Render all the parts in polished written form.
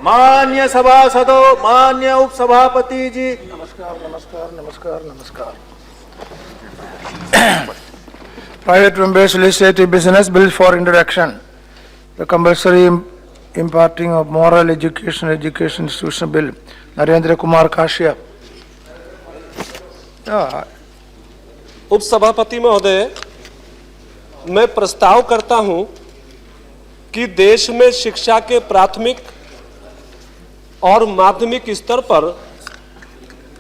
मान्य सभासदों, मान्य उपसभापति जी, नमस्कार नमस्कार नमस्कार नमस्कार. Private members legislative business bill for introduction. The compulsory imparting of moral education institution bill. Narendra Kumar Kashyap. उपसभापति महोदय, मैं प्रस्ताव करता हूं कि देश में शिक्षा के प्राथमिक और माध्यमिक स्तर पर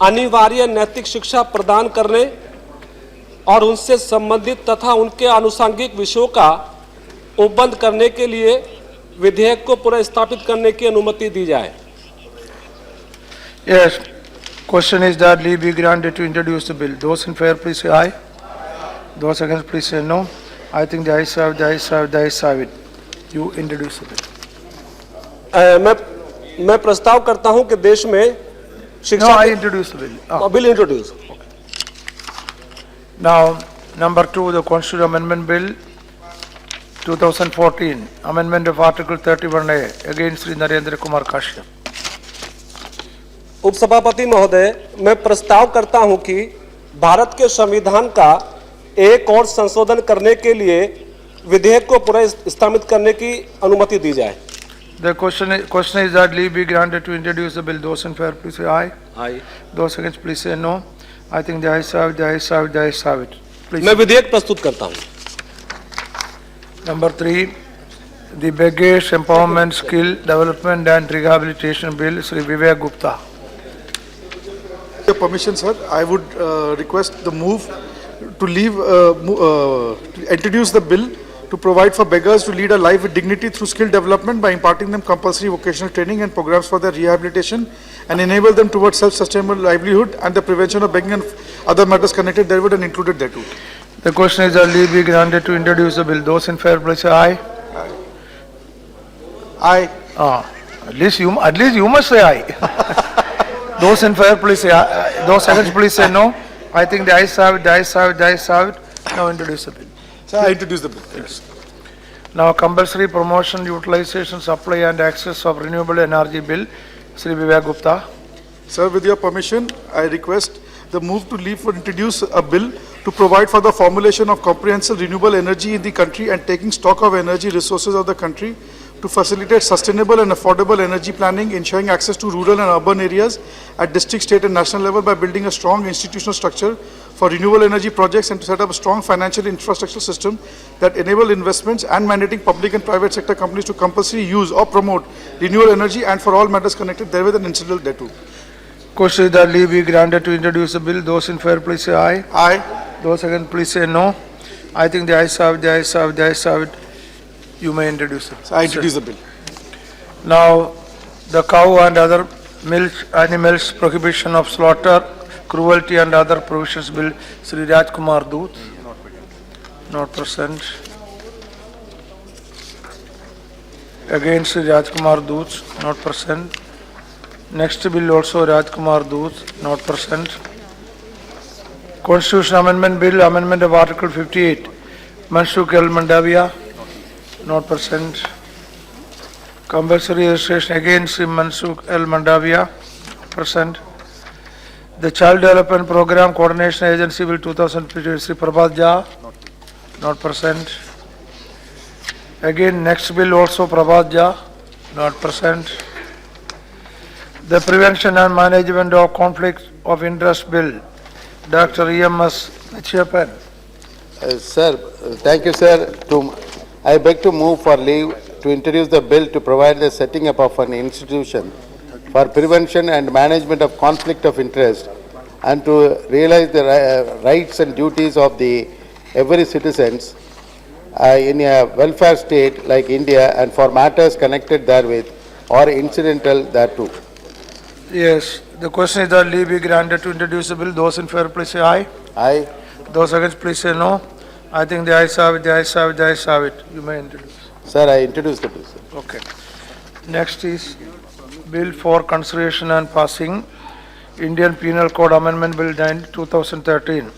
अनिवार्य नैतिक शिक्षा प्रदान करने और उनसे संबंधित तथा उनके आनुषंगिक विषयों का उपबंध करने के लिए विधेयक को पुनर्स्थापित करने की अनुमति दी जाए. Yes. Question is that leave be granted to introduce the bill. Those in favor, please say aye. Those against, please say no. I think the ayes have, the ayes have, the ayes have it. You introduce the bill. मैं प्रस्ताव करता हूं कि देश में शिक्षा. No, I introduce the bill. Bill introduce. Now, number 2, the Constitutional Amendment Bill 2014, Amendment of Article 31A, against Sri Narendra Kumar Kashyap. उपसभापति महोदय, मैं प्रस्ताव करता हूं कि भारत के संविधान का एक और संशोधन करने के लिए विधेयक को पुनर्स्थापित करने की अनुमति दी जाए. The question is that leave be granted to introduce the bill. Those in favor, please say aye. Aye. Those against, please say no. I think the ayes have, the ayes have, the ayes have it. Please. मैं विधेयक प्रस्तुत करता हूं. Number 3, the Beggars Empowerment Skill Development and Rehabilitation Bill, Sri Vivek Gupta. With your permission, sir, I would request the move to introduce the bill to provide for beggars to lead a life with dignity through skill development by imparting them compulsory vocational training and programs for their rehabilitation and enable them towards self-sustainable livelihood and the prevention of begging and other matters connected therewith and included thereto. The question is that leave be granted to introduce the bill. Those in favor, please say aye. Aye. At least you must say aye. Those in favor, please say aye. Those against, please say no. I think the ayes have it, the ayes have it, the ayes have it. Now introduce the bill. Sir, I introduce the bill. Yes. Now compulsory promotion, utilization, supply and access of renewable energy bill, Sri Vivek Gupta. Sir, with your permission, I request the move to leave for introduce a bill to provide for the formulation of comprehensive renewable energy in the country and taking stock of energy resources of the country to facilitate sustainable and affordable energy planning, ensuring access to rural and urban areas at district, state and national level by building a strong institutional structure for renewable energy projects and to set up a strong financial infrastructure system that enable investments and mandating public and private sector companies to compulsory use or promote renewable energy and for all matters connected therewith and incidental thereto. Question is that leave be granted to introduce the bill. Those in favor, please say aye. Aye. Those against, please say no. I think the ayes have it, the ayes have it, the ayes have it. You may introduce it. So I introduce the bill. Now, the cow and other milk animals prohibition of slaughter, cruelty and other provisions bill, Sri Rajkumar Doot. Not present. Again, Sri Rajkumar Doot, not present. Next bill also Rajkumar Doot, not present. Constitution Amendment Bill, Amendment of Article 58, Mansukh L. Mandavia, not present. Compulsory registration against Sri Mansukh L. Mandavia, present. The Child Development Program Coordination Agency Bill 2015, Sri Prabhat Jha, not present. Again, next bill also Prabhat Jha, not present. The Prevention and Management of Conflict of Interest Bill, Dr. E.M.S. Nachiappan. Sir, thank you, sir. I beg to move for leave to introduce the bill to provide the setting up of an institution for prevention and management of conflict of interest and to realize the rights and duties of every citizens in a welfare state like India and for matters connected therewith or incidental thereto. Yes, the question is that leave be granted to introduce the bill. Those in favor, please say aye. Aye. Those against, please say no. I think the ayes have it, the ayes have it, the ayes have it. You may introduce. Sir, I introduce the bill, sir. Okay. Next is Bill for Consideration and Passing, Indian Penal Code Amendment Bill 2013.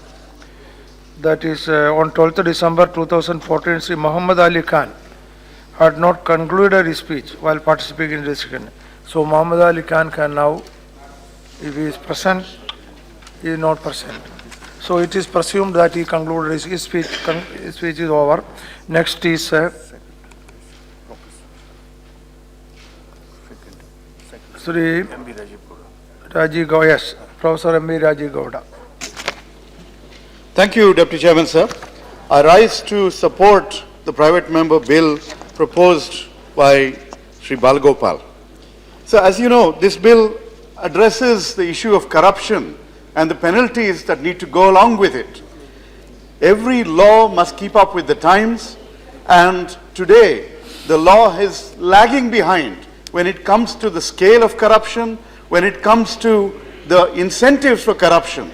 That is on 12th December 2014, Sri Muhammad Ali Khan had not concluded his speech while participating in the discussion. So Muhammad Ali Khan can now, if he is present, he is not present. So it is presumed that he concluded his speech. His speech is over. Next is Sri Rajiv Gowda. Yes, Professor M.B. Rajiv Gowda. Thank you, Deputy Chairman, sir. I rise to support the private member bill proposed by Sri Balgopal. So, as you know, this bill addresses the issue of corruption and the penalties that need to go along with it. Every law must keep up with the times, and today the law is lagging behind when it comes to the scale of corruption, when it comes to the incentives for corruption.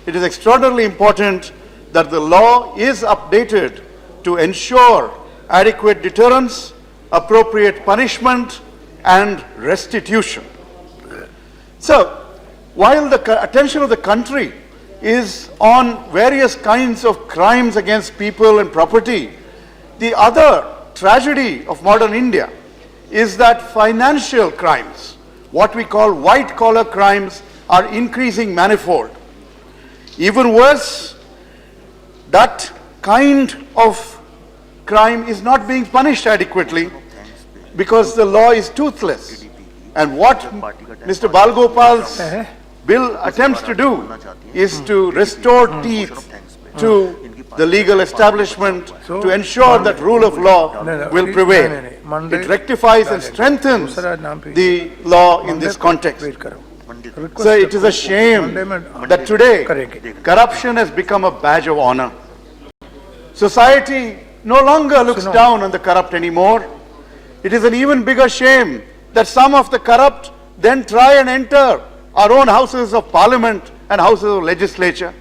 It is extraordinarily important that the law is updated to ensure adequate deterrence, appropriate punishment, and restitution. So, while the attention of the country is on various kinds of crimes against people and property, the other tragedy of modern India is that financial crimes, what we call white-collar crimes, are increasing manifold. Even worse, that kind of crime is not being punished adequately because the law is toothless. And what Mr. Balgopal's bill attempts to do is to restore teeth to the legal establishment to ensure that rule of law will prevail. It rectifies and strengthens the law in this context. So it is a shame that today corruption has become a badge of honor. Society no longer looks down on the corrupt anymore. It is an even bigger shame that some of the corrupt then try and enter our own houses of parliament and houses of legislature.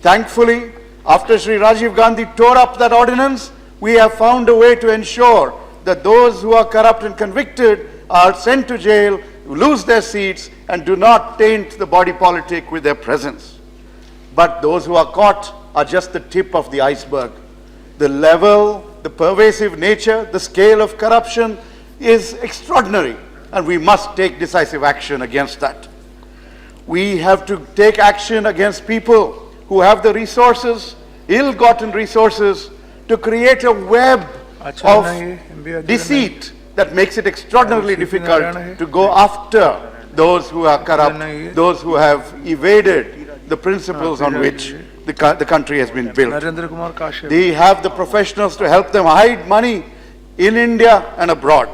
Thankfully, after Sri Rajiv Gandhi tore up that ordinance, we have found a way to ensure that those who are corrupt and convicted are sent to jail, lose their seats, and do not taint the body politic with their presence. But those who are caught are just the tip of the iceberg. The level, the pervasive nature, the scale of corruption is extraordinary, and we must take decisive action against that. We have to take action against people who have the resources, ill-gotten resources, to create a web of deceit that makes it extraordinarily difficult to go after those who are corrupt, those who have evaded the principles on which the country has been built. They have the professionals to help them hide money in India and abroad.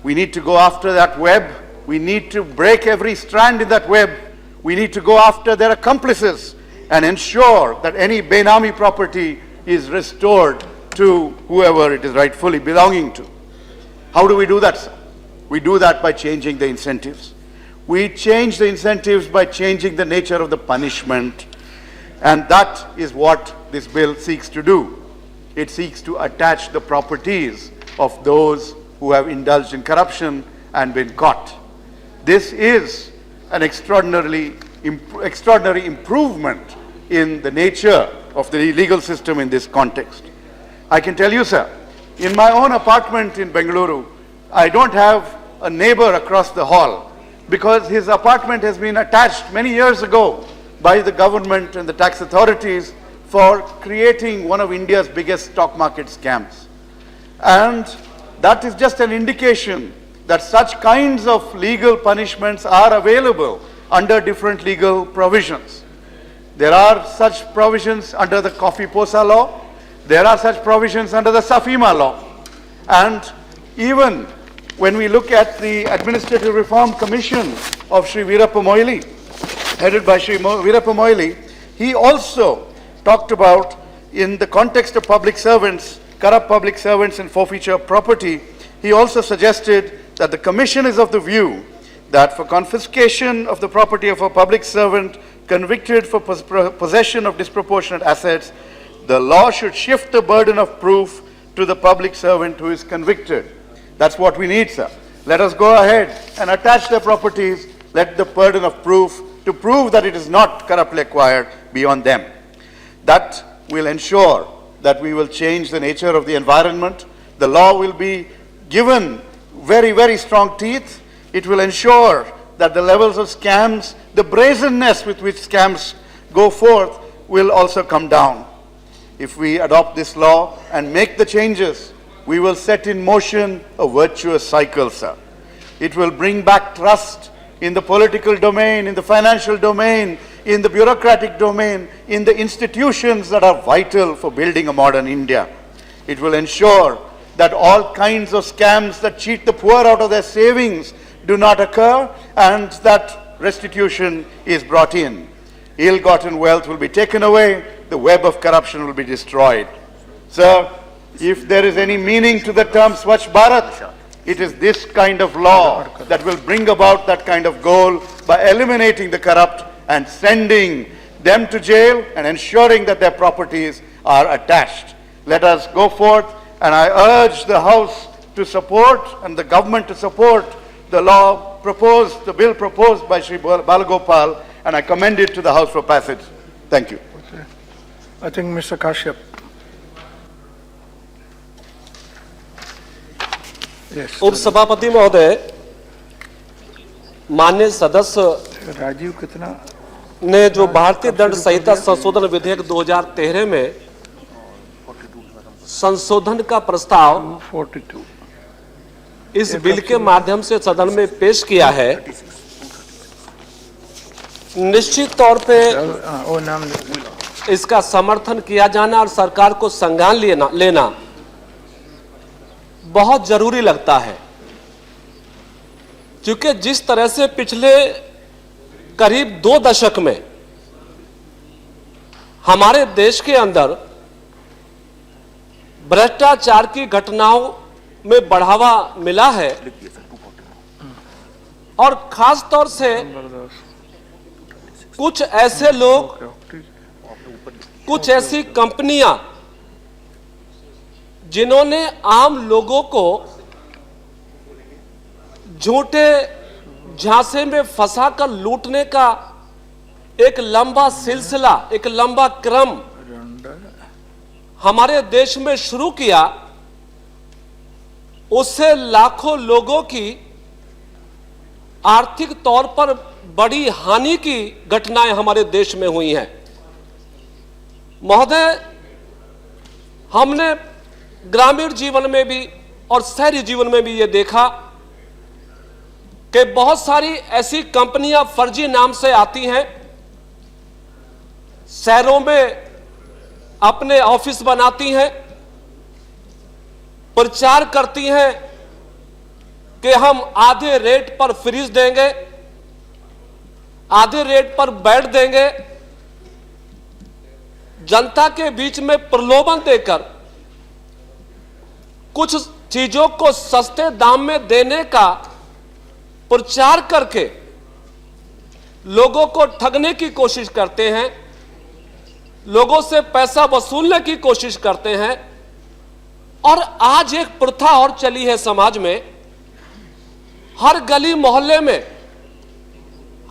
We need to go after that web. We need to break every strand in that web. We need to go after their accomplices and ensure that any Benami property is restored to whoever it is rightfully belonging to. How do we do that, sir? We do that by changing the incentives. We change the incentives by changing the nature of the punishment, and that is what this bill seeks to do. It seeks to attach the properties of those who have indulged in corruption and been caught. This is an extraordinary improvement in the nature of the legal system in this context. I can tell you, sir, in my own apartment in Bengaluru, I don't have a neighbor across the hall because his apartment has been attached many years ago by the government and the tax authorities for creating one of India's biggest stock market scams. And that is just an indication that such kinds of legal punishments are available under different legal provisions. There are such provisions under the Coffee Posa law. There are such provisions under the Safima law. And even when we look at the Administrative Reform Commission of Sri Veerappa Moily, headed by Sri Veerappa Moily, he also talked about, in the context of public servants, corrupt public servants and forfeiture of property, he also suggested that the Commission is of the view that for confiscation of the property of a public servant convicted for possession of disproportionate assets, the law should shift the burden of proof to the public servant who is convicted. That's what we need, sir. Let us go ahead and attach the properties, let the burden of proof to prove that it is not corruptly acquired be on them. That will ensure that we will change the nature of the environment. The law will be given very, very strong teeth. It will ensure that the levels of scams, the brazenness with which scams go forth will also come down. If we adopt this law and make the changes, we will set in motion a virtuous cycle, sir. It will bring back trust in the political domain, in the financial domain, in the bureaucratic domain, in the institutions that are vital for building a modern India. It will ensure that all kinds of scams that cheat the poor out of their savings do not occur, and that restitution is brought in. Ill-gotten wealth will be taken away, the web of corruption will be destroyed. Sir, if there is any meaning to the term Swachh Bharat, it is this kind of law that will bring about that kind of goal by eliminating the corrupt and sending them to jail and ensuring that their properties are attached. Let us go forth, and I urge the House to support and the government to support the law proposed, the bill proposed by Shri Balagopal, and I commend it to the House for passage. Thank you. I think Mr. Kashyap. Yes. उपसभापति महोदय, माननीय सदस्य राजीव कितना ने जो भारतीय दंड संहिता संशोधन विधेयक 2013 में संशोधन का प्रस्ताव 42 इस बिल के माध्यम से सदन में पेश किया है, निश्चित तौर पे वो नाम इसका समर्थन किया जाना और सरकार को संज्ञान लेना बहुत जरूरी लगता है, क्योंकि जिस तरह से पिछले करीब 2 दशक में हमारे देश के अंदर भ्रष्टाचार की घटनाओं में बढ़ावा मिला है, और खास तौर से कुछ ऐसे लोग, कुछ ऐसी कंपनियां जिन्होंने आम लोगों को झूठे झांसे में फंसाकर लूटने का एक लंबा सिलसिला, एक लंबा क्रम हमारे देश में शुरू किया, उससे लाखों लोगों की आर्थिक तौर पर बड़ी हानि की घटनाएं हमारे देश में हुई हैं। महोदय, हमने ग्रामीण जीवन में भी और शहरी जीवन में भी ये देखा कि बहुत सारी ऐसी कंपनियां फर्जी नाम से आती हैं, शहरों में अपने ऑफिस बनाती हैं, प्रचार करती हैं कि हम आधे रेट पर फ्रिज देंगे, आधे रेट पर बेड देंगे, जनता के बीच में प्रलोभन देकर कुछ चीजों को सस्ते दाम में देने का प्रचार करके लोगों को ठगने की कोशिश करते हैं, लोगों से पैसा वसूलने की कोशिश करते हैं। और आज एक प्रथा और चली है समाज में, हर गली मोहल्ले में,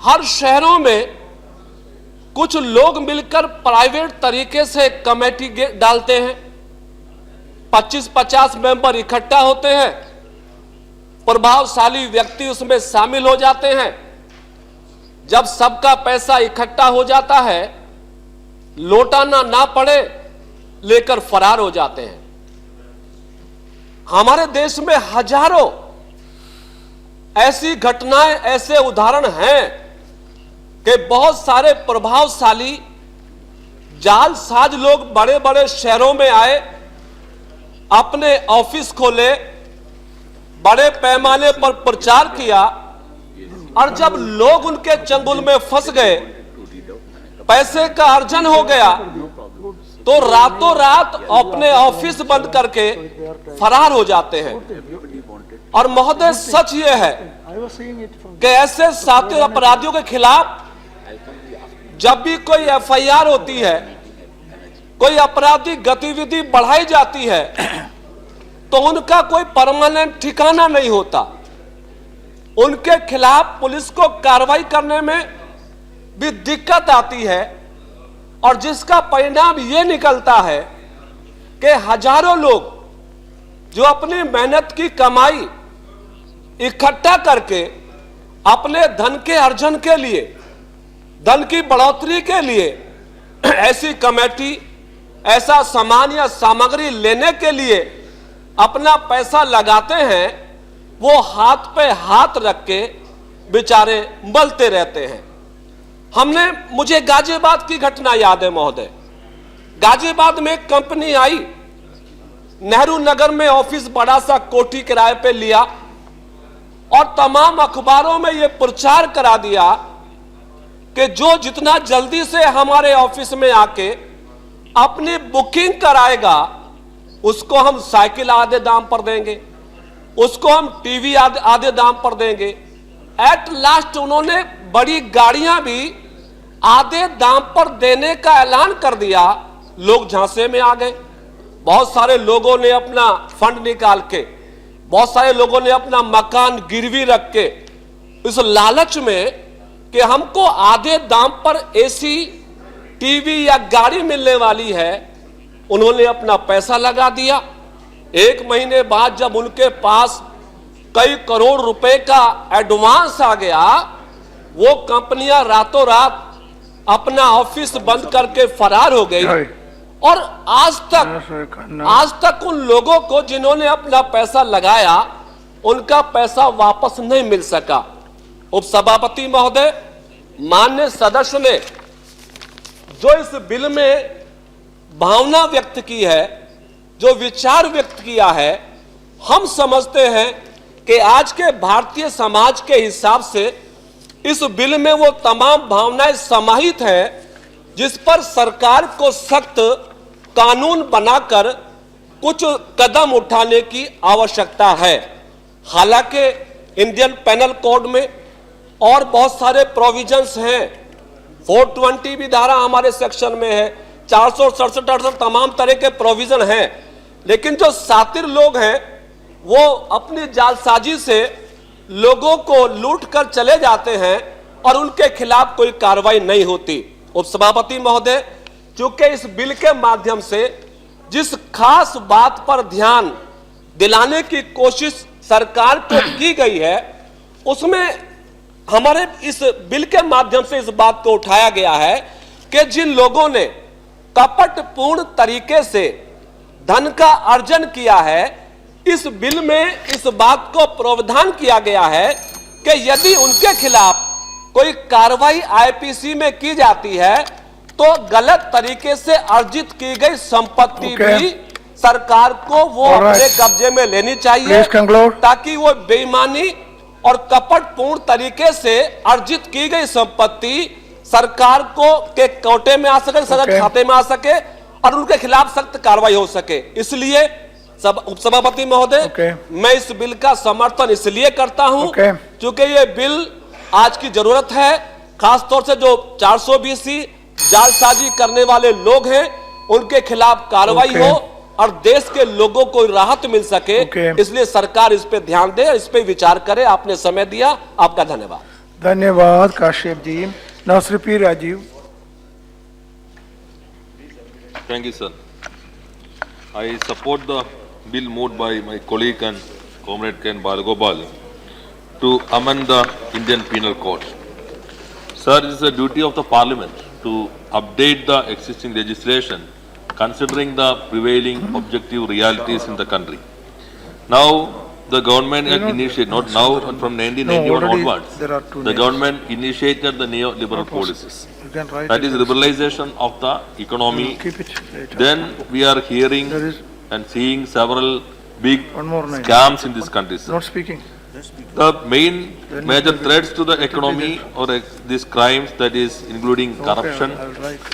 हर शहरों में कुछ लोग मिलकर प्राइवेट तरीके से कमेटी डालते हैं, 25-50 मेंबर इकट्ठा होते हैं, प्रभावशाली व्यक्ति उसमें शामिल हो जाते हैं। जब सबका पैसा इकट्ठा हो जाता है, लौटाना ना पड़े, लेकर फरार हो जाते हैं। हमारे देश में हजारों ऐसी घटनाएं, ऐसे उदाहरण हैं कि बहुत सारे प्रभावशाली जालसाज लोग बड़े बड़े शहरों में आए, अपने ऑफिस खोले, बड़े पैमाने पर प्रचार किया, और जब लोग उनके चंगुल में फंस गए, पैसे का अर्जन हो गया, तो रातों रात अपने ऑफिस बंद करके फरार हो जाते हैं। और महोदय, सच ये है कि ऐसे साथी अपराधियों के खिलाफ जब भी कोई एफआईआर होती है, कोई आपराधिक गतिविधि बढ़ाई जाती है, तो उनका कोई परमानेंट ठिकाना नहीं होता। उनके खिलाफ पुलिस को कार्रवाई करने में भी दिक्कत आती है, और जिसका परिणाम यह निकलता है कि हजारों लोग जो अपनी मेहनत की कमाई इकट्ठा करके अपने धन के अर्जन के लिए, धन की बढ़ोतरी के लिए ऐसी कमेटी, ऐसा सामान या सामग्री लेने के लिए अपना पैसा लगाते हैं, वो हाथ पे हाथ रख के बेचारे मलते रहते हैं। मुझे गाजियाबाद की घटना याद है महोदय। गाजियाबाद में एक कंपनी आई, नेहरू नगर में ऑफिस बड़ा सा कोठी किराए पे लिया और तमाम अखबारों में यह प्रचार करा दिया कि जो जितना जल्दी से हमारे ऑफिस में आके अपनी बुकिंग कराएगा उसको हम साइकिल आधे दाम पर देंगे, उसको हम टीवी आधे दाम पर देंगे। एट लास्ट उन्होंने बड़ी गाड़ियां भी आधे दाम पर देने का ऐलान कर दिया। लोग झांसे में आ गए। बहुत सारे लोगों ने अपना फंड निकाल के, बहुत सारे लोगों ने अपना मकान गिरवी रख के इस लालच में कि हमको आधे दाम पर एसी, टीवी या गाड़ी मिलने वाली है, उन्होंने अपना पैसा लगा दिया। एक महीने बाद जब उनके पास कई करोड़ रुपए का एडवांस आ गया, वो कंपनियां रातों रात अपना ऑफिस बंद करके फरार हो गई। और आज तक उन लोगों को जिन्होंने अपना पैसा लगाया, उनका पैसा वापस नहीं मिल सका। उपसभापति महोदय, माननीय सदस्य ने जो इस बिल में भावना व्यक्त की है, जो विचार व्यक्त किया है, हम समझते हैं कि आज के भारतीय समाज के हिसाब से इस बिल में वो तमाम भावनाएं समाहित हैं जिस पर सरकार को सख्त कानून बनाकर कुछ कदम उठाने की आवश्यकता है। हालांकि इंडियन पेनल कोड में और बहुत सारे प्रोविजंस हैं, 420 भी धारा हमारे सेक्शन में है, 467 तमाम तरह के प्रोविजन हैं, लेकिन जो सातिर लोग हैं वो अपनी जालसाजी से लोगों को लूट कर चले जाते हैं और उनके खिलाफ कोई कार्रवाई नहीं होती। उपसभापति महोदय, चूंकि इस बिल के माध्यम से जिस खास बात पर ध्यान दिलाने की कोशिश सरकार को की गई है, उसमें हमारे इस बिल के माध्यम से इस बात को उठाया गया है कि जिन लोगों ने कपटपूर्ण तरीके से धन का अर्जन किया है, इस बिल में इस बात को प्रावधान किया गया है कि यदि उनके खिलाफ कोई कार्रवाई आईपीसी में की जाती है तो गलत तरीके से अर्जित की गई संपत्ति भी सरकार को वो अपने कब्जे में लेनी चाहिए, ताकि वो बेईमानी और कपटपूर्ण तरीके से अर्जित की गई संपत्ति सरकार को के कोटे में आ सके, सदस्य खाते में आ सके और उनके खिलाफ सख्त कार्रवाई हो सके। इसलिए उपसभापति महोदय, मैं इस बिल का समर्थन इसलिए करता हूं क्योंकि ये बिल आज की जरूरत है। खासतौर से जो 420 जालसाजी करने वाले लोग हैं, उनके खिलाफ कार्रवाई हो और देश के लोगों को राहत मिल सके। इसलिए सरकार इस पे ध्यान दे, इस पे विचार करे। आपने समय दिया, आपका धन्यवाद। धन्यवाद Kashyap ji. Now Shri P Rajeev. Thank you, sir. I support the bill moved by my colleague and comrade Ken Balagopal to amend the Indian Penal Code. Sir, it is the duty of the Parliament to update the existing legislation considering the prevailing objective realities in the country. Now, the government had initiated, not now, but from 1991 onwards, the government initiated the neoliberal policies. That is liberalization of the economy. Then we are hearing and seeing several big scams in this country, sir. Not speaking. The major threats to the economy or these crimes, that is including corruption,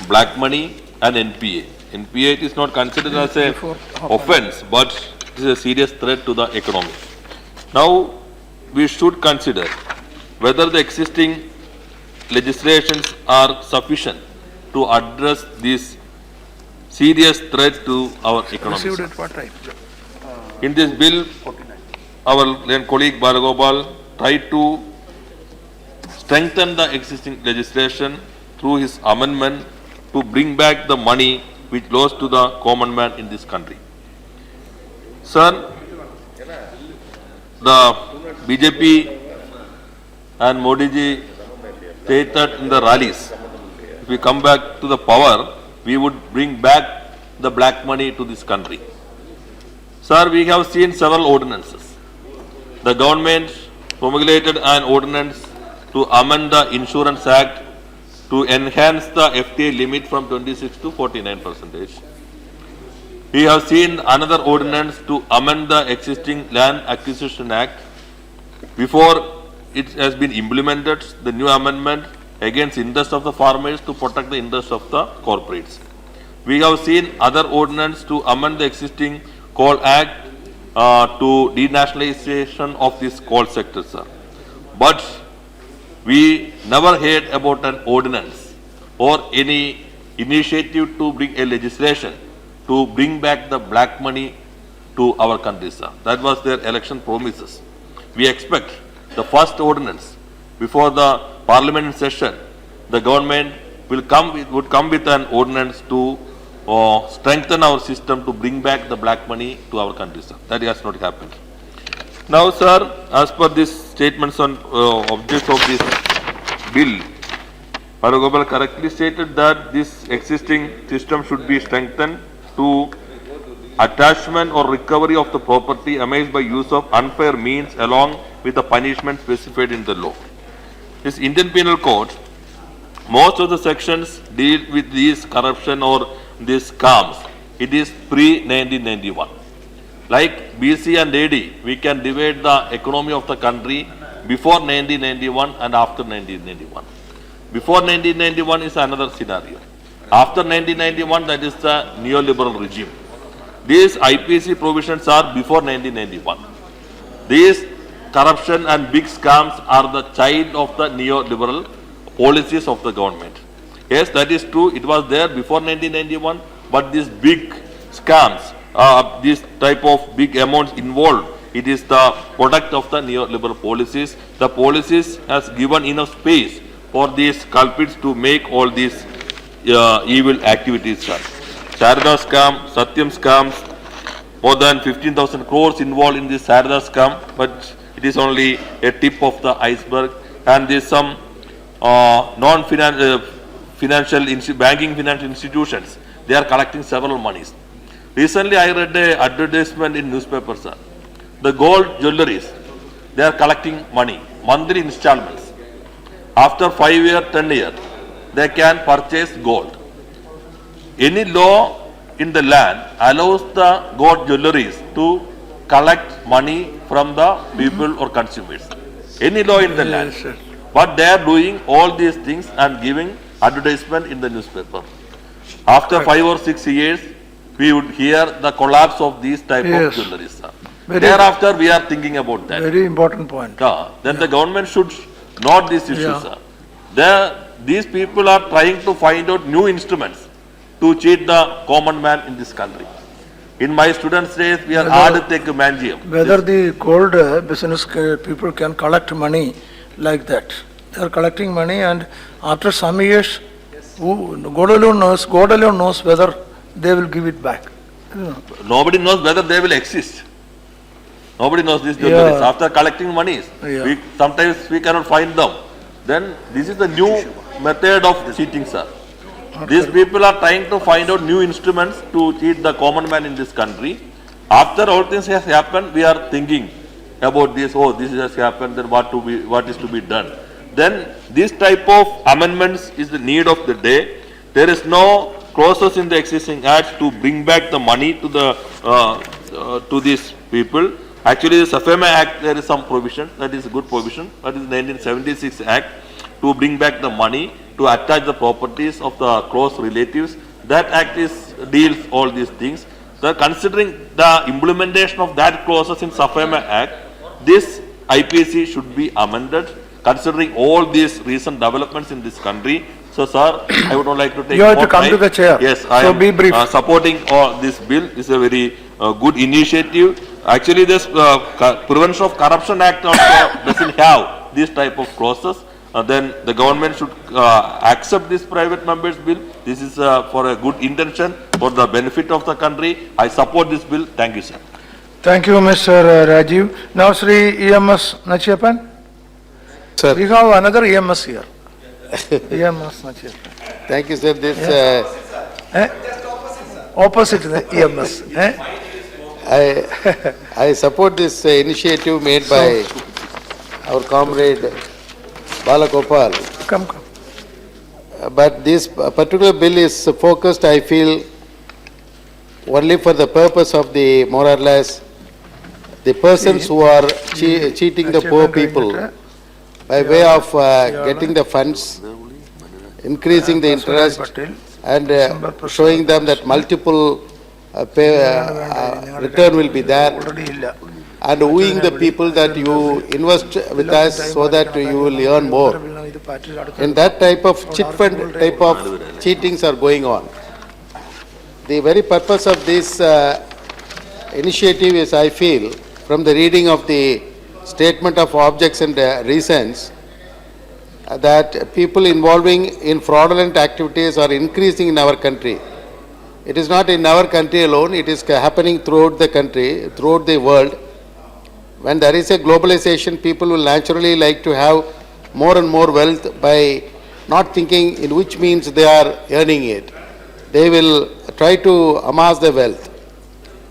black money and NPA. NPA is not considered as a offense, but it is a serious threat to the economy. Now, we should consider whether the existing legislations are sufficient to address this serious threat to our economy. Received at what time? In this bill, our then colleague Balagopal tried to strengthen the existing legislation through his amendment to bring back the money which goes to the common man in this country. Sir, the BJP and Modi ji stated in the rallies, if we come back to the power, we would bring back the black money to this country. Sir, we have seen several ordinances. The government promulgated an ordinance to amend the Insurance Act to enhance the FTA limit from 26 to 49%. We have seen another ordinance to amend the existing Land Acquisition Act. Before it has been implemented, the new amendment against interest of the farmers to protect the interest of the corporates. We have seen other ordinance to amend the existing Coal Act to denationalization of this coal sector, sir. But we never heard about an ordinance or any initiative to bring a legislation to bring back the black money to our country, sir. That was their election promises. We expect the first ordinance before the parliament session, the government would come with an ordinance to strengthen our system to bring back the black money to our country, sir. That has not happened. Now, sir, as per these statements on objects of this bill, Paragopal correctly stated that this existing system should be strengthened to attachment or recovery of the property amassed by use of unfair means along with the punishment specified in the law. This Indian Penal Code, most of the sections deal with these corruption or these scams. It is pre-1991. Like BC and AD, we can divide the economy of the country before 1991 and after 1991. Before 1991 is another scenario. After 1991, that is the neoliberal regime. These IPC provisions are before 1991. These corruption and big scams are the child of the neoliberal policies of the government. Yes, that is true. It was there before 1991, but these big scams, this type of big amounts involved, it is the product of the neoliberal policies. The policies has given enough space for these culprits to make all these evil activities done. Sharda scam, Satyam scams, more than 15,000 crores involved in this Sharda scam, but it is only a tip of the iceberg. And there is some banking financial institutions, they are collecting several monies. Recently, I read an advertisement in newspaper, sir. The gold jewelries, they are collecting money, monthly installments. After 5 years, 10 years, they can purchase gold. Any law in the land allows the gold jewelries to collect money from the people or consumers. Any law in the land. Sir. But they are doing all these things and giving advertisement in the newspaper. After 5 or 6 years, we would hear the collapse of these type of jewelries, sir. Thereafter, we are thinking about that. Very important point. Then the government should note this issue, sir. These people are trying to find out new instruments to cheat the common man in this country. In my students' days, we are hard to take a mangium. Whether the gold business people can collect money like that. They are collecting money, and after some years, God alone knows whether they will give it back. Nobody knows whether they will exist. Nobody knows these jewelries. After collecting monies, sometimes we cannot find them. Then this is the new method of cheating, sir. These people are trying to find out new instruments to cheat the common man in this country. After all things has happened, we are thinking about this. Oh, this has happened. Then what is to be done? Then this type of amendments is the need of the day. There is no clauses in the existing acts to bring back the money to the to these people. Actually, the SAFEMA Act, there is some provision. That is a good provision. That is the 1976 Act to bring back the money to attach the properties of the close relatives. That act deals all these things. So, considering the implementation of that clauses in SAFEMA Act, this IPC should be amended, considering all these recent developments in this country. So, sir, I would not like to take You have more to come time. to the chair. Yes, I So am be brief. supporting this bill. This is a very good initiative. Actually, this Prevention of Corruption Act also doesn't have this type of clauses. Then the government should accept this private members bill. This is for a good intention, for the benefit of the country. I support this bill. Thank you, sir. Thank you, Mr. Rajiv. Now, Sri EMS Nachiappan. Sir. We have another EMS here. EMS not here. Thank you, sir. This, Opposite the EMS. I support this initiative made by our comrade Balagopal. Come. But this particular bill is focused, I feel, only for the purpose of the, more or less, the persons who are cheating the poor people by way of getting the funds, increasing the interest, and showing them that multiple return will be there, and wooing the people that you invest with us so that you will earn more. In that type of chit fund type of cheatings are going on. The very purpose of this initiative is, I feel, from the reading of the statement of objects and reasons, that people involving in fraudulent activities are increasing in our country. It is not in our country alone, it is happening throughout the country, throughout the world. When there is a globalization, people will naturally like to have more and more wealth by not thinking in which means they are earning it. They will try to amass the wealth.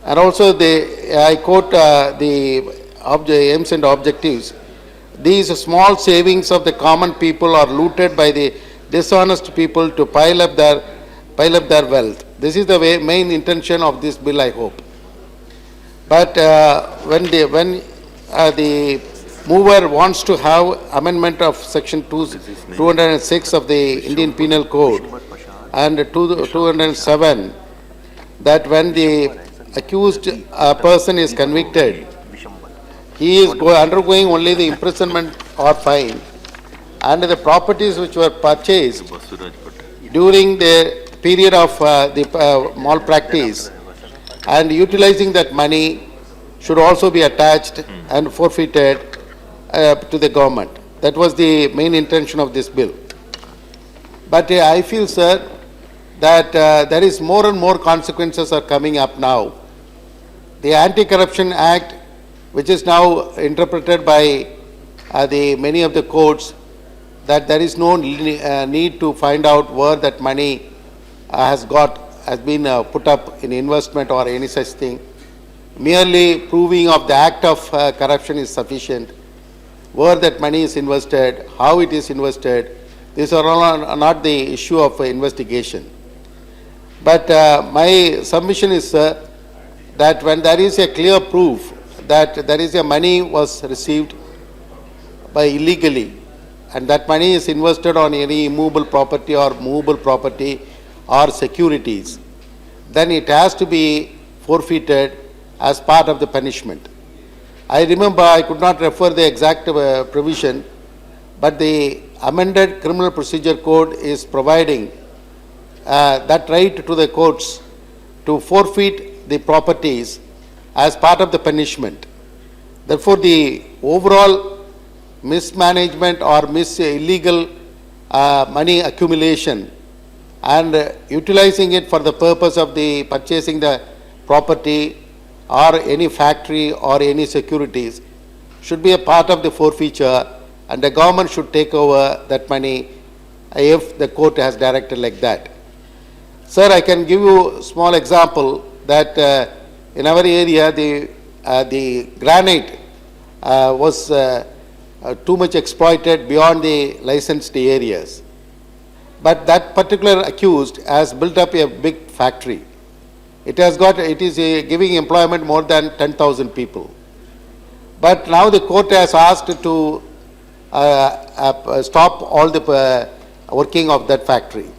And also, I quote the aims and objectives. These small savings of the common people are looted by the dishonest people to pile up their wealth. This is the main intention of this bill, I hope. But when the mover wants to have amendment of section 206 of the Indian Penal Code and 207, that when the accused person is convicted, he is undergoing only the imprisonment or fine, and the properties which were purchased during the period of the malpractice and utilizing that money should also be attached and forfeited to the government. That was the main intention of this bill. But I feel, sir, that there is more and more consequences are coming up now. The Anti-Corruption Act, which is now interpreted by many of the courts, that there is no need to find out where that money has been put up in investment or any such thing. Merely proving of the act of corruption is sufficient. Where that money is invested, how it is invested, these are all not the issue of investigation. But my submission is, sir, that when there is a clear proof that there is a money was received by illegally, and that money is invested on any immovable property or movable property or securities, then it has to be forfeited as part of the punishment. I remember, I could not refer the exact provision, but the amended Criminal Procedure Code is providing that right to the courts to forfeit the properties as part of the punishment. Therefore, the overall mismanagement or illegal money accumulation and utilizing it for the purpose of the purchasing the property or any factory or any securities should be a part of the forfeiture, and the government should take over that money if the court has directed like that. Sir, I can give you a small example that in our area the granite was too much exploited beyond the licensed areas. But that particular accused has built up a big factory. It is giving employment more than 10,000 people. But now the court has asked to stop all the working of that factory.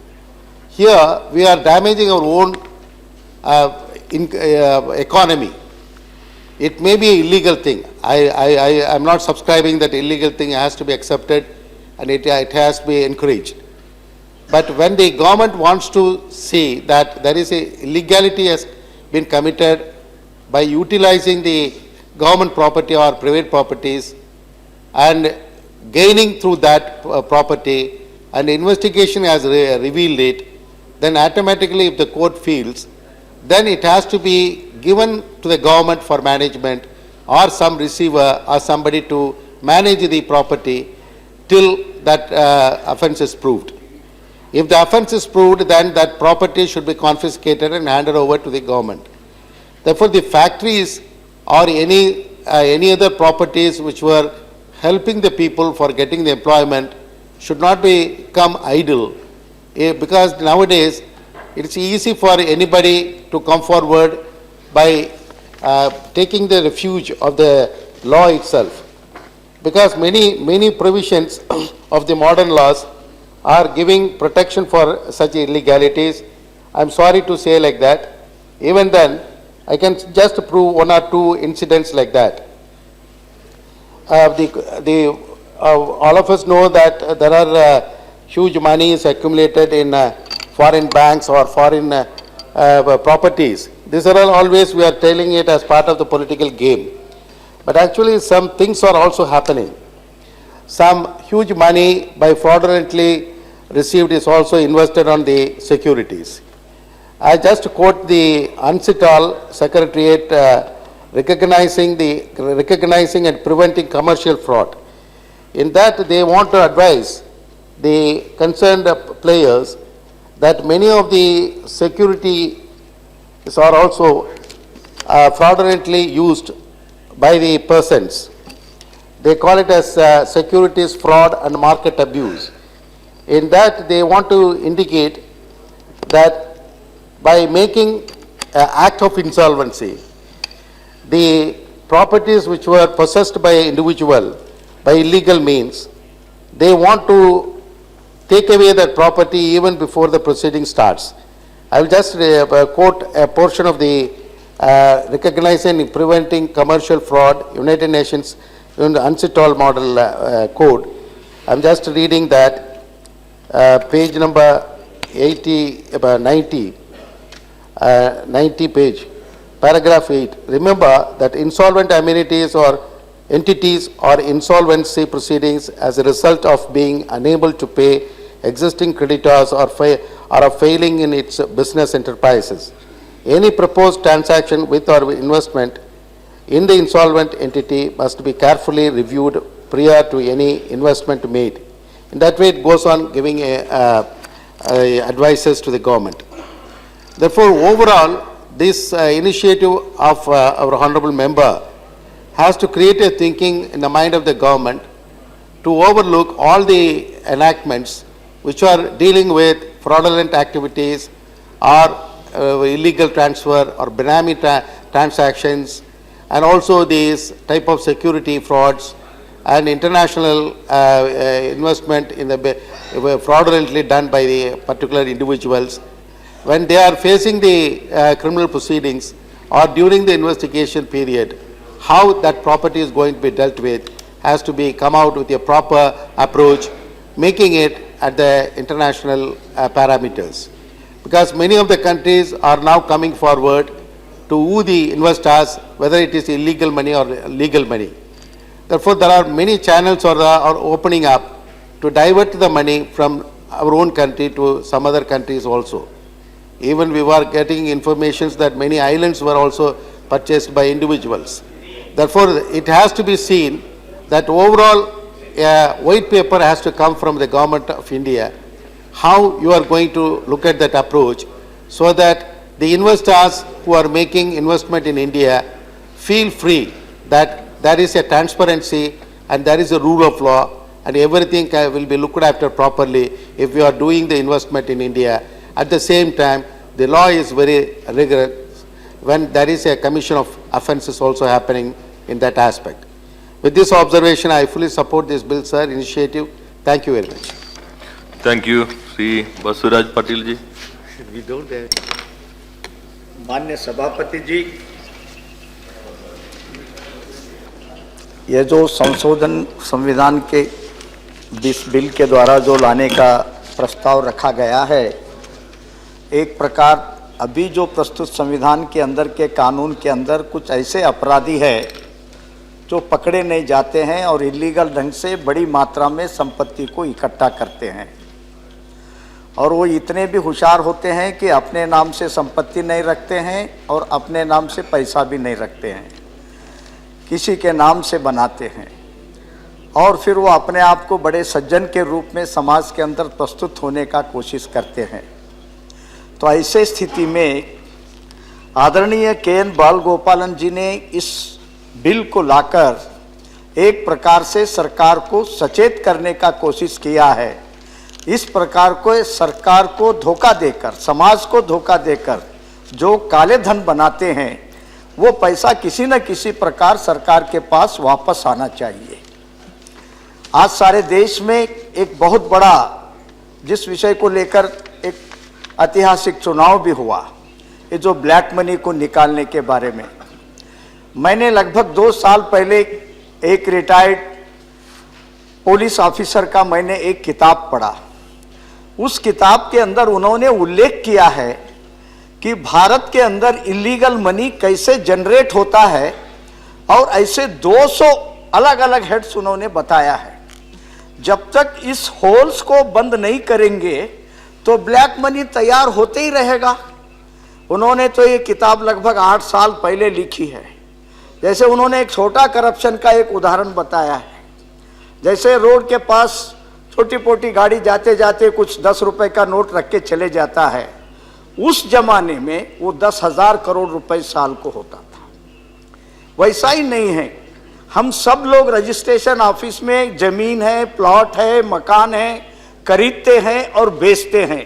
Here we are damaging our own economy. It may be an illegal thing. I am not subscribing that illegal thing has to be accepted and it has to be encouraged. But when the government wants to see that there is a illegality has been committed by utilizing the government property or private properties and gaining through that property, and investigation has revealed it, then automatically if the court feels, then it has to be given to the government for management or some receiver or somebody to manage the property till that offence is proved. If the offence is proved, then that property should be confiscated and handed over to the government. Therefore, the factories or any other properties which were helping the people for getting the employment should not become idle, because nowadays it's easy for anybody to come forward by taking the refuge of the law itself, because many provisions of the modern laws are giving protection for such illegalities. I'm sorry to say like that. Even then, I can just prove one or two incidents like that. All of us know that there are huge monies accumulated in foreign banks or foreign properties. These are always, we are telling it as part of the political game. But actually some things are also happening. Some huge money by fraudulently received is also invested on the securities. I just quote the UNCITAL Secretariat recognizing and preventing commercial fraud. In that, they want to advise the concerned players that many of the securities are also fraudulently used by the persons. They call it as securities fraud and market abuse. In that, they want to indicate that by making an act of insolvency, the properties which were possessed by an individual by illegal means, they want to take away that property even before the proceeding starts. I will just quote a portion of the recognizing and preventing commercial fraud, United Nations in the UNCITAL model code. I'm just reading that. Page number 90 page, paragraph 8. Remember that insolvent amenities or entities or insolvency proceedings as a result of being unable to pay existing creditors or of failing in its business enterprises. Any proposed transaction with or investment in the insolvent entity must be carefully reviewed prior to any investment made. In that way, it goes on giving advices to the government. Therefore, overall, this initiative of our honorable member has to create a thinking in the mind of the government to overlook all the enactments which are dealing with fraudulent activities or illegal transfer or benami transactions, and also these type of security frauds and international investment in the fraudulently done by the particular individuals. When they are facing the criminal proceedings or during the investigation period, how that property is going to be dealt with has to be come out with a proper approach, making it at the international parameters. Because many of the countries are now coming forward to woo the investors, whether it is illegal money or legal money. Therefore, there are many channels are opening up to divert the money from our own country to some other countries also. Even we were getting informations that many islands were also purchased by individuals. Therefore, it has to be seen that overall white paper has to come from the government of India, how you are going to look at that approach so that the investors who are making investment in India feel free that there is a transparency and there is a rule of law and everything will be looked after properly if we are doing the investment in India. At the same time, the law is very rigorous when there is a commission of offences also happening in that aspect. With this observation, I fully support this bill, sir, initiative. Thank you very much. Thank you, Sri Basuraj Patil ji. माननीय सभापति जी, ये जो संशोधन संविधान के इस bill के द्वारा जो लाने का प्रस्ताव रखा गया है, एक प्रकार अभी जो प्रस्तुत संविधान के अंदर के कानून के अंदर कुछ ऐसे अपराधी है जो पकड़े नहीं जाते हैं और इलीगल ढंग से बड़ी मात्रा में संपत्ति को इकट्ठा करते हैं, और वो इतने भी होशियार होते हैं कि अपने नाम से संपत्ति नहीं रखते हैं और अपने नाम से पैसा भी नहीं रखते हैं, किसी के नाम से बनाते हैं। और फिर वो अपने आप को बड़े सज्जन के रूप में समाज के अंदर प्रस्तुत होने का कोशिश करते हैं। तो ऐसे स्थिति में आदरणीय के.एन. बालगोपालन जी ने इस बिल को लाकर एक प्रकार से सरकार को सचेत करने का कोशिश किया है। इस प्रकार को सरकार को धोखा देकर, समाज को धोखा देकर जो काले धन बनाते हैं वो पैसा किसी न किसी प्रकार सरकार के पास वापस आना चाहिए। आज सारे देश में एक बहुत बड़ा जिस विषय को लेकर एक ऐतिहासिक चुनाव भी हुआ, ये जो ब्लैक मनी को निकालने के बारे में। मैंने लगभग 2 साल पहले एक रिटायर्ड पुलिस ऑफिसर का मैंने एक किताब पढ़ा। उस किताब के अंदर उन्होंने उल्लेख किया है कि भारत के अंदर इलीगल मनी कैसे जनरेट होता है और ऐसे 200 अलग अलग हेड्स उन्होंने बताया है। जब तक इस होल्स को बंद नहीं करेंगे तो ब्लैक मनी तैयार होते ही रहेगा। उन्होंने तो ये किताब लगभग 8 साल पहले लिखी है। जैसे उन्होंने एक छोटा करप्शन का एक उदाहरण बताया है। जैसे रोड के पास छोटी मोटी गाड़ी जाते जाते कुछ 10 रुपए का नोट रख के चले जाता है, उस जमाने में वो 10,000 करोड़ रुपए साल को होता था। वैसा ही नहीं है, हम सब लोग रजिस्ट्रेशन ऑफिस में जमीन है, प्लॉट है, मकान है, खरीदते हैं और बेचते हैं।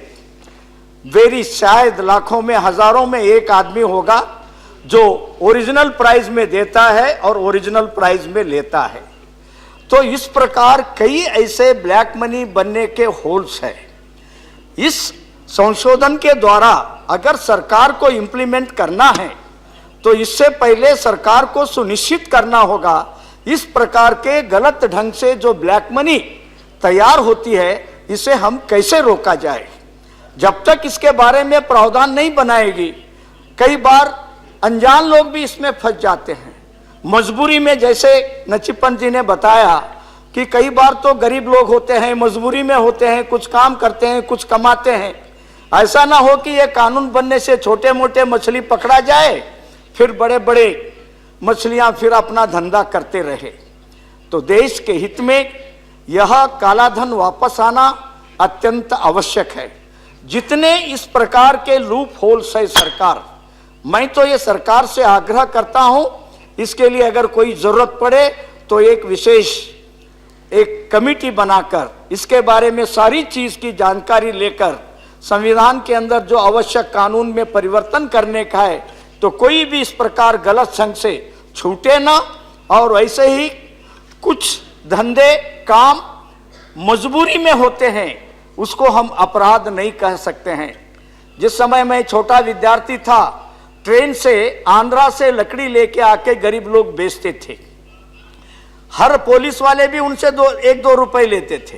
वेरी शायद लाखों में, हजारों में एक आदमी होगा जो ओरिजिनल प्राइस में देता है और ओरिजिनल प्राइस में लेता है। तो इस प्रकार कई ऐसे ब्लैक मनी बनने के होल्स हैं। इस संशोधन के द्वारा अगर सरकार को इंप्लीमेंट करना है तो इससे पहले सरकार को सुनिश्चित करना होगा इस प्रकार के गलत ढंग से जो ब्लैक मनी तैयार होती है इसे हम कैसे रोका जाए। जब तक इसके बारे में प्रावधान नहीं बनाएगी, कई बार अनजान लोग भी इसमें फंस जाते हैं मजबूरी में। जैसे नचिपन जी ने बताया कि कई बार तो गरीब लोग होते हैं, मजबूरी में होते हैं, कुछ काम करते हैं, कुछ कमाते हैं। ऐसा ना हो कि यह कानून बनने से छोटे मोटे मछली पकड़ा जाए, फिर बड़े बड़े मछलियां फिर अपना धंधा करते रहे। तो देश के हित में यह काला धन वापस आना अत्यंत आवश्यक है। जितने इस प्रकार के लूप होल्स है सरकार, मैं तो ये सरकार से आग्रह करता हूं, इसके लिए अगर कोई जरूरत पड़े तो एक विशेष एक कमेटी बनाकर इसके बारे में सारी चीज की जानकारी लेकर संविधान के अंदर जो आवश्यक कानून में परिवर्तन करने का है, तो कोई भी इस प्रकार गलत संग से छूटे ना। और ऐसे ही कुछ धंधे काम मजबूरी में होते हैं, उसको हम अपराध नहीं कह सकते हैं। जिस समय मैं छोटा विद्यार्थी था, ट्रेन से आंध्रा से लकड़ी लेके आके गरीब लोग बेचते थे। हर पुलिस वाले भी उनसे 1-2 रुपए लेते थे,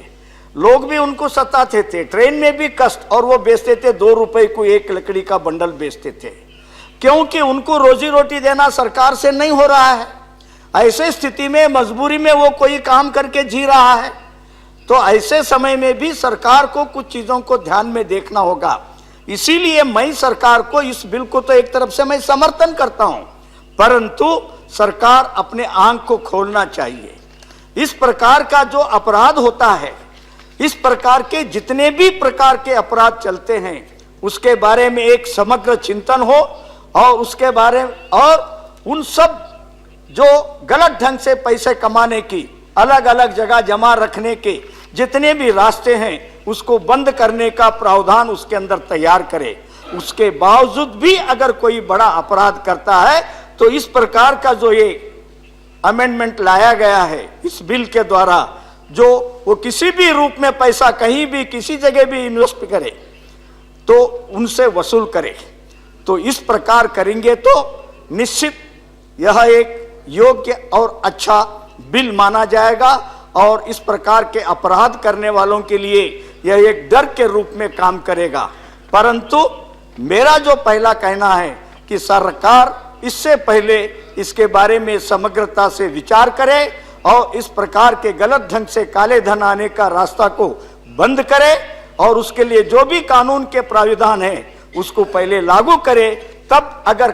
लोग भी उनको सताते थे, ट्रेन में भी कष्ट, और वो बेचते थे 2 रुपए को एक लकड़ी का बंडल बेचते थे, क्योंकि उनको रोजी रोटी देना सरकार से नहीं हो रहा है। ऐसे स्थिति में मजबूरी में वो कोई काम करके जी रहा है। तो ऐसे समय में भी सरकार को कुछ चीजों को ध्यान में देखना होगा। इसीलिए मैं सरकार को इस बिल को तो एक तरफ से मैं समर्थन करता हूं, परंतु सरकार अपने आंख को खोलना चाहिए। इस प्रकार का जो अपराध होता है, इस प्रकार के जितने भी प्रकार के अपराध चलते हैं, उसके बारे में एक समग्र चिंतन हो और उसके बारे और उन सब जो गलत ढंग से पैसे कमाने की, अलग अलग जगह जमा रखने के जितने भी रास्ते हैं, उसको बंद करने का प्रावधान उसके अंदर तैयार करे। उसके बावजूद भी अगर कोई बड़ा अपराध करता है तो इस प्रकार का जो ये अमेंडमेंट लाया गया है इस बिल के द्वारा, जो वो किसी भी रूप में पैसा कहीं भी किसी जगह भी इन्वेस्ट करे तो उनसे वसूल करे। तो इस प्रकार करेंगे तो निश्चित यह एक योग्य और अच्छा बिल माना जाएगा और इस प्रकार के अपराध करने वालों के लिए यह एक डर के रूप में काम करेगा। परंतु मेरा जो पहला कहना है कि सरकार इससे पहले इसके बारे में समग्रता से विचार करे और इस प्रकार के गलत ढंग से काले धन आने का रास्ता को बंद करे और उसके लिए जो भी कानून के प्राविधान है उसको पहले लागू करे। तब अगर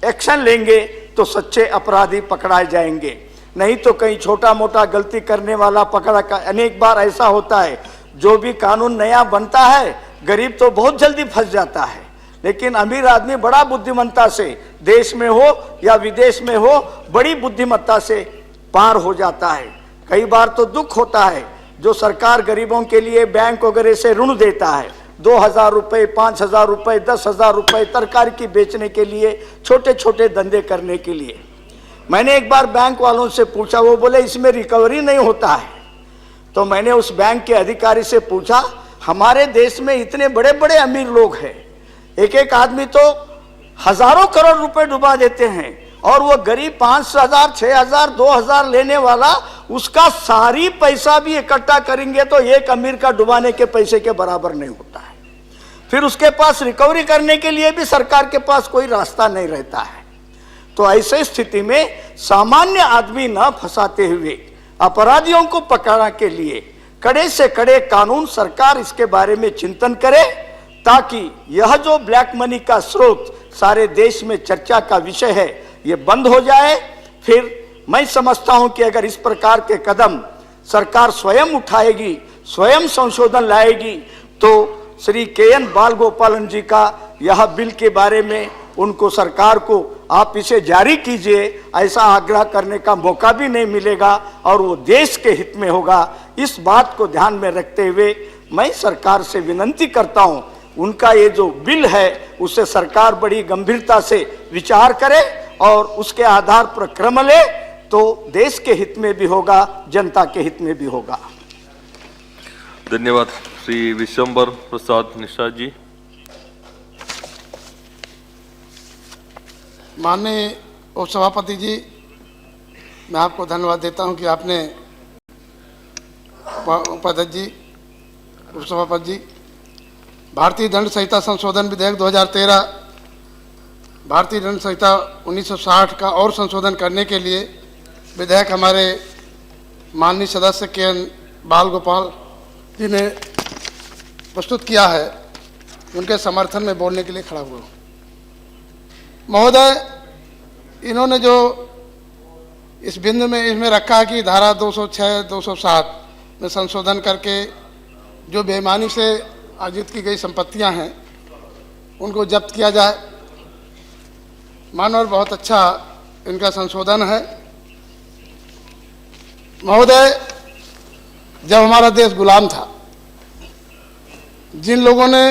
एक्शन लेंगे तो सच्चे अपराधी पकड़ाए जाएंगे। नहीं तो कहीं छोटा मोटा गलती करने वाला पकड़ा अनेक बार ऐसा होता है, जो भी कानून नया बनता है गरीब तो बहुत जल्दी फंस जाता है, लेकिन अमीर आदमी बड़ा बुद्धिमत्ता से, देश में हो या विदेश में हो, बड़ी बुद्धिमत्ता से पार हो जाता है। कई बार तो दुख होता है, जो सरकार गरीबों के लिए बैंक वगैरह से ऋण देता है, 2,000 रुपए, 5,000 रुपए, 10,000 रुपए तरकारी की बेचने के लिए, छोटे छोटे धंधे करने के लिए। मैंने एक बार बैंक वालों से पूछा, वो बोले इसमें रिकवरी नहीं होता है। तो मैंने उस बैंक के अधिकारी से पूछा, हमारे देश में इतने बड़े बड़े अमीर लोग हैं, एक एक आदमी तो हजारों करोड़ रुपए डुबा देते हैं, और वो गरीब 5,000, 6,000, 2,000 लेने वाला उसका सारी पैसा भी इकट्ठा करेंगे तो एक अमीर का डुबाने के पैसे के बराबर नहीं होता है। फिर उसके पास रिकवरी करने के लिए भी सरकार के पास कोई रास्ता नहीं रहता है। तो ऐसे स्थिति में सामान्य आदमी न फंसाते हुए अपराधियों को पकड़ने के लिए कड़े से कड़े कानून सरकार इसके बारे में चिंतन करे, ताकि यह जो ब्लैक मनी का स्रोत सारे देश में चर्चा का विषय है, ये बंद हो जाए। फिर मैं समझता हूं कि अगर इस प्रकार के कदम सरकार स्वयं उठाएगी, स्वयं संशोधन लाएगी, तो श्री के.एन. बालगोपालन जी का यह बिल के बारे में उनको, सरकार को आप इसे जारी कीजिए, ऐसा आग्रह करने का मौका भी नहीं मिलेगा और वो देश के हित में होगा। इस बात को ध्यान में रखते हुए मैं सरकार से विनती करता हूं, उनका ये जो बिल है उसे सरकार बड़ी गंभीरता से विचार करे और उसके आधार पर क्रम ले, तो देश के हित में भी होगा, जनता के हित में भी होगा। धन्यवाद। श्री विशंबर प्रसाद निषाद जी। माननीय उपसभापति जी, मैं आपको धन्यवाद देता हूं कि आपने, उपाध्यक्ष जी, उपसभापति जी, भारतीय दंड संहिता संशोधन विधेयक 2013, भारतीय दंड संहिता 1960 का और संशोधन करने के लिए विधेयक हमारे माननीय सदस्य के.एन. बालगोपाल जी ने प्रस्तुत किया है, उनके समर्थन में बोलने के लिए खड़ा हुआ हूँ। महोदय, इन्होंने जो इस बिंदु में इसमें रखा है कि धारा 206, 207 में संशोधन करके जो बेईमानी से अर्जित की गई संपत्तियां हैं उनको जब्त किया जाए, मानव बहुत अच्छा इनका संशोधन है। महोदय, जब हमारा देश गुलाम था, जिन लोगों ने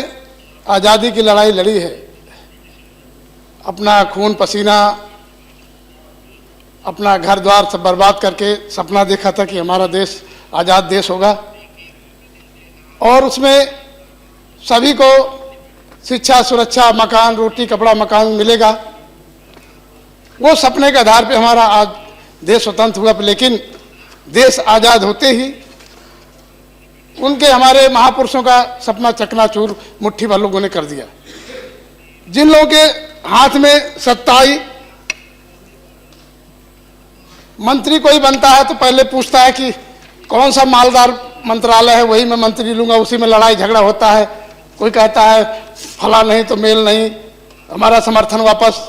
आज़ादी की लड़ाई लड़ी है, अपना खून पसीना, अपना घर द्वार सब बर्बाद करके सपना देखा था कि हमारा देश आज़ाद देश होगा और उसमें सभी को शिक्षा, सुरक्षा, मकान, रोटी, कपड़ा, मकान मिलेगा। वो सपने के आधार पे हमारा आज देश स्वतंत्र हुआ, लेकिन देश आज़ाद होते ही उनके, हमारे महापुरुषों का सपना चकनाचूर मुट्ठी भर लोगों ने कर दिया। जिन लोगों के हाथ में सत्ता आई, मंत्री कोई बनता है तो पहले पूछता है कि कौन सा मालदार मंत्रालय है, वही मैं मंत्री लूंगा, उसी में लड़ाई झगड़ा होता है। कोई कहता है फला नहीं तो मेल नहीं, हमारा समर्थन वापस।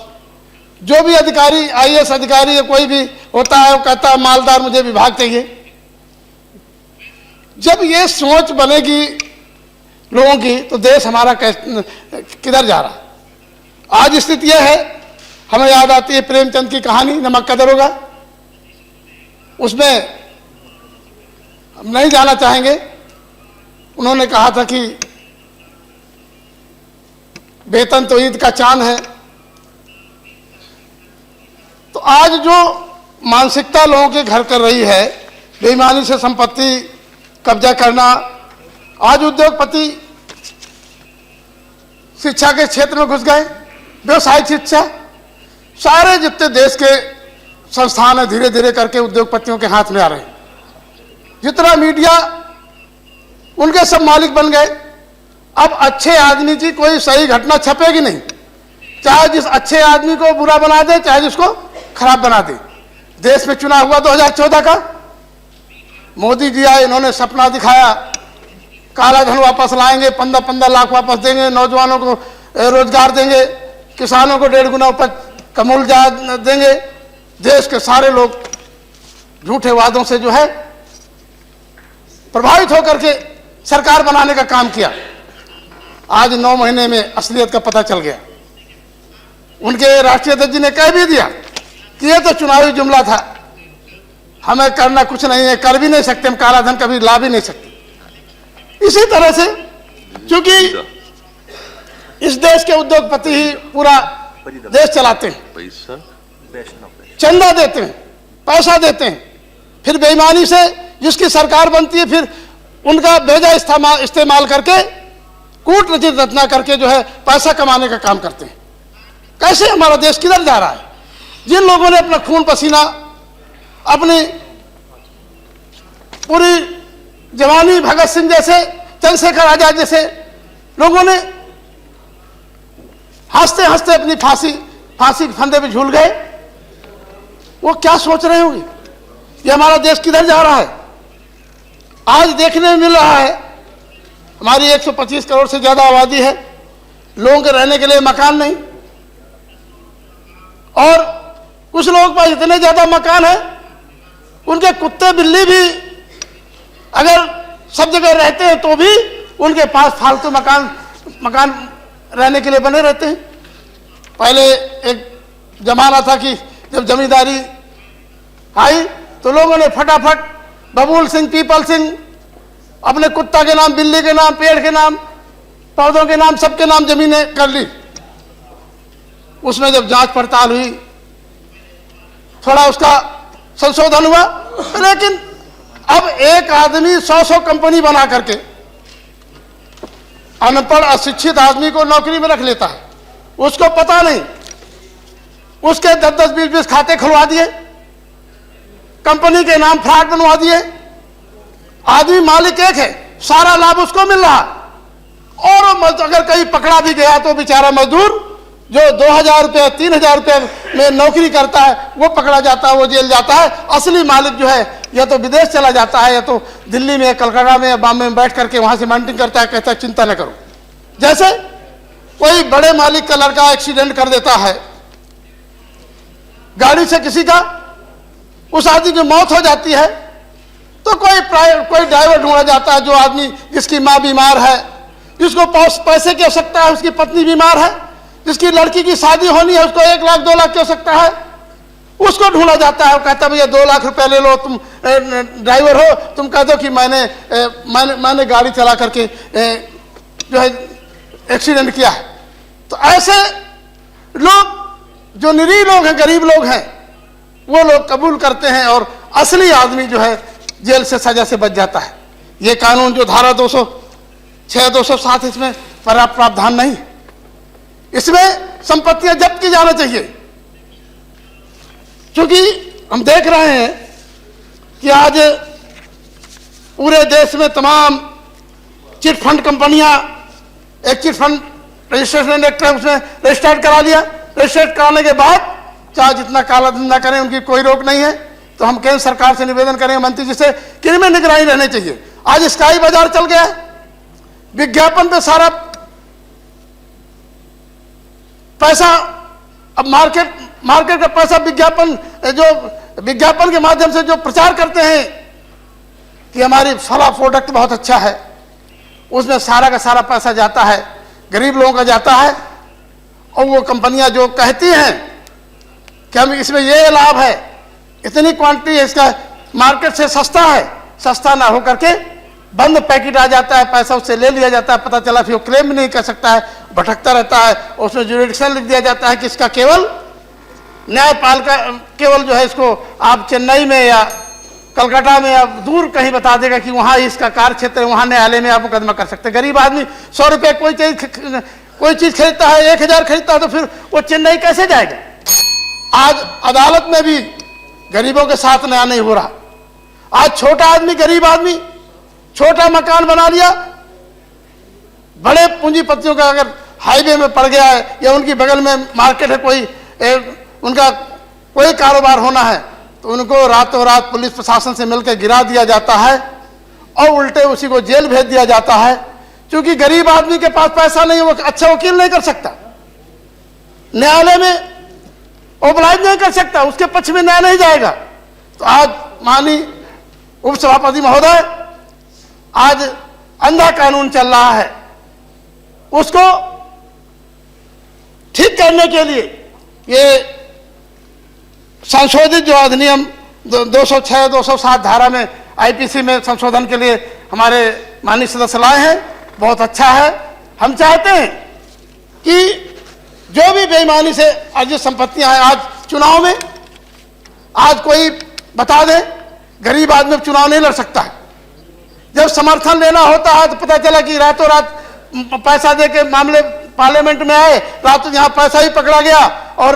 जो भी अधिकारी, आईएएस अधिकारी या कोई भी होता है, वो कहता है मालदार मुझे विभाग चाहिए। जब ये सोच बनेगी लोगों की तो देश हमारा किधर जा रहा है। आज स्थिति यह है, हमें याद आती है प्रेमचंद की कहानी नमक का दरोगा। उसमें हम नहीं जाना चाहेंगे, उन्होंने कहा था कि वेतन तो ईद का चांद है। तो आज जो मानसिकता लोगों के घर कर रही है, बेईमानी से संपत्ति कब्जा करना, आज उद्योगपति शिक्षा के क्षेत्र में घुस गए, व्यवसायिक शिक्षा, सारे जितने देश के संस्थान है धीरे धीरे करके उद्योगपतियों के हाथ में आ रहे हैं। जितना मीडिया, उनके सब मालिक बन गए। अब अच्छे आदमी की कोई सही घटना छपेगी नहीं, चाहे जिस अच्छे आदमी को बुरा बना दे, चाहे जिसको खराब बना दे। देश में चुनाव हुआ 2014 का, मोदी जी आए, इन्होंने सपना दिखाया, काला धन वापस लाएंगे, 15-15 लाख वापस देंगे, नौजवानों को रोजगार देंगे, किसानों को 1.5 गुना उपज का मूल्य देंगे। देश के सारे लोग झूठे वादों से जो है प्रभावित होकर के सरकार बनाने का काम किया। आज 9 महीने में असलियत का पता चल गया। उनके राष्ट्रीय अध्यक्ष जी ने कह भी दिया कि ये तो चुनावी जुमला था, हमें करना कुछ नहीं है, कर भी नहीं सकते, हम काला धन कभी ला भी नहीं सकते। इसी तरह से क्योंकि इस देश के उद्योगपति ही पूरा देश चलाते हैं, चंदा देते हैं, पैसा देते हैं, फिर बेईमानी से जिसकी सरकार बनती है फिर उनका बेजा इस्तेमाल करके कूटनीतिक रचना करके जो है पैसा कमाने का काम करते हैं। कैसे हमारा देश किधर जा रहा है? जिन लोगों ने अपना खून पसीना, अपनी पूरी जवानी, भगत सिंह जैसे, चंद्रशेखर आजाद जैसे लोगों ने हंसते हंसते अपनी फांसी के फंदे पे झूल गए, वो क्या सोच रहे होंगे? ये हमारा देश किधर जा रहा है? आज देखने में मिल रहा है हमारी 125 करोड़ से ज्यादा आबादी है, लोगों के रहने के लिए मकान नहीं, और कुछ लोगों के पास इतने ज्यादा मकान है उनके कुत्ते बिल्ली भी अगर सब जगह रहते हैं तो भी उनके पास फालतू मकान रहने के लिए बने रहते हैं। पहले एक जमाना था कि जब जमींदारी आई तो लोगों ने फटाफट बबूल सिंह, पीपल सिंह, अपने कुत्ता के नाम, बिल्ली के नाम, पेड़ के नाम, पौधों के नाम, सबके नाम जमीनें कर ली। उसमें जब जांच पड़ताल हुई थोड़ा उसका संशोधन हुआ, लेकिन अब एक आदमी 100 कंपनी बना करके अनपढ़ अशिक्षित आदमी को नौकरी में रख लेता है। उसको पता नहीं, उसके 10-10, 20-20 खाते खुलवा दिए, कंपनी के नाम फ्रॉड बनवा दिए। आदमी मालिक एक है, सारा लाभ उसको मिल रहा, और अगर कहीं पकड़ा भी गया तो बेचारा मजदूर जो 2000 रुपये, 3000 रुपये में नौकरी करता है वो पकड़ा जाता है, वो जेल जाता है। असली मालिक जो है या तो विदेश चला जाता है या तो दिल्ली में, कलकत्ता में, बॉम्बे में बैठ करके वहां से मॉनिटरिंग करता है, कहता है चिंता न करो। जैसे कोई बड़े मालिक का लड़का एक्सीडेंट कर देता है गाड़ी से, किसी का, उस आदमी की मौत हो जाती है तो कोई ड्राइवर ढूंढा जाता है, जो आदमी जिसकी माँ बीमार है, जिसको पैसे की आवश्यकता है, उसकी पत्नी बीमार है, जिसकी लड़की की शादी होनी है, उसको 1 लाख 2 लाख की आवश्यकता है, उसको ढूंढा जाता है। वो कहता है भैया 2 लाख रुपए ले लो, तुम ड्राइवर हो, तुम कह दो कि मैंने गाड़ी चला करके जो है एक्सीडेंट किया है। तो ऐसे लोग जो निरीह लोग हैं, गरीब लोग हैं, वो लोग कबूल करते हैं और असली आदमी जो है जेल से, सजा से बच जाता है। ये कानून जो धारा 206, 207, इसमें पर्याप्त प्रावधान नहीं, इसमें संपत्तियां जब्त की जाना चाहिए। क्योंकि हम देख रहे हैं कि आज पूरे देश में तमाम चिट फंड कंपनियां, एक चिट फंड रजिस्ट्रेशन एक्ट है उसमें रजिस्टर्ड करा लिया। रजिस्टर्ड कराने के बाद चाहे जितना काला धंधा करें उनकी कोई रोक नहीं है। तो हम केंद्र सरकार से निवेदन करेंगे, मंत्री जी से, कि इनमें निगरानी रहनी चाहिए। आज स्काई बाजार चल गया, विज्ञापन पे सारा पैसा, अब मार्केट का पैसा विज्ञापन के माध्यम से जो प्रचार करते हैं कि हमारी फला प्रोडक्ट बहुत अच्छा है, उसमें सारा का सारा पैसा जाता है, गरीब लोगों का जाता है। और वो कंपनियां जो कहती हैं कि हम इसमें ये लाभ है, इतनी क्वांटिटी है, इसका मार्केट से सस्ता है, सस्ता ना हो करके बंद पैकेट आ जाता है, पैसा उससे ले लिया जाता है, पता चला फिर वो क्लेम भी नहीं कर सकता है, भटकता रहता है। उसमें जुरिडिक्शन लिख दिया जाता है कि इसका केवल न्यायपालिका केवल जो है इसको आप चेन्नई में या कलकत्ता में या दूर कहीं बता देगा कि वहाँ इसका कार्य क्षेत्र है, वहाँ न्यायालय में आप मुकदमा कर सकते हैं। गरीब आदमी 100 रुपये कोई चीज खरीदता है, 1000 खरीदता है, तो फिर वो चेन्नई कैसे जाएगा? आज अदालत में भी गरीबों के साथ न्याय नहीं हो रहा। आज छोटा आदमी, गरीब आदमी छोटा मकान बना लिया, बड़े पूंजीपतियों का अगर हाईवे में पड़ गया है या उनकी बगल में मार्केट है, उनका कोई कारोबार होना है, तो उनको रातों रात पुलिस प्रशासन से मिलकर गिरा दिया जाता है और उल्टे उसी को जेल भेज दिया जाता है। क्योंकि गरीब आदमी के पास पैसा नहीं है, वो अच्छा वकील नहीं कर सकता, न्यायालय में ओबलाइज नहीं कर सकता, उसके पक्ष में न्याय नहीं जाएगा। तो आज माननीय उपसभापति महोदय, आज अंधा कानून चल रहा है, उसको ठीक करने के लिए ये संशोधित जो अधिनियम 206, 207 धारा में आईपीसी में संशोधन के लिए हमारे माननीय सदस्य लाए हैं, बहुत अच्छा है। हम चाहते हैं कि जो भी बेईमानी से अर्जित संपत्तियां हैं, आज चुनाव में आज कोई बता दे गरीब आदमी चुनाव नहीं लड़ सकता है। जब समर्थन लेना होता है तो पता चला कि रातों रात पैसा दे के मामले पार्लियामेंट में आए, रातों यहाँ पैसा ही पकड़ा गया और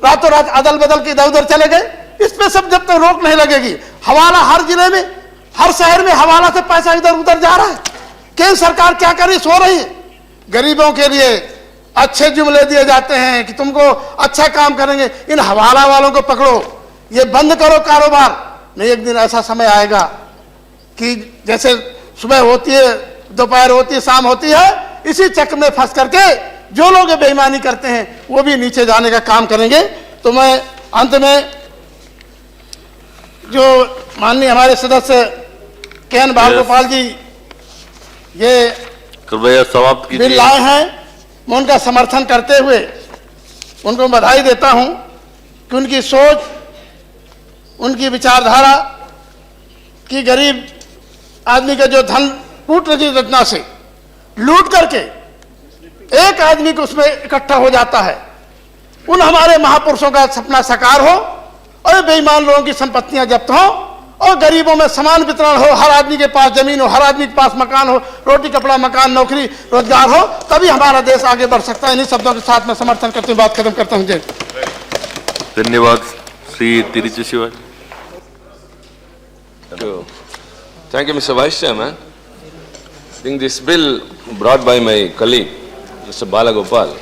रातों रात अदल बदल के इधर उधर चले गए। इस पे सब जब तक रोक नहीं लगेगी, हवाला हर जिले में, हर शहर में हवाला से पैसा इधर उधर जा रहा है। केंद्र सरकार क्या कर रही, सो रही है। गरीबों के लिए अच्छे जुमले दिए जाते हैं कि तुमको अच्छा काम करेंगे, इन हवाला वालों को पकड़ो, ये बंद करो कारोबार। नहीं, एक दिन ऐसा समय आएगा कि जैसे सुबह होती है, दोपहर होती है, शाम होती है, इसी चक्र में फंस करके जो लोग बेईमानी करते हैं वो भी नीचे जाने का काम करेंगे। तो मैं अंत में जो माननीय हमारे सदस्य केएन बालगोपाल जी ये कृपया समाप्त बिल कीजिए। लाए हैं, मैं उनका समर्थन करते हुए उनको बधाई देता हूं कि उनकी सोच, उनकी विचारधारा कि गरीब आदमी का जो धन कूटनीति रचना से लूट करके एक आदमी को उसमें इकट्ठा हो जाता है, उन हमारे महापुरुषों का सपना साकार हो और बेईमान लोगों की संपत्तियां जब्त हो और गरीबों में समान वितरण हो, हर आदमी के पास जमीन हो, हर आदमी के पास मकान हो, रोटी कपड़ा मकान नौकरी रोजगार हो, तभी हमारा देश आगे बढ़ सकता है। इन्हीं शब्दों के साथ मैं समर्थन करते हुए बात खत्म करता हूं। जय। धन्यवाद। Shri Tiruchi Shivaji. Thank you, Mr. Vice Chairman. I think this bill brought by my colleague, Mr. Balagopal,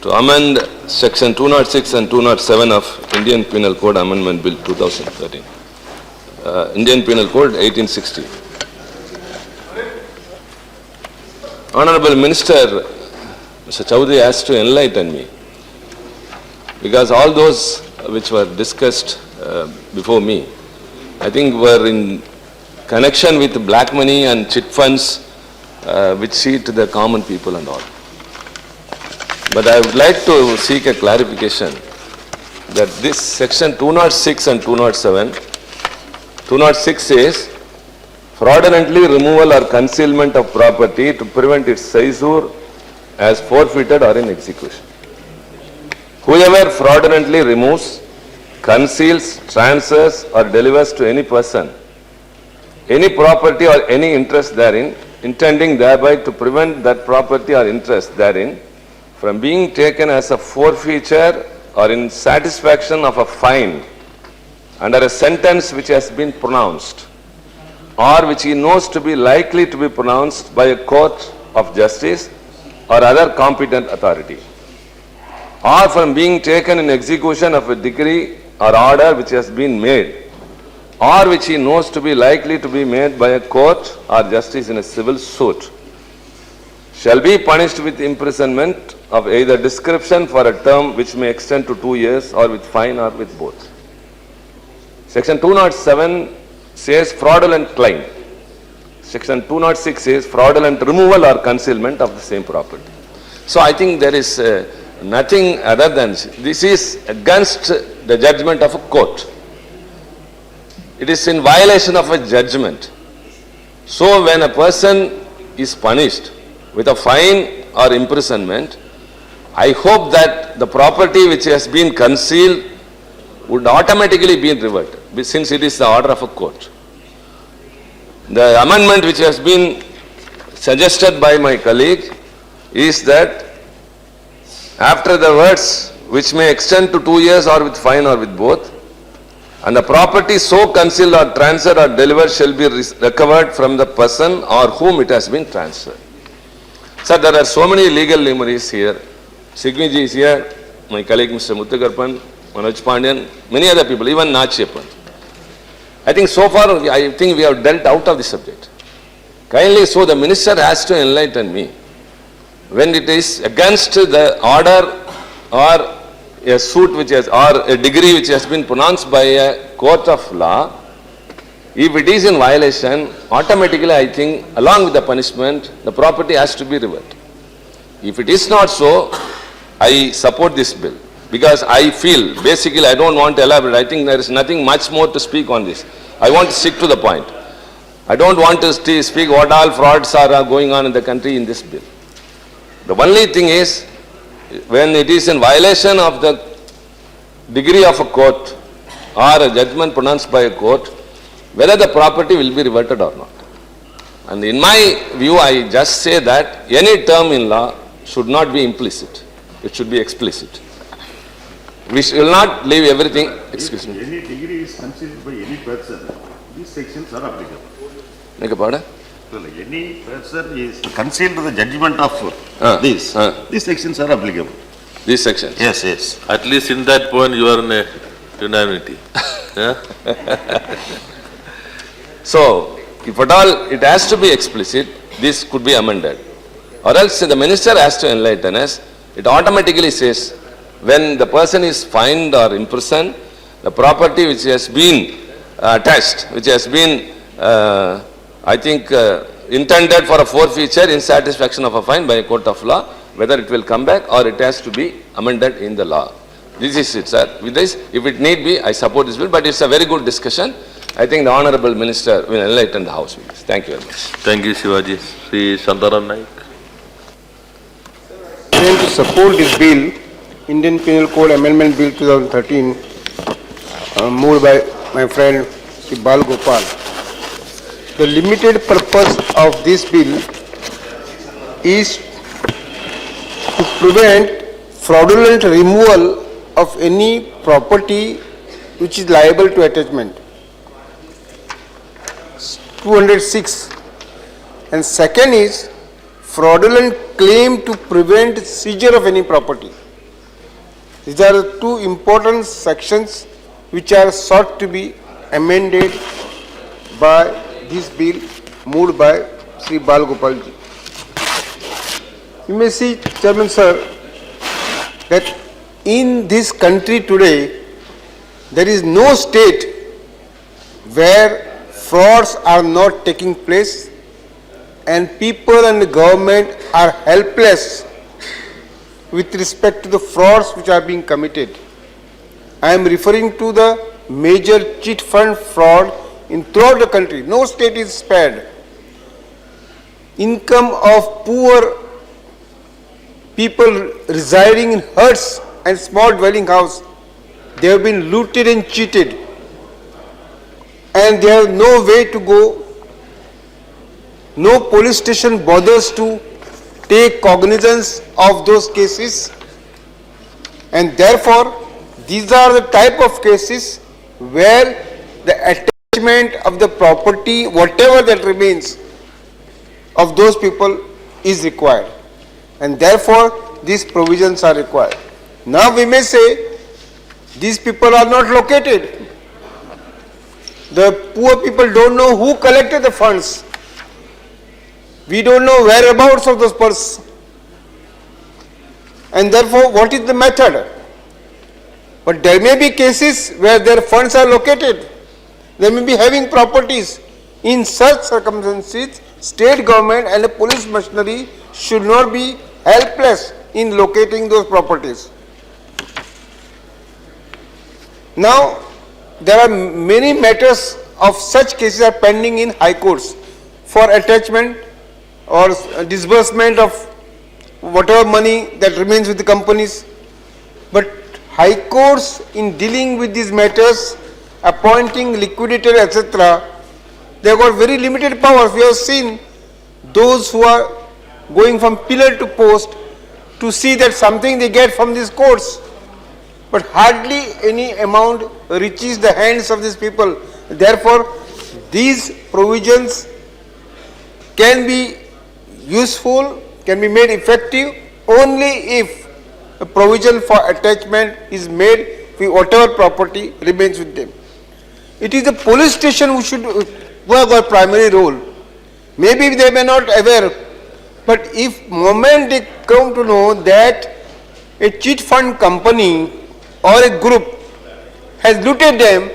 to amend Section 206 and 207 of Indian Penal Code Amendment Bill 2013, Indian Penal Code 1860. Honorable Minister, Mr. Chaudhary has to enlighten me, because all those which were discussed before me, I think were in connection with black money and chit funds which cheat the common people and all. But I would like to seek a clarification that this section 206 and 207, 206 says fraudulently removal or concealment of property to prevent its seizure as forfeited or in execution. Whoever fraudulently removes, conceals, transfers or delivers to any person any property or any interest therein, intending thereby to prevent that property or interest therein from being taken as a forfeiture or in satisfaction of a fine under a sentence which has been pronounced or which he knows to be likely to be pronounced by a court of justice or other competent authority, or from being taken in execution of a decree or order which has been made or which he knows to be likely to be made by a court or justice in a civil suit, shall be punished with imprisonment of either description for a term which may extend to 2 years or with fine or with both. Section 207 says fraudulent claim. Section 206 says fraudulent removal or concealment of the same property. So I think there is nothing other than this is against the judgment of a court. It is in violation of a judgment. So when a person is punished with a fine or imprisonment, I hope that the property which has been concealed would automatically be reverted, since it is the order of a court. The amendment which has been suggested by my colleague is that after the words which may extend to 2 years or with fine or with both, and the property so concealed or transferred or delivered shall be recovered from the person or whom it has been transferred. Sir, there are so many legal luminaries here. Sigmi ji is here, my colleague Mr. Muthukarpan, Manoj Pandyan, many other people, even Nachiappan. I think so far, I think we have dealt out of the subject. Kindly, so the minister has to enlighten me. When it is against the order or a suit which has, or a degree which has been pronounced by a court of law, If it is in violation, automatically I think along with the punishment, the property has to be reverted. If it is not so, I support this bill because I feel, basically I don't want to elaborate, I think there is nothing much more to speak on this. I want to stick to the point. I don't want to speak what all frauds are going on in the country in this bill. The only thing is, when it is in violation of the degree of a court or a judgment pronounced by a court, whether the property will be reverted or not. And in my view, I just say that any term in law should not be implicit. It should be explicit. We will not leave everything, excuse me. Any degree is concealed by any person, these sections are applicable. Make a pardon? Any person is concealed to the judgment of these sections are applicable. These sections? Yes, yes. At least in that point, you are in a unanimity. Yeah? So, if at all it has to be explicit, this could be amended. Or else the minister has to enlighten us. It automatically says, when the person is fined or imprisoned, the property which has been attached, which has been, I think, intended for a forfeiture in satisfaction of a fine by a court of law, whether it will come back or it has to be amended in the law. This is it, sir. With this, if it need be, I support this bill, but it's a very good discussion. I think the Honorable Minister will enlighten the House with this. Thank you very much. Thank you, Shivaji. Sri Shantaram Naik. To support this bill, Indian Penal Code Amendment Bill 2013, moved by my friend Sri Bal Gopal. The limited purpose of this bill is to prevent fraudulent removal of any property which is liable to attachment. 206. And second is fraudulent claim to prevent seizure of any property. These are the two important sections which are sought to be amended by this bill moved by Sri Bal Gopal ji. You may see, Chairman Sir, that in this country today, there is no state where frauds are not taking place and people and the government are helpless with respect to the frauds which are being committed. I am referring to the major cheat fund fraud throughout the country. No state is spared. Income of poor people residing in huts and small dwelling house, they have been looted and cheated, and they have no way to go. No police station bothers to take cognizance of those cases, and therefore these are the type of cases where the attachment of the property, whatever that remains of those people, is required, and therefore these provisions are required. Now we may say these people are not located. The poor people don't know who collected the funds. We don't know whereabouts of those persons. And therefore, what is the method? But there may be cases where their funds are located. They may be having properties. In such circumstances, state government and the police machinery should not be helpless in locating those properties. Now, there are many matters of such cases are pending in high courts for attachment or disbursement of whatever money that remains with the companies. But high courts in dealing with these matters, appointing liquidator, etc., they have got very limited powers. We have seen those who are going from pillar to post to see that something they get from these courts, but hardly any amount reaches the hands of these people. Therefore, these provisions can be useful, can be made effective only if a provision for attachment is made with whatever property remains with them. It is the police station who should work a primary role. Maybe they may not aware, but if moment they come to know that a cheat fund company or a group has looted them,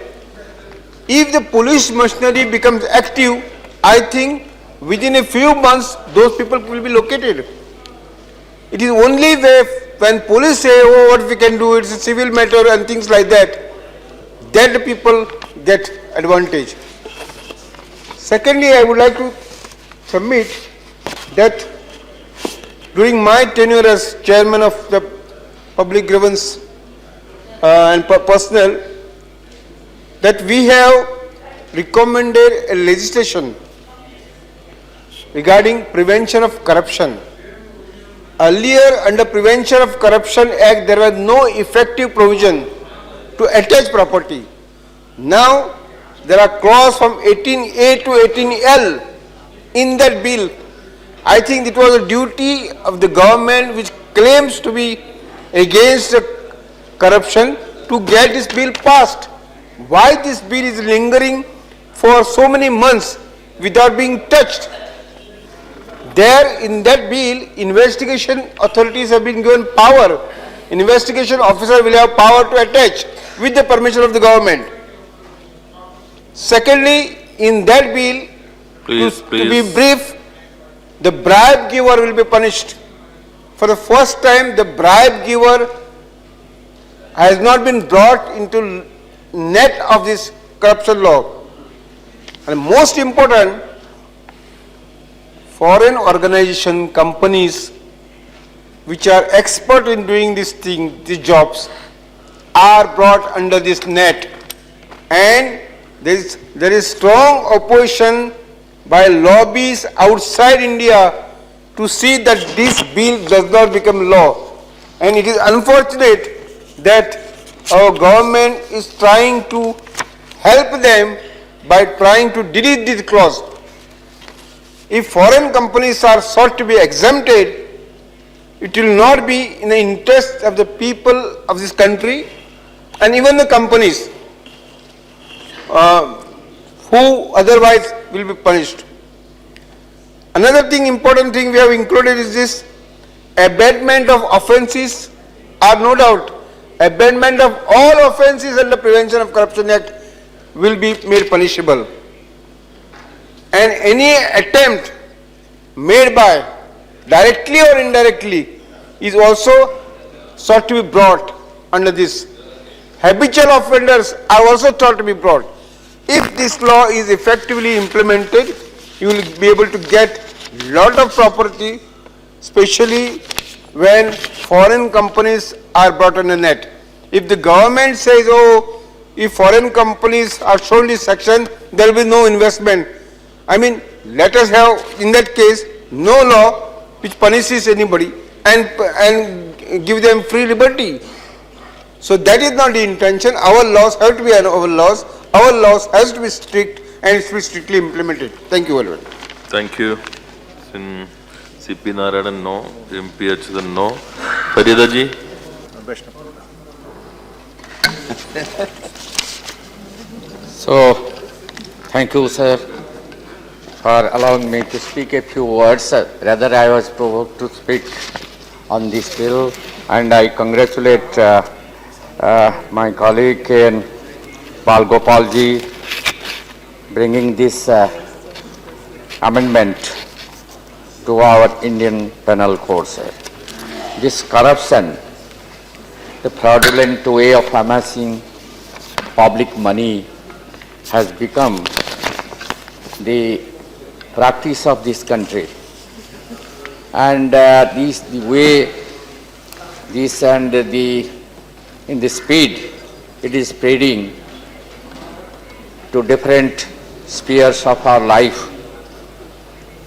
if the police machinery becomes active, I think within a few months those people will be located. It is only when police say, oh, what we can do, it's a civil matter and things like that, then the people get advantage. Secondly, I would like to submit that during my tenure as chairman of the public grievance and personnel, that we have recommended a legislation regarding prevention of corruption. Earlier, under Prevention of Corruption Act, there was no effective provision to attach property. Now, there are clauses from 18A to 18L in that bill. I think it was a duty of the government which claims to be against corruption to get this bill passed. Why this bill is lingering for so many months without being touched? There in that bill, investigation authorities have been given power. Investigation officer will have power to attach with the permission of the government. Secondly, in that bill, to be brief, the bribe giver will be punished. For the first time, the bribe giver has not been brought into net of this corruption law. And most important, foreign organization companies which are expert in doing this thing, these jobs, are brought under this net. And there is strong opposition by lobbies outside India to see that this bill does not become law. And it is unfortunate that our government is trying to help them by trying to delete this clause. If foreign companies are sought to be exempted, it will not be in the interest of the people of this country and even the companies who otherwise will be punished. Another thing, important thing we have included is this: abatement of offences are no doubt. Abatement of all offences under Prevention of Corruption Act will be made punishable. And any attempt made by, directly or indirectly, is also sought to be brought under this. Habitual offenders are also thought to be brought. If this law is effectively implemented, you will be able to get lot of property, especially when foreign companies are brought on the net. If the government says, oh, if foreign companies are shown this section, there will be no investment. I mean, let us have, in that case, no law which punishes anybody and give them free liberty. So that is not the intention. Our laws have to be our laws. Our laws has to be strict and it should be strictly implemented. Thank you very much. Thank you. CP Narayanan, no. MP Achudan, no. Farida ji. So, thank you, sir, for allowing me to speak a few words. Rather, I was provoked to speak on this bill, and I congratulate my colleague and Balgopal ji bringing this amendment to our Indian Penal Code, sir. This corruption, the fraudulent way of amassing public money, has become the practice of this country. And the way this and in the speed it is spreading to different spheres of our life,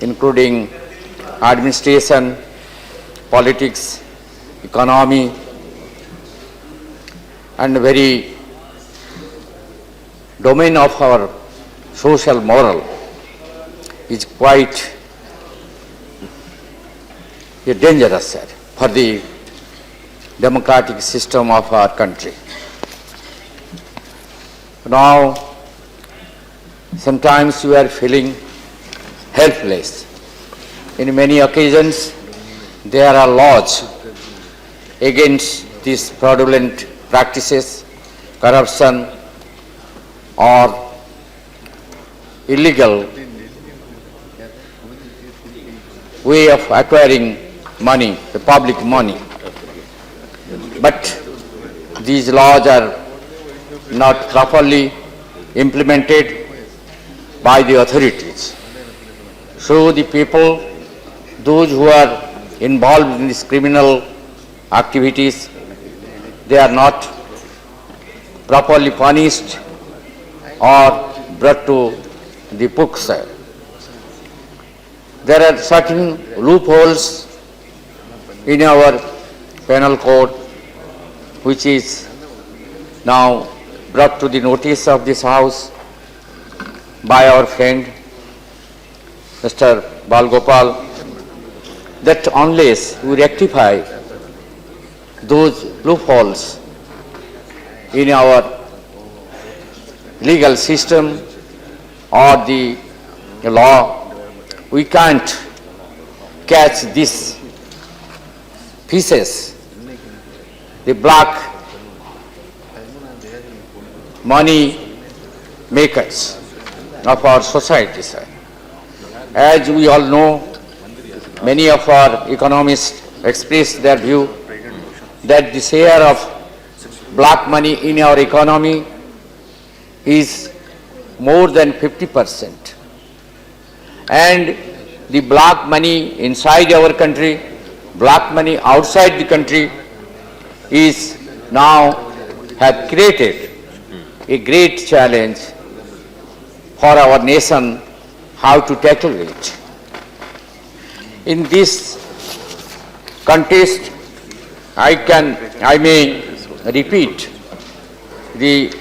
including administration, politics, economy, and very domain of our social moral, is quite dangerous, sir, for the democratic system of our country. Now, sometimes we are feeling helpless. In many occasions, there are laws against these fraudulent practices, corruption, or illegal way of acquiring money, the public money. But these laws are not properly implemented by the authorities. So the people, those who are involved in these criminal activities, they are not properly punished or brought to the books. There are certain loopholes in our penal code which is now brought to the notice of this House by our friend Mr. Balgopal, that unless we rectify those loopholes in our legal system or the law, we can't catch these pieces, the black money makers of our society, sir. As we all know, many of our economists expressed their view that the share of black money in our economy is more than 50%. And the black money inside our country, black money outside the country is now have created a great challenge for our nation how to tackle it. In this context, I may repeat the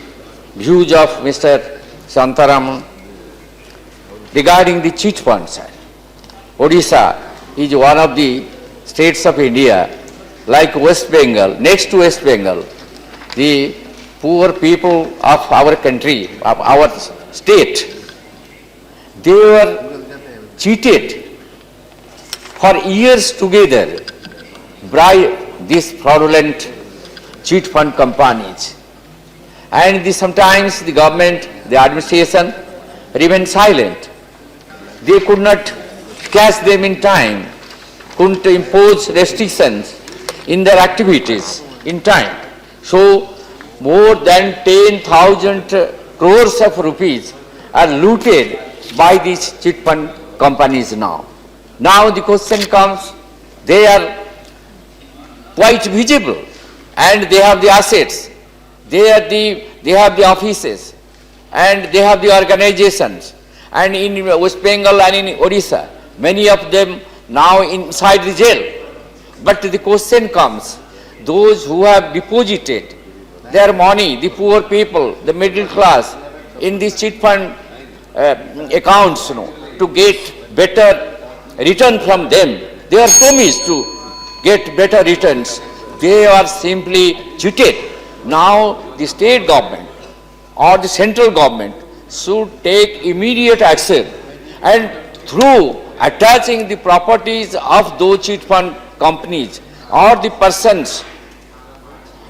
views of Mr. Santaraman regarding the cheat funds. Odisha is one of the states of India, like West Bengal. Next to West Bengal, the poor people of our country, of our state, they were cheated for years together by these fraudulent cheat fund companies. And sometimes the government, the administration remained silent. They could not catch them in time, couldn't impose restrictions in their activities in time. So more than 10,000 crores of rupees are looted by these cheat fund companies now. Now the question comes, they are quite visible and they have the assets, they have the offices and they have the organizations, and in West Bengal and in Odisha, many of them now inside the jail. But the question comes, those who have deposited their money, the poor people, the middle class, in these cheat fund accounts, to get better return from them, they are promised to get better returns. They are simply cheated. Now the state government or the central government should take immediate action, and through attaching the properties of those cheat fund companies or the persons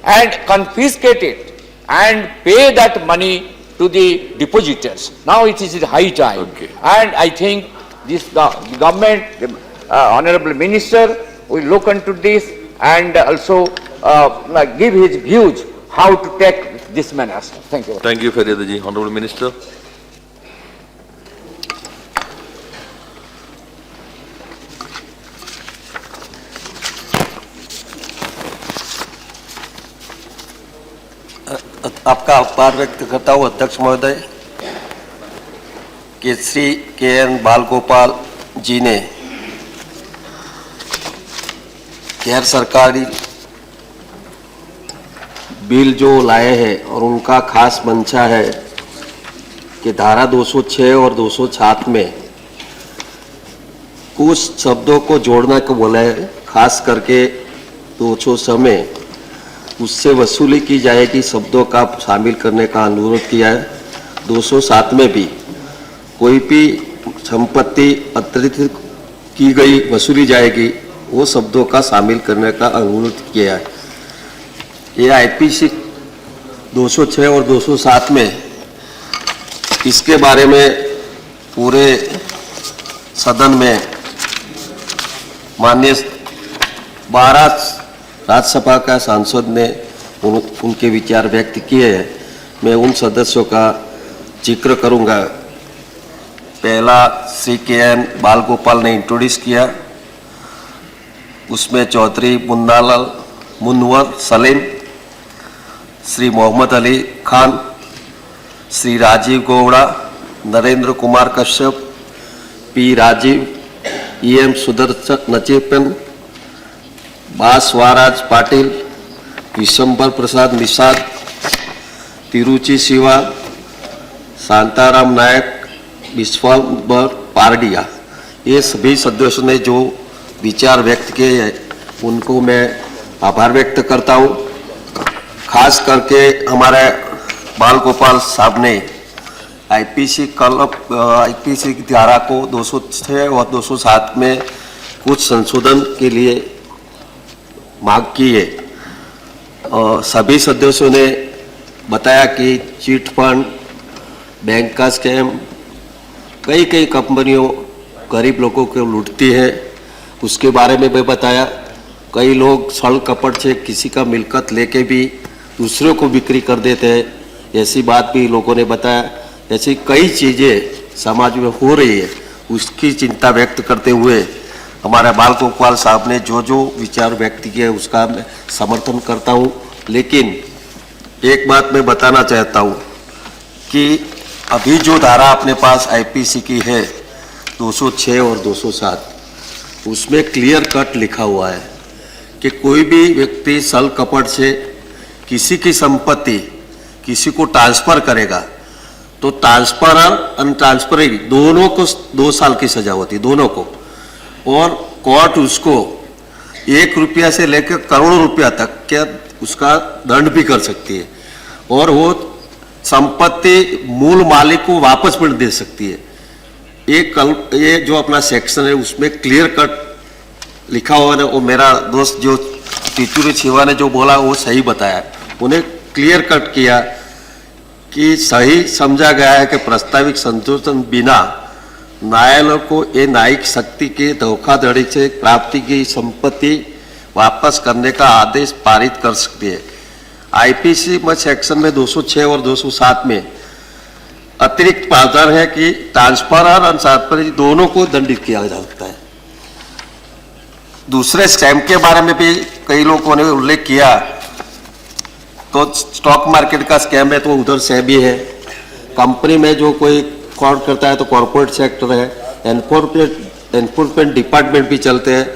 and confiscate it and pay that money to the depositors. Now it is high time. Okay. And I think this the government, the Honorable Minister will look into this and also give his views how to take this manner. Thank you. Thank you, Faryadaji. Honorable Minister. आपका आभार व्यक्त करता हूँ अध्यक्ष महोदय कि Shri K. N.. Balgopal जी ने गैर सरकारी बिल जो लाए हैं और उनका खास मंशा है कि धारा 206 और 207 में कुछ शब्दों को जोड़ने को बोला है, खास करके 206 में उससे वसूली की जाएगी शब्दों का शामिल करने का अनुरोध किया है। 207 में भी कोई भी संपत्ति अतिरिक्त की गई वसूली जाएगी वो शब्दों का शामिल करने का अनुरोध किया है। ये आईपीसी 206 और 207 में इसके बारे में पूरे सदन में माननीय 12 राज्यसभा का सांसद ने उनके विचार व्यक्त किए हैं। मैं उन सदस्यों का जिक्र करूंगा। पहला श्री के.एन. बालगोपाल ने इंट्रोड्यूस किया, उसमें चौधरी मुन्नवर सलीम, श्री मोहम्मद अली खान, श्री राजीव गौड़ा, नरेंद्र कुमार कश्यप, पी राजीव, E.M. सुदर्शन नचेपन, बासवाराज पाटिल, विशंबर प्रसाद निषाद, तिरुचि शिवा, शांताराम नायक, विश्वंबर पारडिया, ये सभी सदस्यों ने जो विचार व्यक्त किए हैं उनको मैं आभार व्यक्त करता हूँ। खास करके हमारे बाल गोपाल साहब ने आईपीसी की धारा को 206 और 207 में कुछ संशोधन के लिए मांग की है। सभी सदस्यों ने बताया कि चिट फंड, बैंक का स्कैम, कई कंपनियों गरीब लोगों को लूटती है, उसके बारे में भी बताया। कई लोग छल कपट से किसी का मिलकत लेके भी दूसरों को बिक्री कर देते हैं, ऐसी बात भी लोगों ने बताया। ऐसी कई चीज़ें समाज में हो रही है, उसकी चिंता व्यक्त करते हुए हमारे बाल गोपाल साहब ने जो विचार व्यक्त किए उसका मैं समर्थन करता हूँ। लेकिन एक बात मैं बताना चाहता हूँ कि अभी जो धारा अपने पास आईपीसी की है 206 और 207, उसमें क्लियर कट लिखा हुआ है कि कोई भी व्यक्ति छल कपट से किसी की संपत्ति किसी को ट्रांसफर करेगा तो ट्रांसफर और अनट्रांसफरिंग दोनों को 2 साल की सजा होती है, दोनों को। और कोर्ट उसको 1 रुपया से लेकर करोड़ों रुपया तक क्या उसका दंड भी कर सकती है, और वो संपत्ति मूल मालिक को वापस भी दे सकती है। ये जो अपना सेक्शन है उसमें क्लियर कट लिखा हुआ है। वो मेरा दोस्त जो तिरुचि शिवा ने जो बोला वो सही बताया, उन्हें क्लियर कट किया कि सही समझा गया है कि प्रस्तावित संशोधन बिना न्यायालय को ये न्यायिक शक्ति के धोखाधड़ी से प्राप्ति की संपत्ति वापस करने का आदेश पारित कर सकती है। आईपीसी में सेक्शन में 206 और 207 में अतिरिक्त प्रावधान है कि ट्रांसफर और अनट्रांसफर दोनों को दंडित किया जा सकता है। दूसरे स्कैम के बारे में भी कई लोगों ने उल्लेख किया, तो स्टॉक मार्केट का स्कैम है तो उधर से भी है। कंपनी में जो कोई फ्रॉड करता है तो कॉर्पोरेट सेक्टर है, एनफोर्समेंट डिपार्टमेंट भी चलते हैं,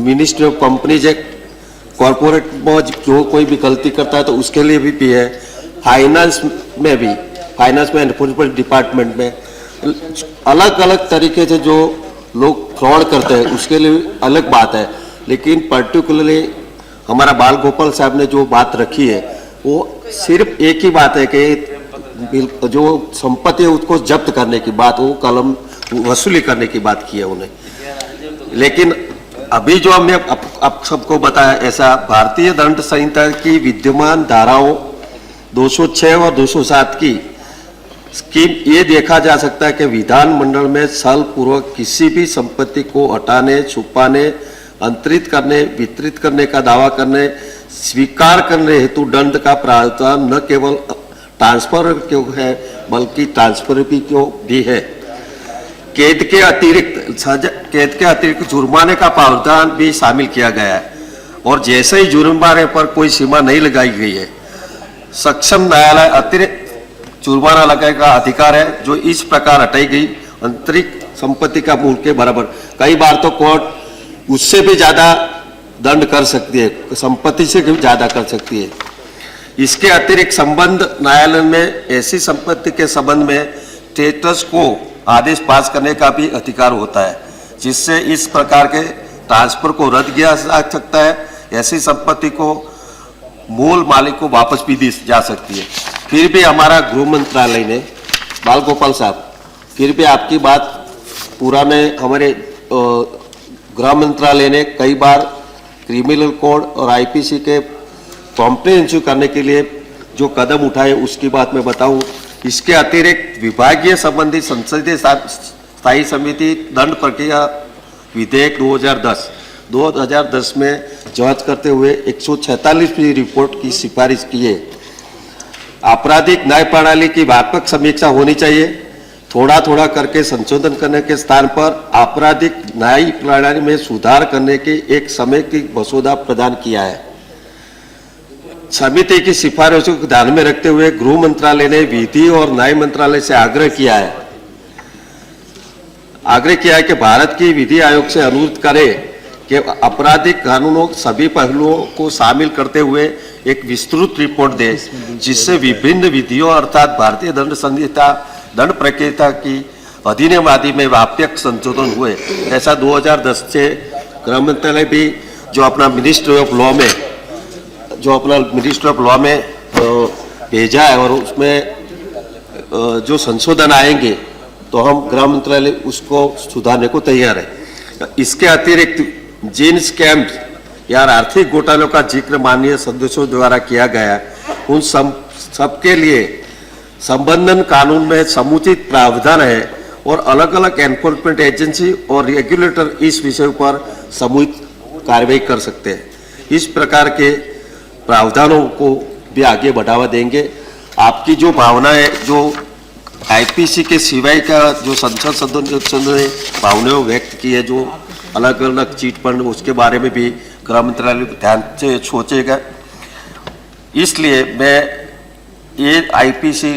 ministry of companies act, corporate में जो कोई भी गलती करता है तो उसके लिए भी है। फाइनेंस में एनफोर्समेंट डिपार्टमेंट में अलग अलग तरीके से जो लोग फ्रॉड करते हैं उसके लिए अलग बात है। लेकिन पर्टिकुलरली हमारा बाल गोपाल साहब ने जो बात रखी है वो सिर्फ एक ही बात है कि जो संपत्ति है उसको जब्त करने की बात, वो कलम वसूली करने की बात की है उन्हें। लेकिन अभी जो हमने आप सबको बताया, ऐसा भारतीय दंड संहिता की विद्यमान धाराओं 206 और 207 की स्कीम ये देखा जा सकता है कि विधानमंडल में साल पूर्वक किसी भी संपत्ति को हटाने, छुपाने, अंतरित करने, वितरित करने का दावा करने, स्वीकार करने हेतु दंड का प्रावधान न केवल ट्रांसफर क्यों है बल्कि ट्रांसफर भी है। कैद के अतिरिक्त जुर्माने का प्रावधान भी शामिल किया गया है, और जैसे ही जुर्माने पर कोई सीमा नहीं लगाई गई है, सक्षम न्यायालय अतिरिक्त जुर्माना लगाने का अधिकार है, जो इस प्रकार हटाई गई अंतरिक्त संपत्ति का मूल्य के बराबर। कई बार तो कोर्ट उससे भी ज्यादा दंड कर सकती है, संपत्ति से भी ज्यादा कर सकती है। इसके अतिरिक्त संबंध न्यायालय में ऐसी संपत्ति के संबंध में स्टेटस को आदेश पास करने का भी अधिकार होता है, जिससे इस प्रकार के ट्रांसफर को रद्द किया जा सकता है। ऐसी संपत्ति को मूल मालिक को वापस भी दी जा सकती है। फिर भी हमारा गृह मंत्रालय ने, बाल गोपाल साहब, फिर भी आपकी बात पूरा में हमारे गृह मंत्रालय ने कई बार क्रिमिनल कोड और आईपीसी के कॉम्प्रिहेंसिव करने के लिए जो कदम उठाए उसकी बात मैं बताऊं इसके अतिरिक्त विभागीय संबंधी संसदीय स्थायी समिति दंड प्रक्रिया विधेयक 2010 में जांच करते हुए 146वीं रिपोर्ट की सिफारिश की है। आपराधिक न्याय प्रणाली की व्यापक समीक्षा होनी चाहिए। थोड़ा थोड़ा करके संशोधन करने के स्थान पर आपराधिक न्याय प्रणाली में सुधार करने के एक समेकित मसौदा प्रदान किया है। समिति की सिफारिशों को ध्यान में रखते हुए गृह मंत्रालय ने विधि और न्याय मंत्रालय से आग्रह किया है कि भारत की विधि आयोग से अनुरोध करे कि आपराधिक कानूनों सभी पहलुओं को शामिल करते हुए एक विस्तृत रिपोर्ट दे, जिससे विभिन्न विधियों अर्थात भारतीय दंड संहिता, दंड प्रक्रिया की अधिनियम आदि में व्यापक संशोधन हुए। ऐसा 2010 से गृह मंत्रालय भी जो अपना मिनिस्ट्री ऑफ लॉ में भेजा है, और उसमें जो संशोधन आएंगे तो हम गृह मंत्रालय उसको सुधारने को तैयार है। इसके अतिरिक्त जिन स्कैम या आर्थिक घोटालों का जिक्र माननीय सदस्यों द्वारा किया गया, उन सबके लिए संबंधन कानून में समुचित प्रावधान है और अलग अलग एनफोर्समेंट एजेंसी और रेगुलेटर इस विषय पर सामूहिक कार्रवाई कर सकते हैं। इस प्रकार के प्रावधानों को भी आगे बढ़ावा देंगे। आपकी जो भावना है, जो आईपीसी के सिवाय का जो संसद सदस्य ने भावनाएं व्यक्त की है, जो अलग अलग चीट फंड, उसके बारे में भी गृह मंत्रालय ध्यान से सोचेगा। इसलिए मैं ये आईपीसी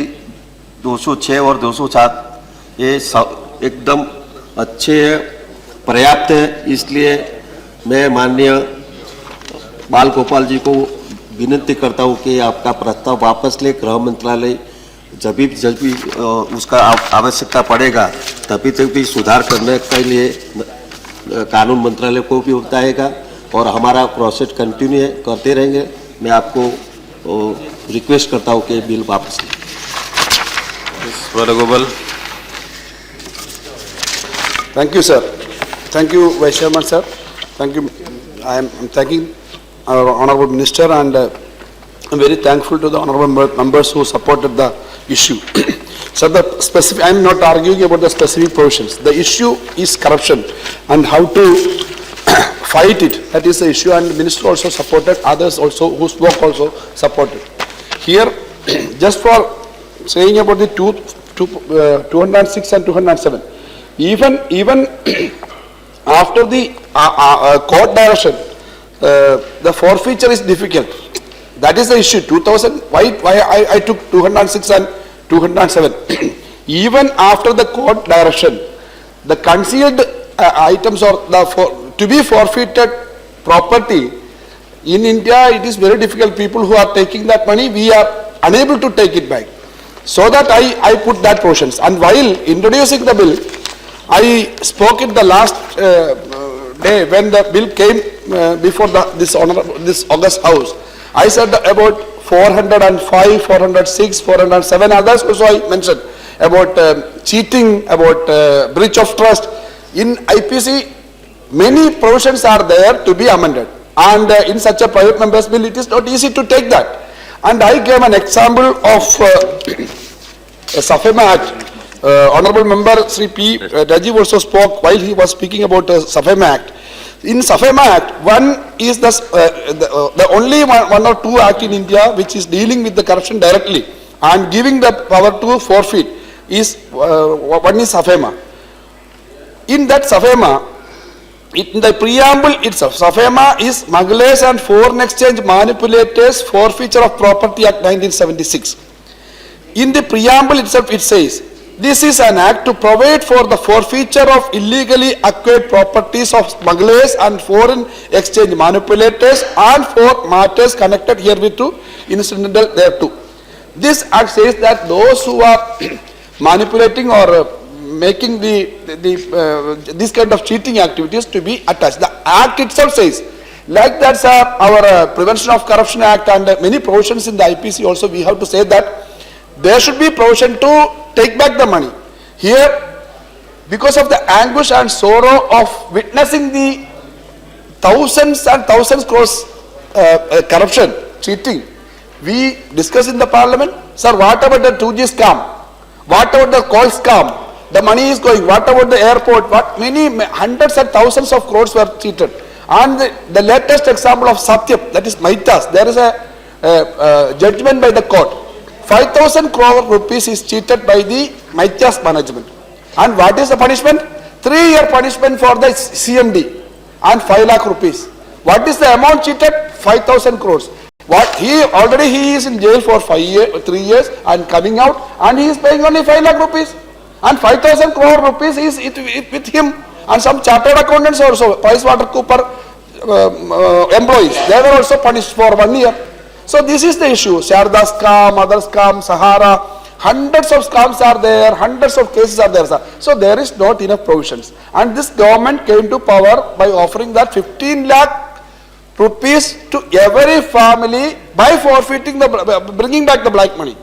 206 और 207 ये एकदम अच्छे हैं, पर्याप्त है। इसलिए मैं माननीय बाल गोपाल जी को विनती करता हूँ कि आपका प्रस्ताव वापस ले। गृह मंत्रालय जब भी उसका आवश्यकता पड़ेगा तभी सुधार करने के लिए कानून मंत्रालय को भी बताएगा और हमारा प्रोसेस कंटिन्यू करते रहेंगे। मैं आपको रिक्वेस्ट करता हूँ कि बिल वापस लें। Gopal. Thank you, sir. Thank you, Vice Chairman, sir. Thank you. I am thanking our Honorable Minister, and I am very thankful to the Honorable members who supported the issue. So I am not arguing about the specific provisions. The issue is corruption and how to fight it. That is the issue, and the Minister also supported, others also who spoke also supported. Here, just for saying about the 206 and 207, even after the court direction, the forfeiture is difficult. That is the issue. 2000. Why I took 206 and 207. Even after the court direction, the concealed items or to be forfeited property in India, it is very difficult. People who are taking that money, we are unable to take it back. So that I put that portions. And while introducing the bill, I spoke it the last day when the bill came before this August House. I said about 405, 406, 407 others also I mentioned about cheating, about breach of trust. In IPC, many provisions are there to be amended, and in such a private member's bill, it is not easy to take that. And I gave an example of Sabha Act. Honorable Member Sri P. Rajya also spoke while he was speaking about Sabha Act. In Sabha Act, one is the only one or two act in India which is dealing with the corruption directly and giving the power to forfeit is one is Sabha. In that Sabha, in the preamble itself, Sabha is smugglers and foreign exchange manipulators forfeiture of property act 1976. In the preamble itself it says, this is an act to provide for the forfeiture of illegally acquired properties of smugglers and foreign exchange manipulators and for matters connected herewith to incidental thereto. This act says that those who are manipulating or making this kind of cheating activities to be attached. The act itself says, like that's our Prevention of Corruption Act and many provisions in the IPC also, we have to say that there should be provision to take back the money. Here, because of the anguish and sorrow of witnessing the thousands and thousands crores corruption, cheating, we discuss in the parliament, sir, what about the 2G scam? What about the coal scam? The money is going. What about the airport? What many hundreds and thousands of crores were cheated. And the latest example of Satyam, that is Maitas, there is a judgment by the court. 5,000 crore rupees is cheated by the Maitas management. And what is the punishment? 3-year punishment for the CMD and 5 lakh rupees. What is the amount cheated? 5,000 crores. What he is in jail for 3 years and coming out, and he is paying only 5 lakh rupees. And 5,000 crore rupees is with him, and some chartered accountants also, PricewaterhouseCoopers employees, they were also punished for 1 year. So this is the issue. Sharda scam, other scam, Sahara, hundreds of scams are there, hundreds of cases are there, sir. So there is not enough provisions. And this government came to power by offering that 15 lakh rupees to every family by forfeiting bringing back the black money.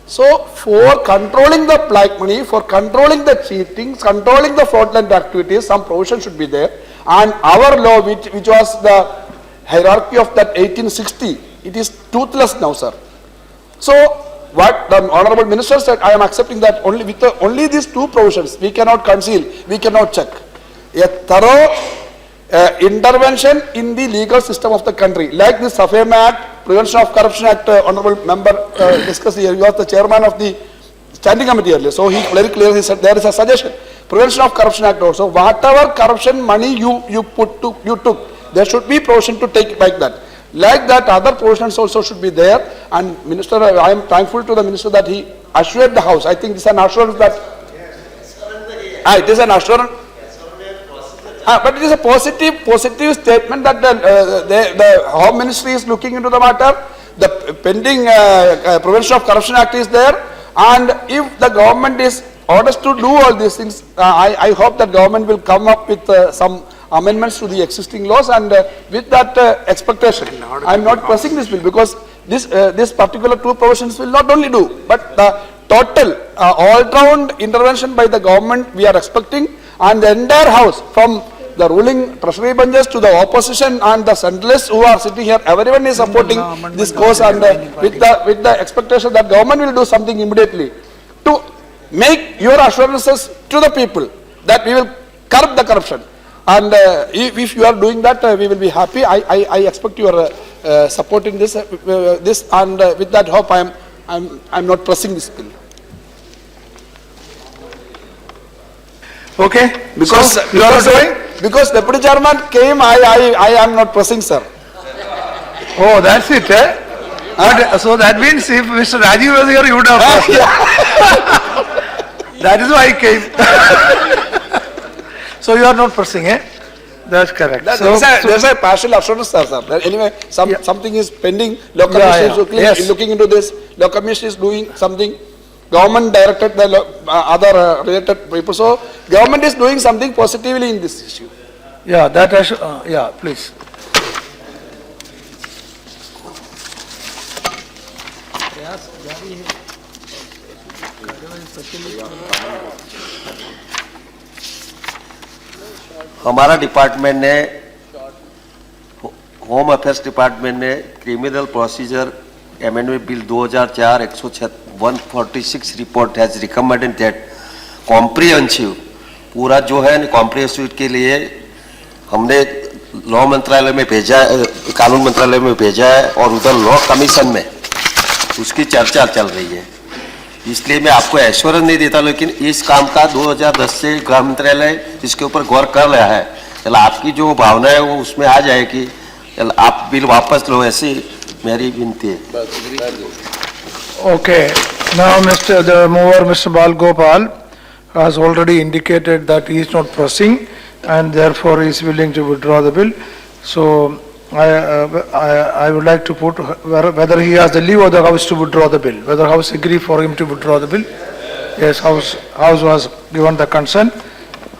So for controlling the black money, for controlling the cheating, controlling the fraudulent activities, some provision should be there. And our law, which was the hierarchy of that 1860, it is toothless now, sir. So what the Honorable Minister said, I am accepting that only with only these two provisions, we cannot conceal, we cannot check. A thorough intervention in the legal system of the country, like the Sabha Act, Prevention of Corruption Act, Honorable Member discussed here, you are the chairman of the standing committee earlier, so he very clearly said there is a suggestion. Prevention of Corruption Act also, whatever corruption money you took, there should be provision to take back that. Like that, other provisions also should be there. And Minister, I am thankful to the Minister that he assured the House. I think this is an assurance that it is an assurance. But it is a positive statement that the Home Ministry is looking into the matter. The pending Prevention of Corruption Act is there, and if the government is orders to do all these things, I hope that government will come up with some amendments to the existing laws, and with that expectation, I am not pressing this bill, because this particular two provisions will not only do, but the total all-round intervention by the government we are expecting, and the entire House, from the ruling treasury benches to the opposition and the centralists who are sitting here, everyone is supporting this course, and with the expectation that government will do something immediately to make your assurances to the people that we will curb the corruption. And if you are doing that, we will be happy. I expect your support in this, and with that hope, I'm not pressing this bill. Okay, because so you are doing? Because Deputy Chairman came, I am not pressing, sir. Oh, that's it, eh? So that means if Mr. Rajiv was here, you would have pressed. That is why I came. So you are not pressing, eh? That's correct. There's a partial assurance, sir. Anyway, something is pending. Law Commission is looking into this. Law Commission is doing something. Government directed the other related people. So government is doing something positively in this issue. Yeah, that yeah, please. हमारा department ने, home affairs department ने criminal procedure amendment bill 2004 146 report has recommended that comprehensive, पूरा जो है comprehensive के लिए हमने law मंत्रालय में भेजा है, कानून मंत्रालय में भेजा है, और उधर लॉ कमीशन में उसकी चर्चा चल रही है। इसलिए मैं आपको एश्योरेंस नहीं देता, लेकिन इस काम का 2010 से गृह मंत्रालय इसके ऊपर गौर कर रहा है। चलो आपकी जो भावना है वो उसमें आ जाएगी, चलो आप बिल वापस लो, ऐसी मेरी विनती है। Okay, now the mover, Mr. Bal Gopal, has already indicated that he is not pressing, and therefore he is willing to withdraw the bill. So I would like to put whether he has the leave of the House to withdraw the bill, whether House agree for him to withdraw the bill. Yes, House was given the consent.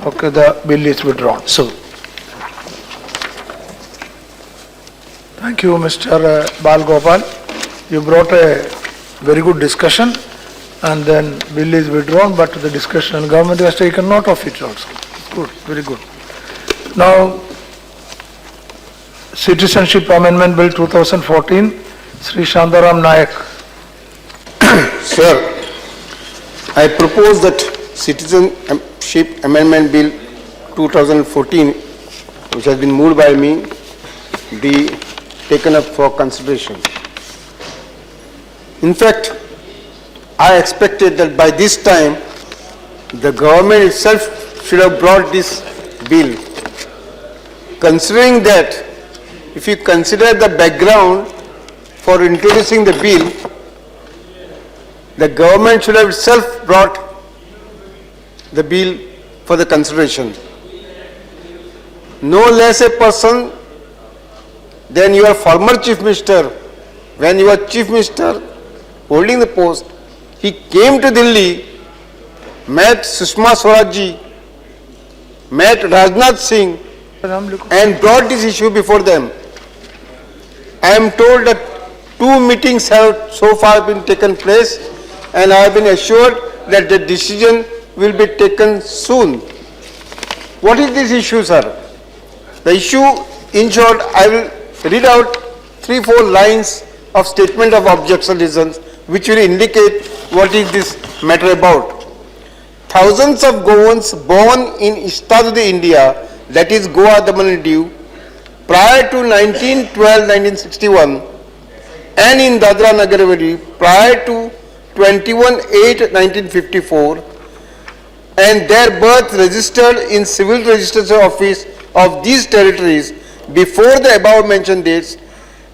Okay, the bill is withdrawn. So, thank you, Mr. Bal Gopal. You brought a very good discussion, and then bill is withdrawn, but the discussion, government has taken note of it also. Good, very good. Now, Citizenship Amendment Bill 2014, Sri Shandaram Nayak. Sir, I propose that Citizenship Amendment Bill 2014, which has been moved by me, be taken up for consideration. In fact, I expected that by this time, the government itself should have brought this bill. Considering that, if you consider the background for introducing the bill, the government should have itself brought the bill for the consideration. No less a person than your former Chief Minister, when you were Chief Minister holding the post, he came to Delhi, met Sushma Swaraj ji, met Rajnath Singh, and brought this issue before them. I am told that 2 meetings have so far been taken place, and I have been assured that the decision will be taken soon. What is this issue, sir? The issue, in short, I will read out 3-4 lines of statement of objection reasons which will indicate what is this matter about. Thousands of Goans born in Istad, India, that is Goa, Daman and Diu, prior to 1912-1961 and in Dadra Nagar Haveli prior to 21/8/1954 and their birth registered in Civil Registration Office of these territories before the above mentioned dates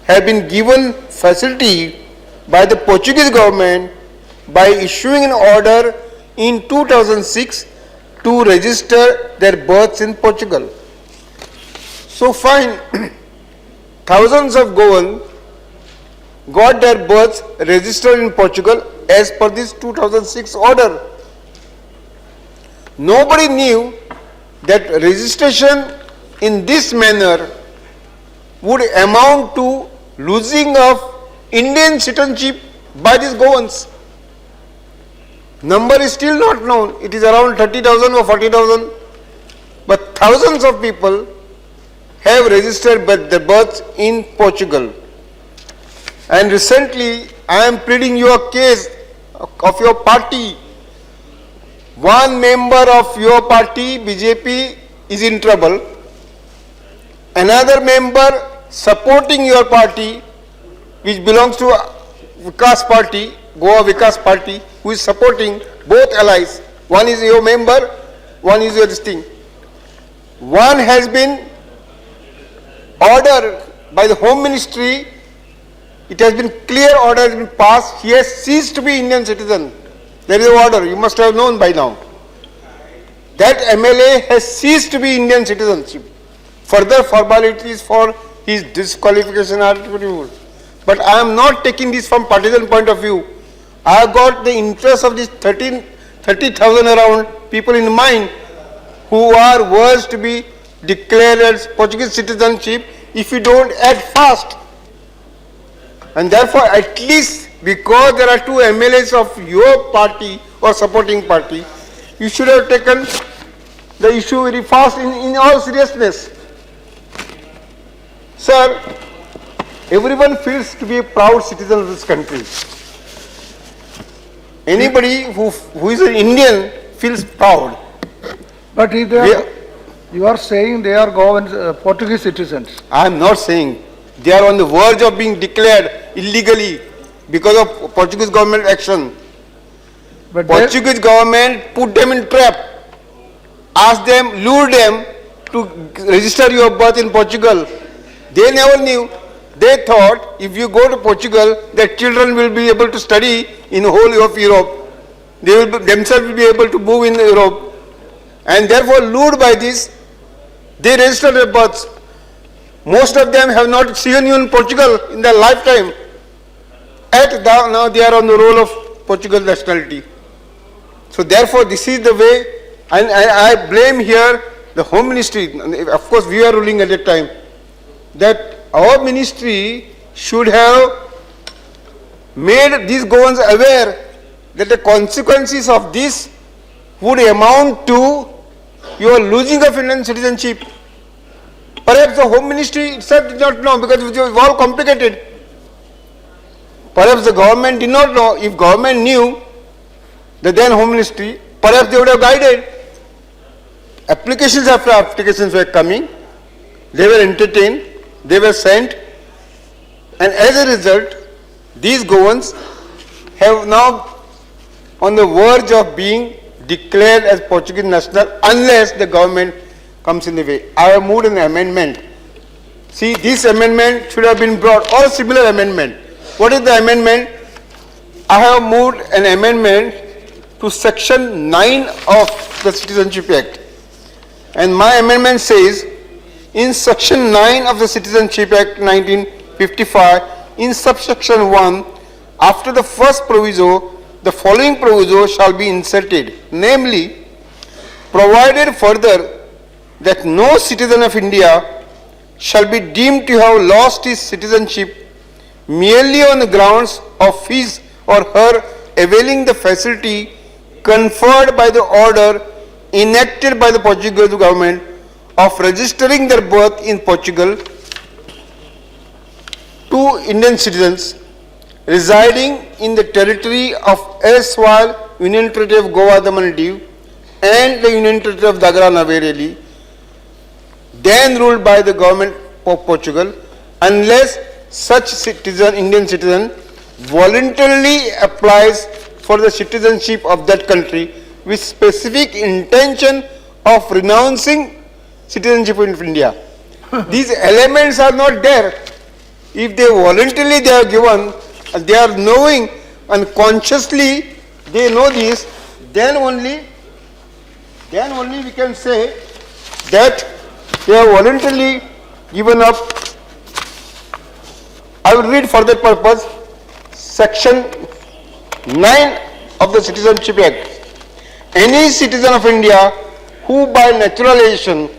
have been given facility by the Portuguese government by issuing an order in 2006 to register their births in Portugal. So fine, thousands of Goans got their births registered in Portugal as per this 2006 order. Nobody knew that registration in this manner would amount to losing of Indian citizenship by these Goans. Number is still not known. It is around 30,000 or 40,000. But thousands of people have registered their births in Portugal. And recently, I am pleading your case of your party. One member of your party, BJP, is in trouble. Another member supporting your party, which belongs to Vikas Party, Goa Vikas Party, who is supporting both allies. One is your member, one is your distinct. One has been ordered by the Home Ministry. It has been clear order has been passed. He has ceased to be Indian citizen. There is an order. You must have known by now. That MLA has ceased to be Indian citizenship. Further formalities for his disqualification are removed. But I am not taking this from partisan point of view. I have got the interest of these 30,000 around people in mind who are worse to be declared as Portuguese citizenship if you don't act fast. And therefore, at least because there are 2 MLAs of your party or supporting party, you should have taken the issue very fast in all seriousness. Sir, everyone feels to be a proud citizen of this country. Anybody who is an Indian feels proud. But if they are, you are saying they are Portuguese citizens. I am not saying. They are on the verge of being declared illegally because of Portuguese government action. But Portuguese government put them in trap, asked them, lured them to register your birth in Portugal. They never knew. They thought if you go to Portugal, their children will be able to study in the whole of Europe. They will themselves be able to move in Europe. And therefore, lured by this, they registered their births. Most of them have not seen you in Portugal in their lifetime. Now they are on the roll of Portugal nationality. So therefore, this is the way, and I blame here the Home Ministry. Of course, we are ruling at that time. That our ministry should have made these Goans aware that the consequences of this would amount to your losing of Indian citizenship. Perhaps the Home Ministry itself did not know because it was all complicated. Perhaps the government did not know. If government knew, the then Home Ministry, perhaps they would have guided. Applications after applications were coming, they were entertained, they were sent, and as a result, these governments have now on the verge of being declared as Portuguese national unless the government comes in the way. I have moved an amendment. See, this amendment should have been brought, or a similar amendment. What is the amendment? I have moved an amendment to section 9 of the Citizenship Act. And my amendment says, in section 9 of the Citizenship Act 1955, in subsection 1, after the first proviso, the following proviso shall be inserted, namely, provided further that no citizen of India shall be deemed to have lost his citizenship merely on the grounds of his or her availing the facility conferred by the order enacted by the Portuguese government of registering their birth in Portugal to Indian citizens residing in the territory of erstwhile Union Territory of Goa, Daman and Diu and the Union Territory of Dagara and Haveli, then ruled by the government of Portugal, unless such citizen, Indian citizen, voluntarily applies for the citizenship of that country with specific intention of renouncing citizenship in India. These elements are not there. If they voluntarily they are given, and they are knowing and consciously they know this, then only we can say that they are voluntarily given up. I will read for that purpose section 9 of the Citizenship Act. Any citizen of India who by naturalization,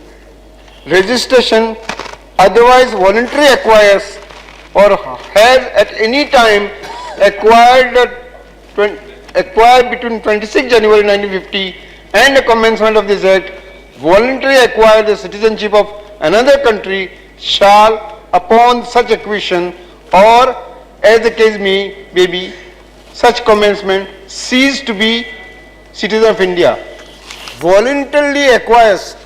registration, otherwise voluntarily acquires or has at any time acquired between 26 January 1950 and the commencement of this act, voluntarily acquire the citizenship of another country shall, upon such acquisition or as the case may be, such commencement cease to be citizen of India. Voluntarily acquires.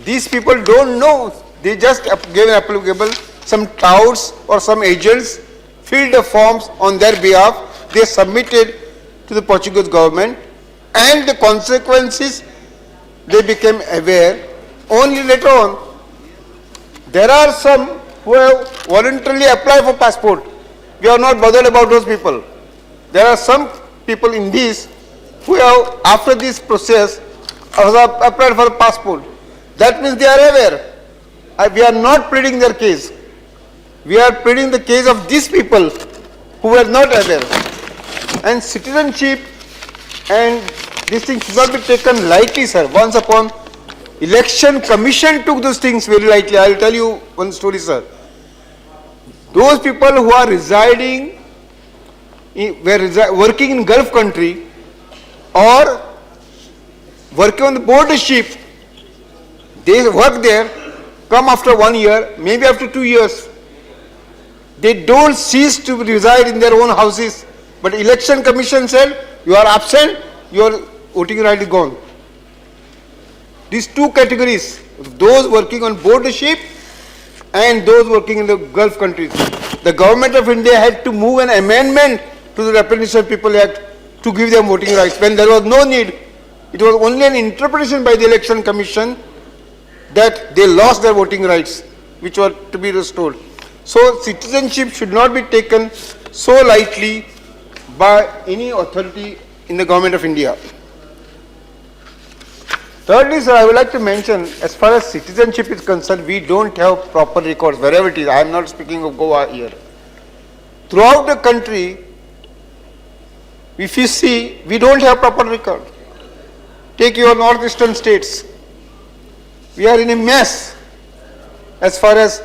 These people don't know. They just gave applicable some touts or some agents filled the forms on their behalf. They submitted to the Portuguese government, and the consequences they became aware only later on. There are some who have voluntarily applied for passport. We are not bothered about those people. There are some people in this who have, after this process, have applied for a passport. That means they are aware. We are not pleading their case. We are pleading the case of these people who were not aware. And citizenship and these things should not be taken lightly, sir. Once upon election commission took those things very lightly. I will tell you one story, sir. Those people who are residing, working in Gulf country or working on the board ship, they work there, come after 1 year, maybe after 2 years. They don't cease to reside in their own houses. But election commission said, you are absent, your voting right is gone. These two categories, those working on board the ship and those working in the Gulf countries. The government of India had to move an amendment to the Representation of People Act to give them voting rights when there was no need. It was only an interpretation by the election commission that they lost their voting rights, which were to be restored. So citizenship should not be taken so lightly by any authority in the government of India. Thirdly, sir, I would like to mention, as far as citizenship is concerned, we don't have proper records wherever it is. I am not speaking of Goa here. Throughout the country, if you see, we don't have proper record. Take your northeastern states. We are in a mess as far as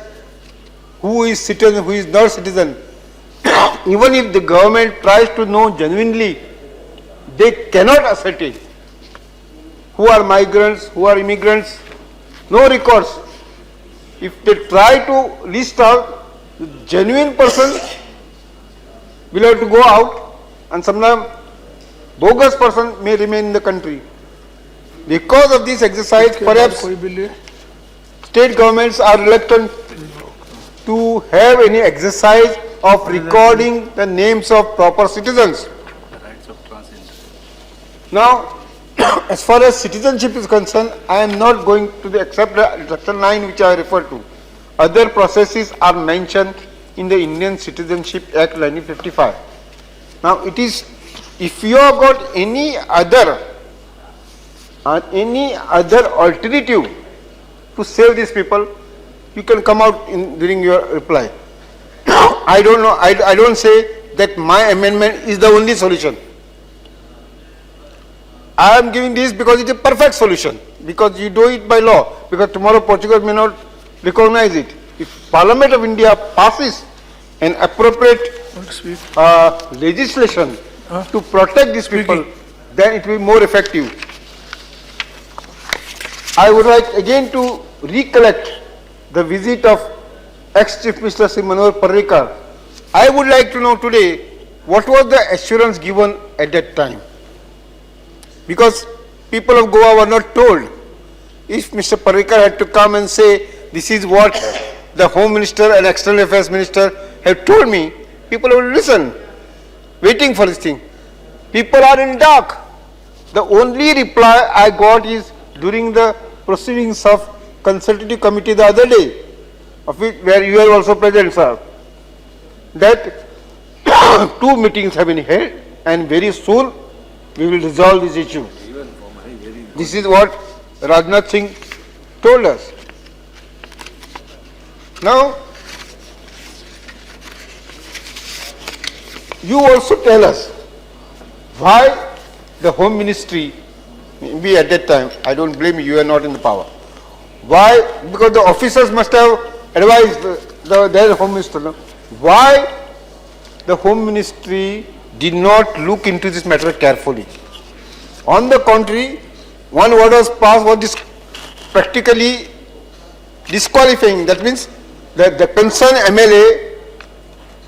who is citizen, who is not citizen. Even if the government tries to know genuinely, they cannot ascertain who are migrants, who are immigrants, no records. If they try to list out the genuine person, will have to go out, and sometimes bogus person may remain in the country. Because of this exercise, perhaps state governments are reluctant to have any exercise of recording the names of proper citizens. Now, as far as citizenship is concerned, I am not going to the except Section 9 which I referred to. Other processes are mentioned in the Indian Citizenship Act 1955. Now, it is, if you have got any other alternative to save these people, you can come out during your reply. I don't know, I don't say that my amendment is the only solution. I am giving this because it is a perfect solution, because you do it by law, because tomorrow Portugal may not recognize it. If Parliament of India passes an appropriate legislation to protect these people, then it will be more effective. I would like again to recollect the visit of ex-Chief Minister Sri Manohar Parrikar. I would like to know today what was the assurance given at that time. Because people of Goa were not told. If Mr. Parrikar had to come and say, this is what the Home Minister and External Affairs Minister have told me, people will listen, waiting for this thing. People are in dark. The only reply I got is during the proceedings of consultative committee the other day, of which, where you are also present, sir, that 2 meetings have been held and very soon we will resolve this issue. This is what Rajnath Singh told us. Now, you also tell us why the Home Ministry, maybe at that time, I don't blame you, you are not in the power. Why? Because the officers must have advised their Home Minister. No? Why the Home Ministry did not look into this matter carefully? On the contrary, one word was passed was this practically disqualifying. That means that the concerned MLA,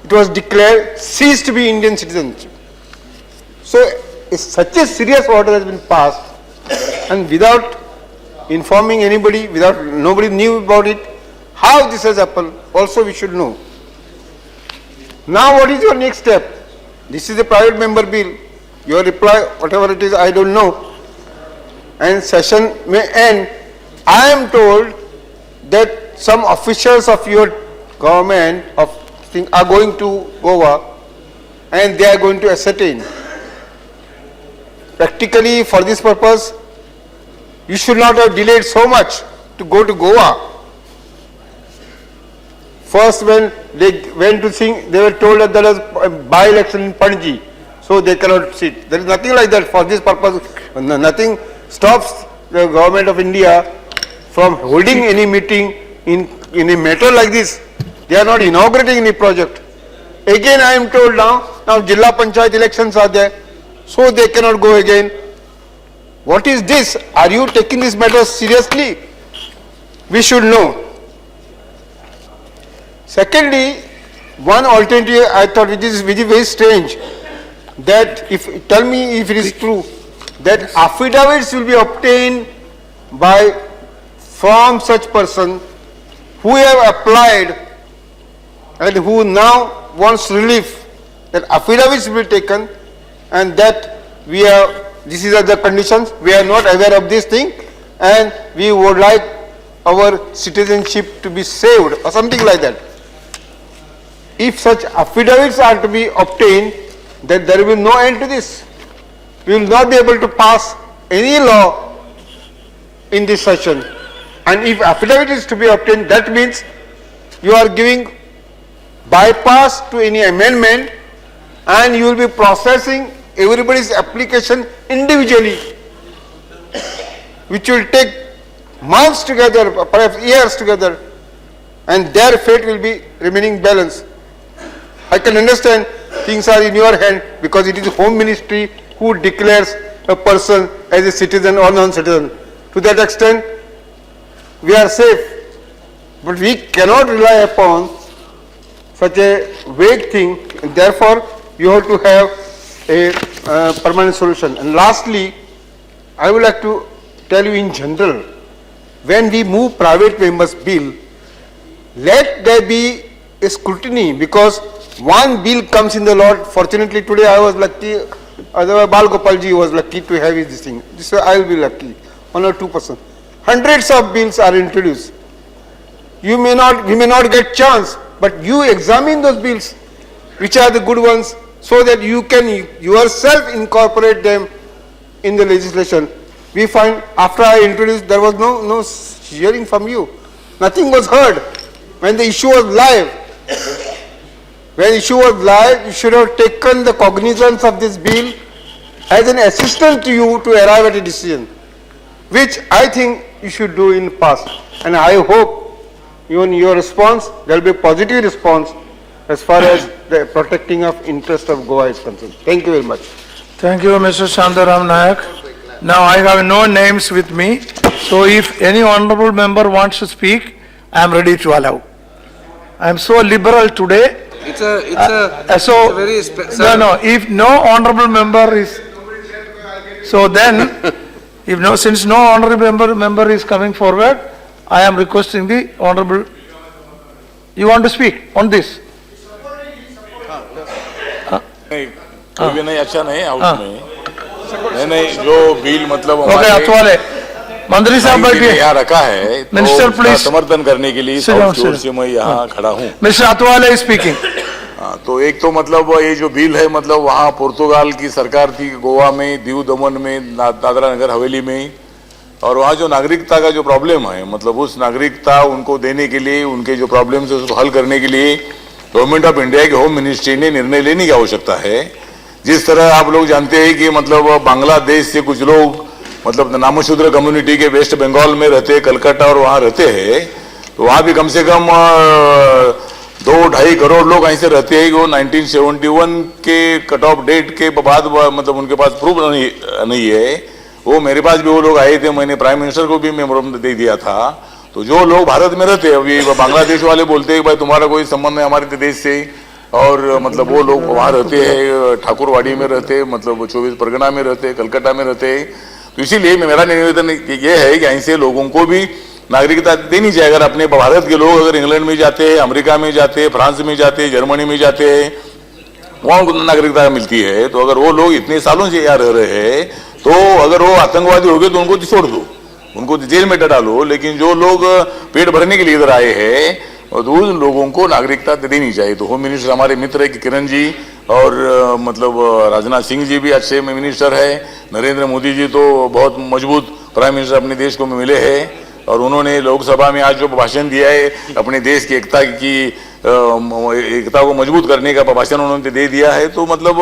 it was declared ceased to be Indian citizenship. So, if such a serious order has been passed and without informing anybody, nobody knew about it, how this has happened, also we should know. Now what is your next step? This is a private member bill. Your reply, whatever it is, I don't know. And session may end. I am told that some officials of your government are going to Goa and they are going to ascertain. Practically for this purpose, you should not have delayed so much to go to Goa. First when they went to sing, they were told that there was a by-election in Panji, so they cannot sit. There is nothing like that for this purpose. Nothing stops the government of India from holding any meeting in a matter like this. They are not inaugurating any project. Again I am told now Jilla Panchayat elections are there, so they cannot go again. What is this? Are you taking this matter seriously? We should know. Secondly, one alternative I thought which is very strange, that tell me if it is true, that affidavits will be obtained from such person who have applied and who now wants relief, that affidavits will be taken, and that this is the conditions, we are not aware of this thing and we would like our citizenship to be saved or something like that. If such affidavits are to be obtained, then there will be no end to this. We will not be able to pass any law in this session. And if affidavit is to be obtained, that means you are giving bypass to any amendment and you will be processing everybody's application individually, which will take months together, perhaps years together, and their fate will be remaining balanced. I can understand things are in your hand because it is the Home Ministry who declares a person as a citizen or non-citizen. To that extent, we are safe, but we cannot rely upon such a vague thing, and therefore you have to have a permanent solution. And lastly, I would like to tell you in general, when we move private members bill, let there be a scrutiny, because one bill comes in the lot. Fortunately today I was lucky, otherwise Bal Gopalji was lucky to have this thing. This I will be lucky, 1 or 2%. Hundreds of bills are introduced. We may not get chance, but you examine those bills, which are the good ones, so that you can yourself incorporate them in the legislation. We find after I introduced, there was no hearing from you. Nothing was heard. When the issue was live, you should have taken the cognizance of this bill as an assistant to you to arrive at a decision, which I think you should do in the past. And I hope in your response, there will be a positive response as far as the protecting of interest of Goa is concerned. Thank you very much. Thank you, Mr. Shantaram Nayak. Now I have no names with me, so if any honorable member wants to speak, I am ready to allow. I am so liberal today. It's a very if no honorable member is, so then, since no honorable member is coming forward, I am requesting the honorable, you want to speak on this? कोई भी नहीं, अच्छा नहीं house में नहीं जो bill मतलब हमारे मंत्री साहब बैठिए, यहाँ रखा है मिनिस्टर तो प्लीज समर्थन करने के लिए जोर से मैं यहाँ खड़ा हूँ। Mister Athawale speaking. तो एक तो मतलब ये जो बिल है मतलब वहाँ पुर्तगाल की सरकार थी, गोवा में, दीव दमन में, दादरा नगर हवेली में, और वहाँ जो नागरिकता का जो प्रॉब्लम है मतलब उस नागरिकता उनको देने के लिए, उनके जो प्रॉब्लम्स है उसको हल करने के लिए गवर्नमेंट ऑफ इंडिया के होम मिनिस्ट्री ने निर्णय लेने की आवश्यकता है। जिस तरह आप लोग जानते हैं कि मतलब बांग्लादेश से कुछ लोग मतलब नामशूद्र कम्युनिटी के वेस्ट बंगाल में रहते हैं, कलकत्ता और वहाँ रहते हैं, तो वहाँ भी कम से कम 2-2.5 करोड़ लोग ऐसे रहते हैं कि वो 1971 के कट ऑफ डेट के बाद मतलब उनके पास प्रूफ नहीं है। वो मेरे पास भी वो लोग आए थे, मैंने प्राइम मिनिस्टर को भी मेमोरेंडम दे दिया था। तो जो लोग भारत में रहते हैं, अभी बांग्लादेश वाले बोलते हैं भाई तुम्हारा कोई संबंध नहीं हमारे देश से, और मतलब वो लोग वहाँ रहते हैं, ठाकुरवाड़ी में रहते हैं, मतलब 24 परगना में रहते हैं, कलकत्ता में रहते हैं। तो इसीलिए मेरा निवेदन ये है कि ऐसे लोगों को भी नागरिकता देनी चाहिए। अगर अपने भारत के लोग अगर इंग्लैंड में जाते हैं, अमेरिका में जाते हैं, फ्रांस में जाते हैं, जर्मनी में जाते हैं, वहाँ उनको नागरिकता मिलती है, तो अगर वो लोग इतने सालों से यहाँ रह रहे हैं, तो अगर वो आतंकवादी हो गए तो उनको छोड़ दो, उनको जेल में डालो। लेकिन जो लोग पेट भरने के लिए इधर आए हैं और तो उन लोगों को नागरिकता देनी चाहिए। तो होम मिनिस्टर हमारे मित्र है कि किरण जी और मतलब राजनाथ सिंह जी भी अच्छे मिनिस्टर है, नरेंद्र मोदी जी तो बहुत मजबूत प्राइम मिनिस्टर अपने देश को मिले हैं, और उन्होंने लोकसभा में आज जो भाषण दिया है अपने देश की एकता को मजबूत करने का भाषण उन्होंने दे दिया है। तो मतलब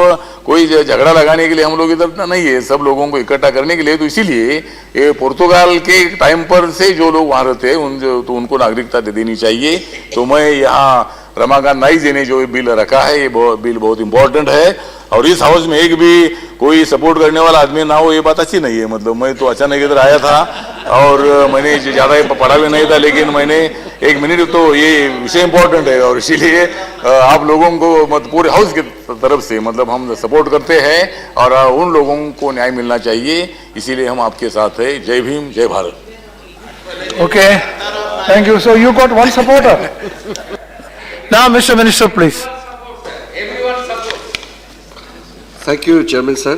कोई झगड़ा लगाने के लिए हम लोग इधर नहीं है, सब लोगों को इकट्ठा करने के लिए। तो इसीलिए ये पुर्तगाल के टाइम पर से जो लोग वहाँ रहते हैं तो उनको नागरिकता दे देनी चाहिए। तो मैं यहाँ रमाकांत नाइक जी ने जो बिल रखा है, ये बिल बहुत इंपॉर्टेंट है, और इस हाउस में एक भी कोई सपोर्ट करने वाला आदमी ना हो ये बात अच्छी नहीं है। मतलब मैं तो अचानक इधर आया था और मैंने ज़्यादा पढ़ा भी नहीं था, लेकिन मैंने 1 मिनट तो ये विषय इंपॉर्टेंट है, और इसीलिए आप लोगों को मतलब पूरे हाउस की तरफ से मतलब हम सपोर्ट करते हैं, और उन लोगों को न्याय मिलना चाहिए, इसीलिए हम आपके साथ हैं। जय भीम, जय Bharat. Okay, thank you. So you got one supporter. Now mister minister please. Thank you, Chairman sir.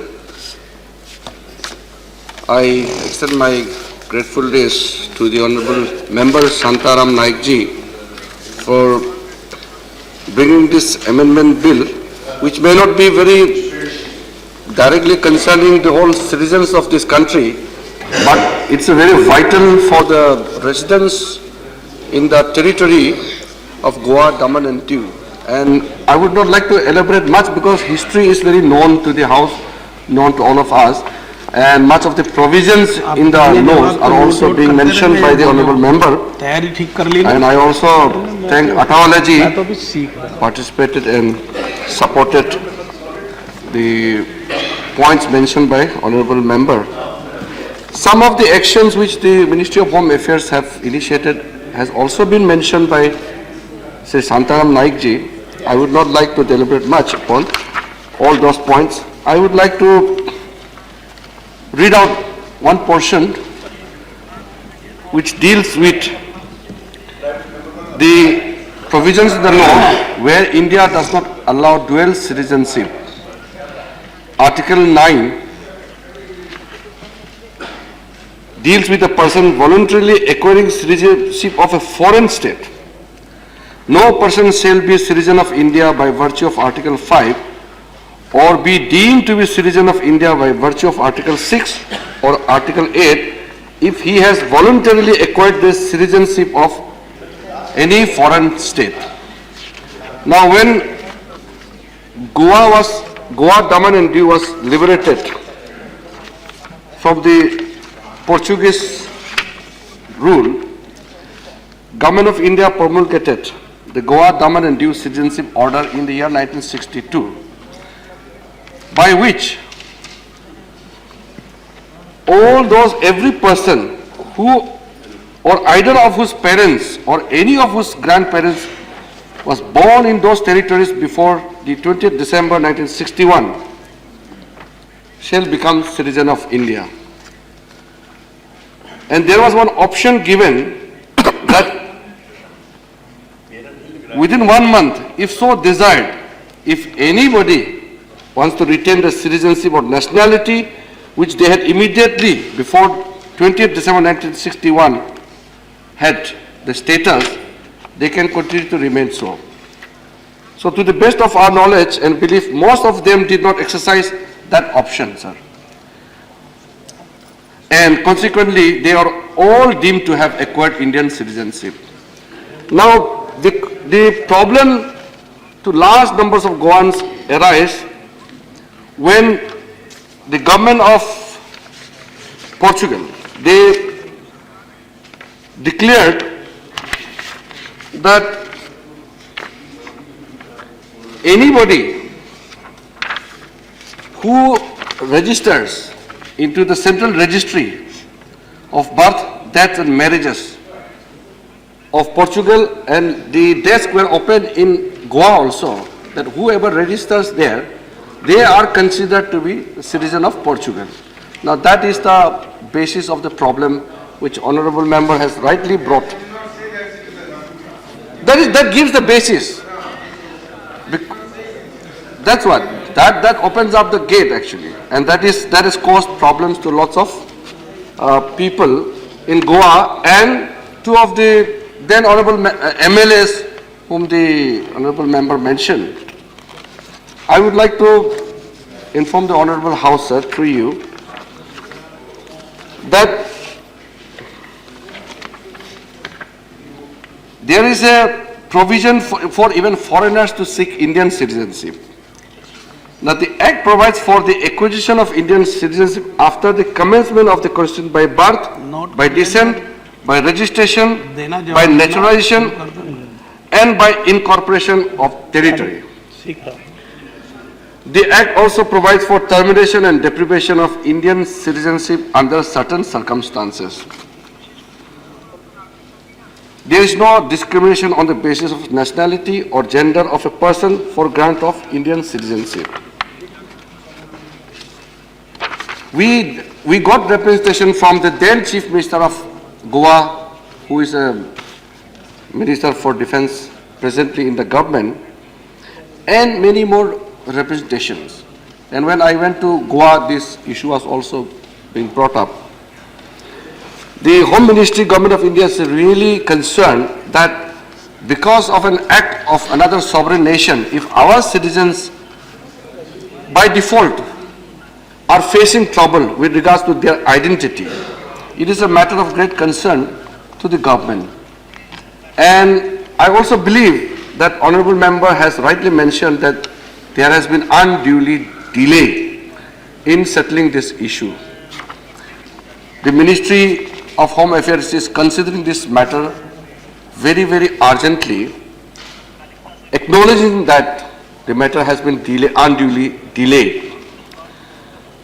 I extend my gratefulness to the Honorable Member Shantaram Naik ji for bringing this amendment bill, which may not be very directly concerning the whole citizens of this country, but it's very vital for the residents in the territory of Goa, Daman and Diu. And I would not like to elaborate much because history is very known to the House, known to all of us, and much of the provisions in the laws are also being mentioned by the Honourable Member. And I also thank Atawala ji participated and supported the points mentioned by Honourable Member. Some of the actions which the Ministry of Home Affairs have initiated has also been mentioned by Sri Shantaram Naik ji. I would not like to deliberate much upon all those points. I would like to read out one portion which deals with the provisions in the law where India does not allow dual citizenship. Article 9 deals with a person voluntarily acquiring citizenship of a foreign state. No person shall be a citizen of India by virtue of Article 5 or be deemed to be a citizen of India by virtue of Article 6 or Article 8 if he has voluntarily acquired the citizenship of any foreign state. Now when Goa, Daman and Diu was liberated from the Portuguese rule, Government of India promulgated the Goa, Daman and Diu Citizenship Order in the year 1962, by which every person who or either of whose parents or any of whose grandparents was born in those territories before the 20th December 1961 shall become citizen of India. And there was one option given that within 1 month, if so desired, if anybody wants to retain the citizenship or nationality which they had immediately before 20th December 1961 had the status, they can continue to remain so. So to the best of our knowledge and belief, most of them did not exercise that option, sir. And consequently, they are all deemed to have acquired Indian citizenship. Now, the problem to large numbers of Goans arise when the government of Portugal, they declared that anybody who registers into the central registry of birth, death and marriages of Portugal, and the desks were open in Goa also, that whoever registers there, they are considered to be a citizen of Portugal. Now that is the basis of the problem which honorable member has rightly brought. That gives the basis. That's what, that opens up the gate actually, and that has caused problems to lots of people in Goa, and two of the then honorable MLAs whom the honorable member mentioned. I would like to inform the honorable House, sir, through you, that there is a provision for even foreigners to seek Indian citizenship. Now the Act provides for the acquisition of Indian citizenship after the commencement of the constitution by birth, by descent, by registration, by naturalization, and by incorporation of territory. The Act also provides for termination and deprivation of Indian citizenship under certain circumstances. There is no discrimination on the basis of nationality or gender of a person for grant of Indian citizenship. We got representation from the then Chief Minister of Goa, who is a Minister for Defence presently in the government, and many more representations. And when I went to Goa, this issue was also being brought up. The Home Ministry, Government of India is really concerned that because of an act of another sovereign nation, if our citizens by default are facing trouble with regards to their identity, it is a matter of great concern to the government. And I also believe that honorable member has rightly mentioned that there has been unduly delay in settling this issue. The Ministry of Home Affairs is considering this matter very, very urgently, acknowledging that the matter has been unduly delayed.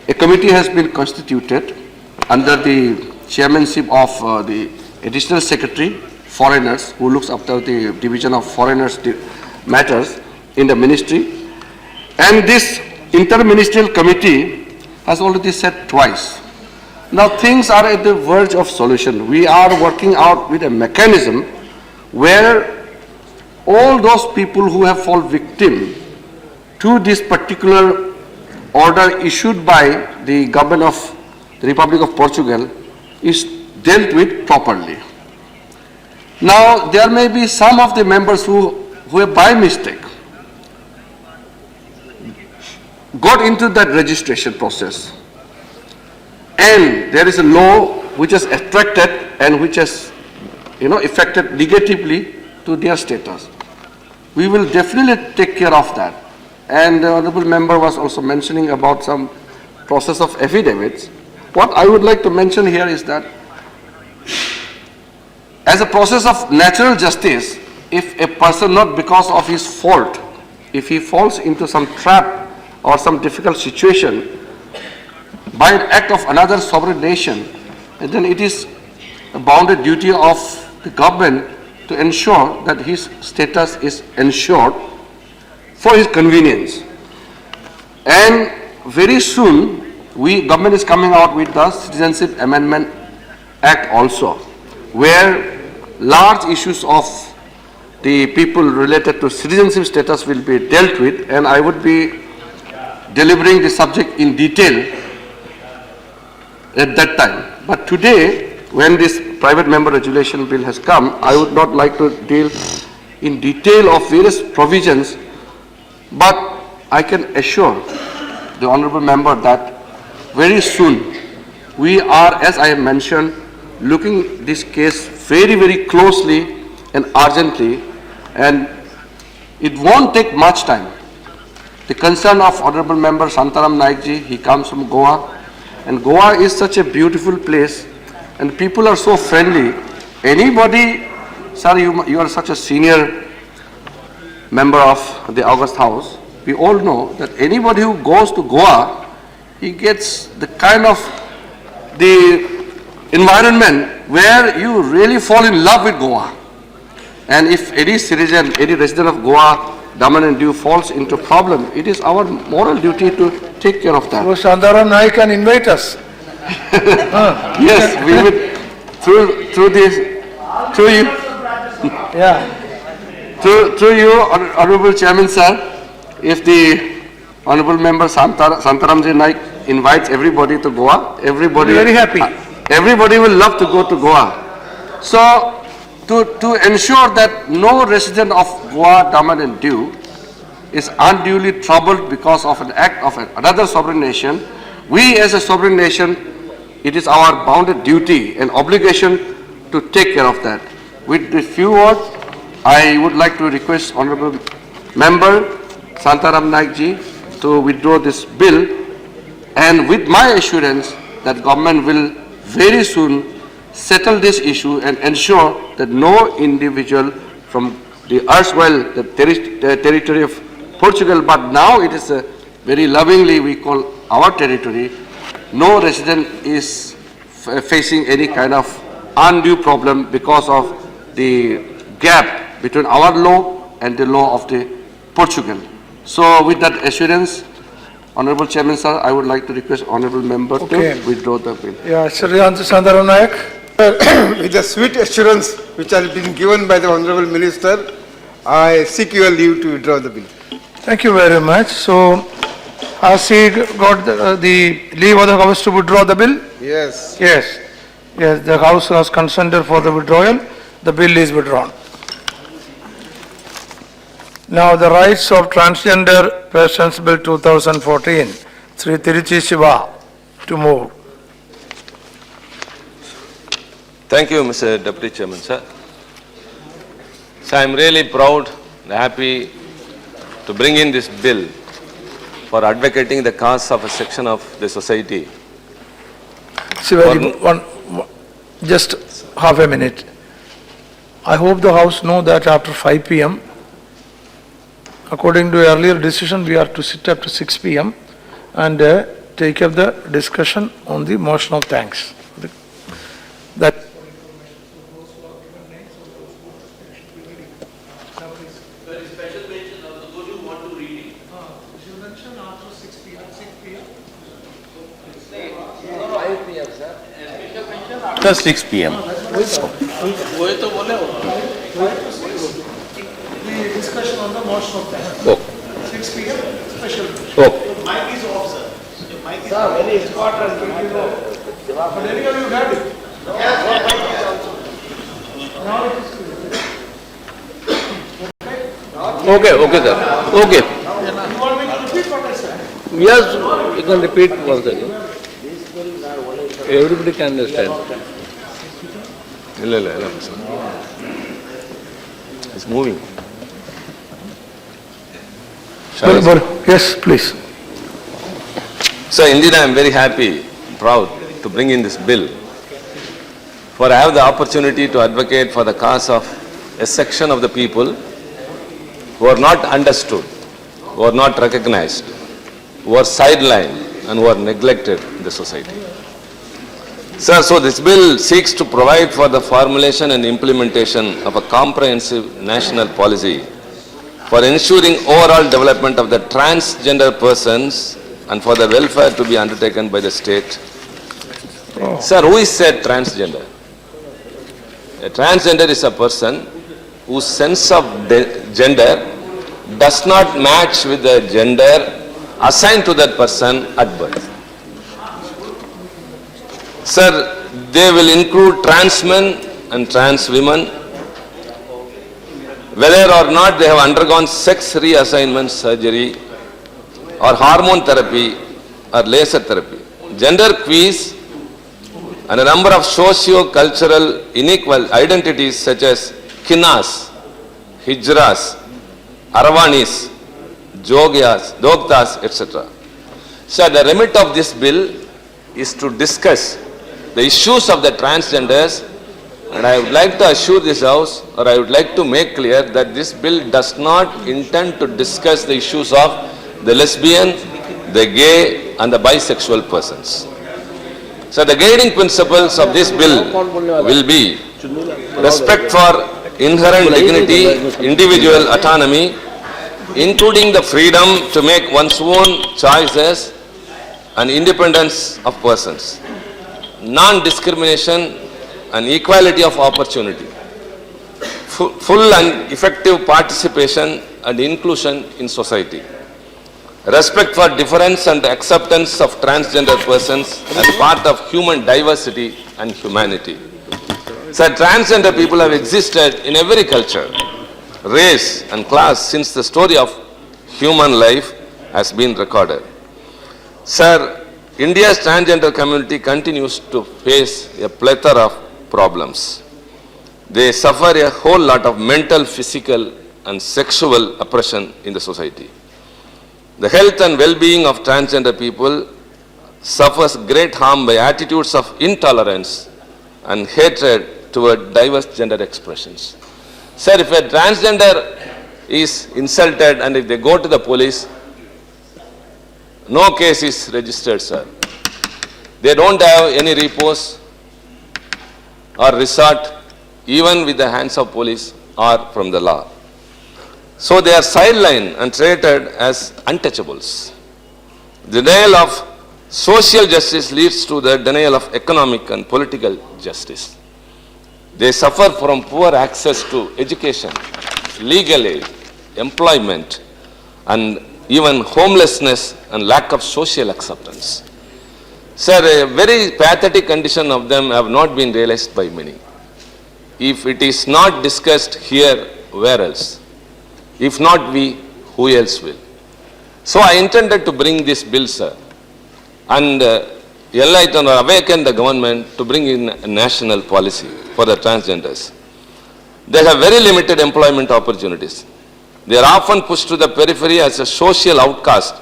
A committee has been constituted under the chairmanship of the Additional Secretary, Foreigners, who looks after the division of foreigners matters in the ministry. And this interministerial committee has already said twice. Now things are at the verge of solution. We are working out with a mechanism where all those people who have fallen victim to this particular order issued by the government of the Republic of Portugal is dealt with properly. Now, there may be some of the members who have by mistake got into that registration process, and there is a law which has attracted and which has, affected negatively to their status. We will definitely take care of that. And the honorable member was also mentioning about some process of affidavits. What I would like to mention here is that as a process of natural justice, if a person, not because of his fault, if he falls into some trap or some difficult situation by an act of another sovereign nation, then it is a bounded duty of the government to ensure that his status is ensured for his convenience. And very soon, government is coming out with the Citizenship Amendment Act also, where large issues of the people related to citizenship status will be dealt with, and I would be delivering the subject in detail at that time. But today, when this private member regulation bill has come, I would not like to deal in detail of various provisions, but I can assure the honorable member that very soon we are, as I have mentioned, looking this case very, very closely and urgently, and it won't take much time. The concern of honorable member Santaram Naikji, he comes from Goa, and Goa is such a beautiful place, and people are so friendly. Anybody, sir, you are such a senior member of the August House. We all know that anybody who goes to Goa, he gets the kind of the environment where you really fall in love with Goa. And if any citizen, any resident of Goa, Daman and Diu falls into problem, it is our moral duty to take care of that. So Shantaram Naik can invite us. Yes, we will, through you. Yeah. Through you, Honorable Chairman, sir, if the Honorable Member Santaramji Naik invites everybody to Goa, everybody very happy. Everybody will love to go to Goa. So, to ensure that no resident of Goa, Daman and Diu is unduly troubled because of an act of another sovereign nation, we as a sovereign nation, it is our bounded duty and obligation to take care of that. With the few words, I would like to request Honorable Member Santaram Naikji to withdraw this bill, and with my assurance that government will very soon settle this issue and ensure that no individual from the erstwhile the territory of Portugal, but now it is very lovingly we call our territory, no resident is facing any kind of undue problem because of the gap between our law and the law of the Portugal. So with that assurance, Honorable Chairman, sir, I would like to request Honorable Member to withdraw the bill. Yeah, Shantaram Naik. With the sweet assurance which has been given by the Honorable Minister, I seek your leave to withdraw the bill. Thank you very much. So, has he got the leave of the House to withdraw the bill? Yes. Yes. Yes, the House has consented for the withdrawal. The bill is withdrawn. Now, the Rights of Transgender Persons Bill 2014, Sri Tiruchi Shiva, to move. Thank you, Mr. Deputy Chairman, sir. So I am really proud and happy to bring in this bill for advocating the cause of a section of the society. Just half a minute. I hope the House know that after 5 p.m., according to earlier decision, we are to sit up to 6 p.m. and take up the discussion on the motion of thanks. That There is special mention of those who want to read it. She mentioned after 6 p.m. after 6 p.m. Discussion on the motion of that. Okay. 6 p.m. special. Okay. Mic is off, sir. The mic is off. Very important. But anyway, you got it. Now it is Okay, okay, sir. Okay. You want me to repeat what I said? Yes, you can repeat once again. Everybody can understand. It's moving. Yes, please. So indeed I am very happy, proud to bring in this bill. For I have the opportunity to advocate for the cause of a section of the people who are not understood, who are not recognized, who are sidelined and who are neglected in the society. Sir, so this bill seeks to provide for the formulation and implementation of a comprehensive national policy for ensuring overall development of the transgender persons and for the welfare to be undertaken by the state. Sir, who is said transgender? A transgender is a person whose sense of gender does not match with the gender assigned to that person at birth. Sir, they will include trans men and trans women, whether or not they have undergone sex reassignment surgery or hormone therapy or laser therapy. Gender quiz and a number of socio-cultural identities such as Kinnas, Hijras, Aravanis, Jogyas, Dogtas, etc. So the remit of this bill is to discuss the issues of the transgenders, and I would like to assure this House, or I would like to make clear that this bill does not intend to discuss the issues of the lesbian, the gay and the bisexual persons. So the guiding principles of this bill will be respect for inherent dignity, individual autonomy, including the freedom to make one's own choices and independence of persons, non-discrimination and equality of opportunity, full and effective participation and inclusion in society, respect for difference and acceptance of transgender persons as part of human diversity and humanity. So transgender people have existed in every culture, race and class since the story of human life has been recorded. Sir, India's transgender community continues to face a plethora of problems. They suffer a whole lot of mental, physical and sexual oppression in the society. The health and well-being of transgender people suffers great harm by attitudes of intolerance and hatred toward diverse gender expressions. Sir, if a transgender is insulted and if they go to the police, no case is registered, sir. They don't have any recourse or resort even with the hands of police or from the law. So they are sidelined and treated as untouchables. The denial of social justice leads to the denial of economic and political justice. They suffer from poor access to education, legal aid, employment, and even homelessness and lack of social acceptance. Sir, a very pathetic condition of them have not been realized by many. If it is not discussed here, where else? If not we, who else will? So I intended to bring this bill, sir, and enlighten or awaken the government to bring in a national policy for the transgenders. They have very limited employment opportunities. They are often pushed to the periphery as a social outcast,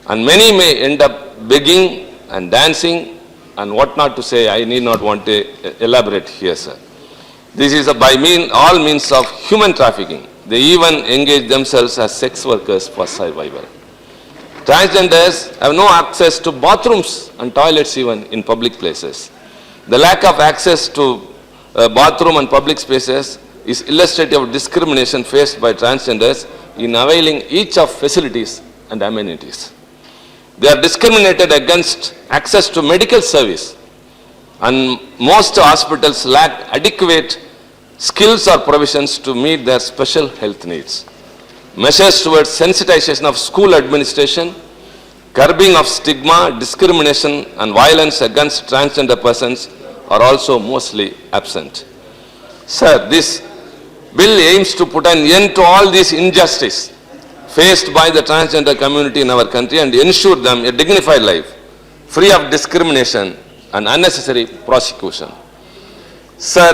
and many may end up begging and dancing and what not to say. I need not want to elaborate here, sir. This is by all means of human trafficking. They even engage themselves as sex workers for survival. Transgenders have no access to bathrooms and toilets even in public places. The lack of access to bathroom and public spaces is illustrative of discrimination faced by transgenders in availing each of facilities and amenities. They are discriminated against access to medical service and most hospitals lack adequate skills or provisions to meet their special health needs. Measures towards sensitization of school administration, curbing of stigma, discrimination and violence against transgender persons are also mostly absent. Sir, this bill aims to put an end to all this injustice faced by the transgender community in our country and ensure them a dignified life, free of discrimination and unnecessary prosecution. Sir,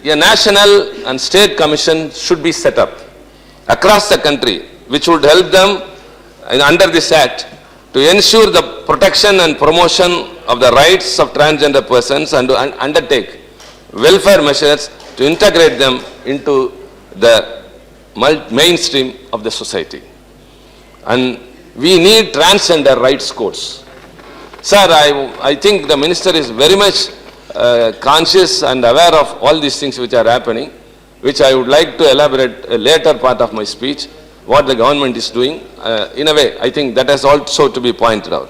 a national and state commission should be set up across the country, which would help them under this act to ensure the protection and promotion of the rights of transgender persons and to undertake welfare measures to integrate them into the mainstream of the society. And we need transgender rights codes. Sir, I think the minister is very much conscious and aware of all these things which are happening, which I would like to elaborate a later part of my speech, what the government is doing. In a way, I think that has also to be pointed out.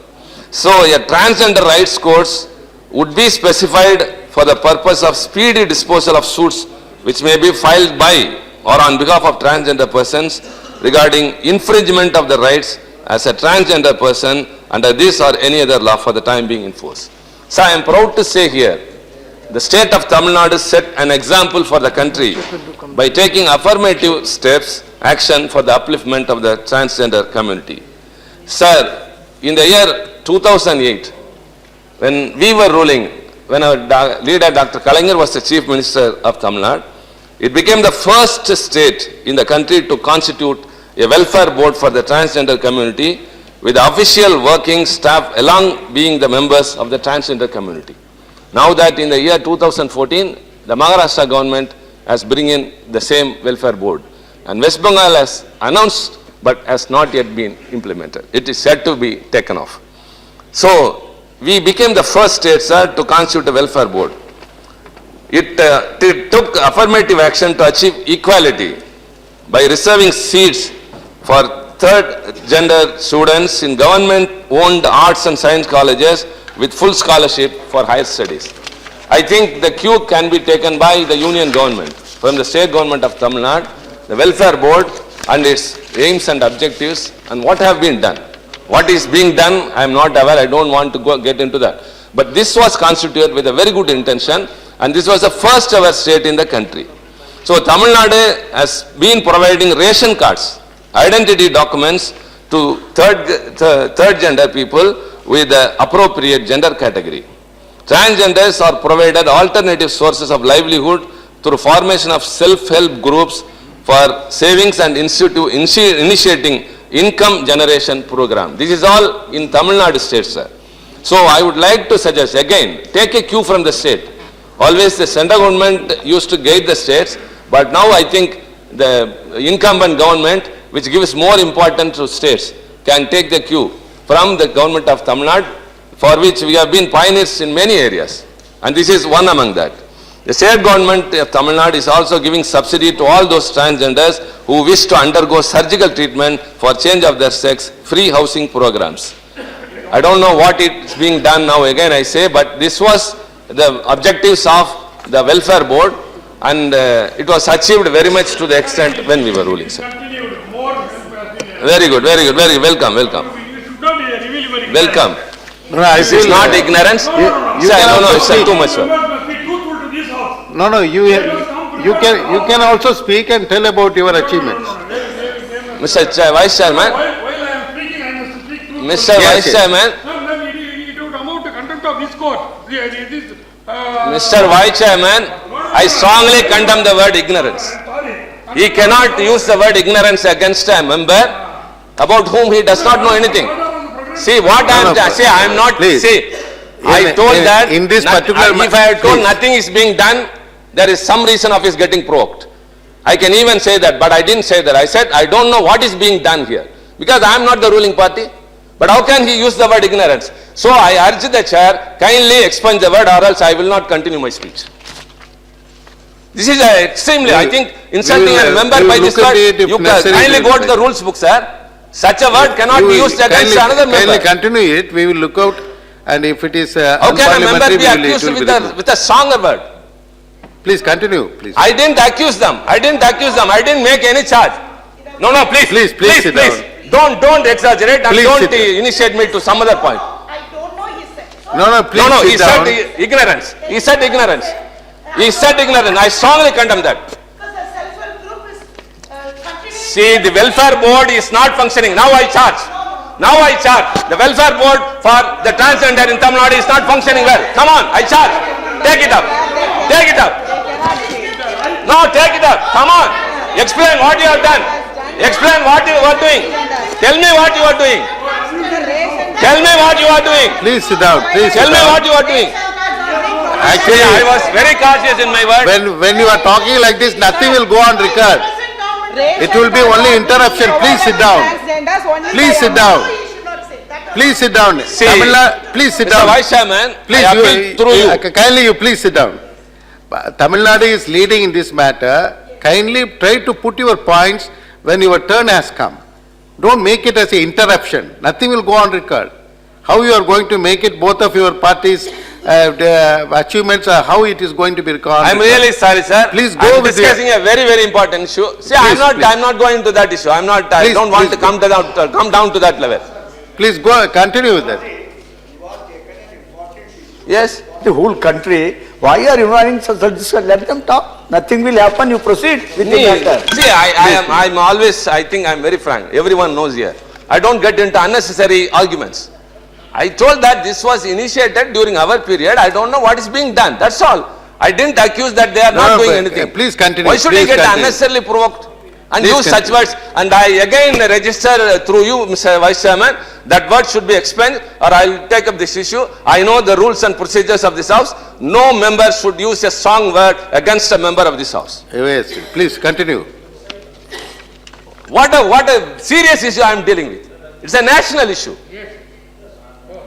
So, a transgender rights codes would be specified for the purpose of speedy disposal of suits which may be filed by or on behalf of transgender persons regarding infringement of the rights as a transgender person under this or any other law for the time being in force. So, I am proud to say here, the state of Tamil Nadu set an example for the country by taking affirmative steps, action for the upliftment of the transgender community. Sir, in the year 2008, when we were ruling, when our leader Dr. Kalaignar was the Chief Minister of Tamil Nadu, it became the first state in the country to constitute a welfare board for the transgender community with official working staff along being the members of the transgender community. Now that in the year 2014, the Maharashtra government has bring in the same welfare board. And West Bengal has announced but has not yet been implemented. It is said to be taken off. So, we became the first state, sir, to constitute a welfare board. It took affirmative action to achieve equality by reserving seats for third gender students in government-owned arts and science colleges with full scholarship for higher studies. I think the cue can be taken by the union government, from the state government of Tamil Nadu, the welfare board and its aims and objectives and what have been done. What is being done, I am not aware, I don't want to get into that. But this was constituted with a very good intention and this was the first ever state in the country. So Tamil Nadu has been providing ration cards, identity documents to third gender people with the appropriate gender category. Transgenders are provided alternative sources of livelihood through formation of self-help groups for savings and initiating income generation program. This is all in Tamil Nadu state, sir. So I would like to suggest again, take a cue from the state. Always the central government used to guide the states, but now I think the incumbent government, which gives more importance to states, can take the cue from the government of Tamil Nadu, for which we have been pioneers in many areas. And this is one among that. The state government of Tamil Nadu is also giving subsidy to all those transgenders who wish to undergo surgical treatment for change of their sex, free housing programs. I don't know what is being done now again, I say, but this was the objectives of the welfare board and it was achieved very much to the extent when we were ruling, sir. Very good, welcome. Welcome. No, this is not ignorance. It's too much, sir. No, you can also speak and tell about your achievements. Mr. Vice Chairman. Mr. Vice Chairman. Mr. Vice Chairman, I strongly condemn the word ignorance. He cannot use the word ignorance against a member about whom he does not know anything. See what I am saying. I am not. See, I told that in this particular. If I had told nothing is being done, there is some reason of his getting provoked. I can even say that, but I didn't say that. I said I don't know what is being done here because I am not the ruling party. But how can he use the word ignorance? So I urge the chair, kindly expunge the word or else I will not continue my speech. This is extremely, I think, insulting a member by this word. You kindly go to the rules book, sir. Such a word cannot be used against another member. Kindly continue it. We will look out and if it is How can a member unparliamentary, be it accused will be with removed. with a stronger word? Please continue, please. I didn't accuse them. I didn't accuse them. I didn't make any charge. No, no, please. Please sit down. Don't exaggerate and Please don't sit down. initiate me to some other point. No, please No, he sit down. said ignorance. He said ignorance. He said ignorance. I strongly condemn that. See, the welfare board is not functioning. Now I charge. Now I charge. The welfare board for the transgender in Tamil Nadu is not functioning well. Come on, I charge. Take it up. Take it up. No, take it up. Come on. Explain what you have done. Explain what you are doing. Tell me what you are doing. Tell me what you are doing. Please sit down. Please Tell sit me down. what you are doing. Actually, I was very cautious in my words. when you are talking like this, nothing will go on record. It will be only interruption. Please sit down. Please sit down. Please sit down. See, please sit Mr. down. Vice Chairman, Please, I appeal through you. kindly you please sit down. Tamil Nadu is leading in this matter. Kindly try to put your points when your turn has come. Don't make it as an interruption. Nothing will go on record. How you are going to make it, both of your parties' achievements, how it is going to be recorded? I'm really sorry, sir. Please go I'm with discussing a very, very important issue. See, Please, I'm not going to that issue. I Please, don't want please to come down to that level. Please go, continue with that. Yes. The whole country, why are you running such discussion? Let them talk. Nothing will happen. You proceed with the matter. See, I'm always, I think I'm very frank. Everyone knows here. I don't get into unnecessary arguments. I told that this was initiated during our period. I don't know what is being done. That's all. I didn't accuse that they are not doing anything. Please continue. Why should please you get continue. unnecessarily provoked and Please use such continue. words? And I again register through you, Mr. Vice Chairman, that word should be expunged or I'll take up this issue. I know the rules and procedures of this House. No member should use a strong word against a member of this House. Yes, please continue. What a serious issue I am dealing with. It's a national issue.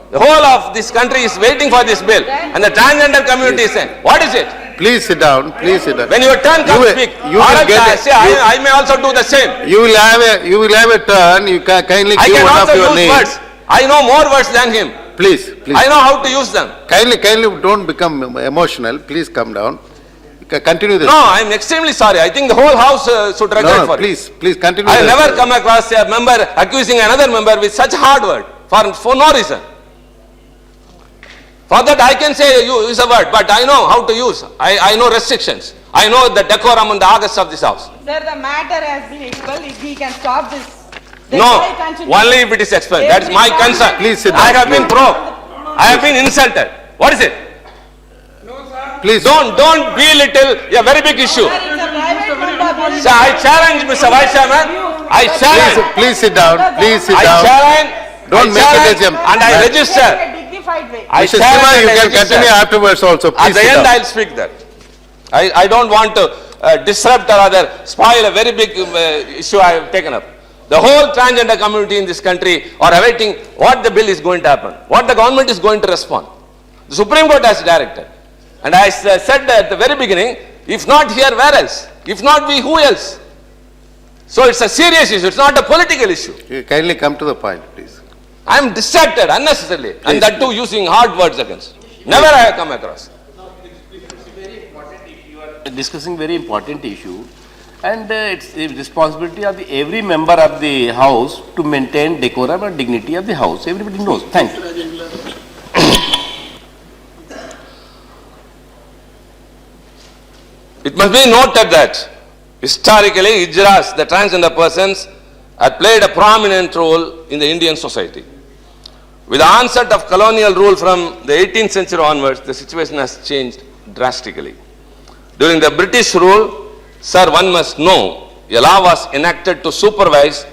The whole of this country is waiting for this bill and the transgender community is saying, what is it? Please sit down. Please sit down. When your turn comes, speak. You will get. I may also do the same. You will have a turn. You kindly I give can one also of your use names. words. I know more words than him. Please. I know how to use them. Kindly don't become emotional. Please come down. Continue this. No, I am extremely sorry. I think the whole House should regret for it. Please continue. I this. have never come across a member accusing another member with such hard word for no reason. For that I can say use a word, but I know how to use. I know restrictions. I know the decorum and the August of this House. Sir, the matter has been expelled. If we can stop this. No, only if it is expelled. That is my concern. Please sit down. I have been provoked. I have been insulted. What is it? Please. Don't belittle a very big issue. So I challenge Mr. Vice Chairman. I challenge. Please sit down. Please sit I down. challenge. Don't make it as a. And I register. Mr. Shiva, you can continue afterwards also. At Please the sit end, down. I'll speak that. I don't want to disrupt or rather spoil a very big issue I have taken up. The whole transgender community in this country are awaiting what the bill is going to happen, what the government is going to respond. The Supreme Court has directed. And I said at the very beginning, if not here, where else? If not we, who else? So it's a serious issue, it's not a political issue. You kindly come to the point, please. I am distracted unnecessarily and that too using hard words against. Never I have come across. Discussing very important issue and it's the responsibility of every member of the House to maintain decorum and dignity of the House. Everybody knows. Thank you. It must be noted that historically Hijras, the transgender persons, had played a prominent role in the Indian society. With the onset of colonial rule from the 18th century onwards, the situation has changed drastically. During the British rule, sir, one must know, a law was enacted to supervise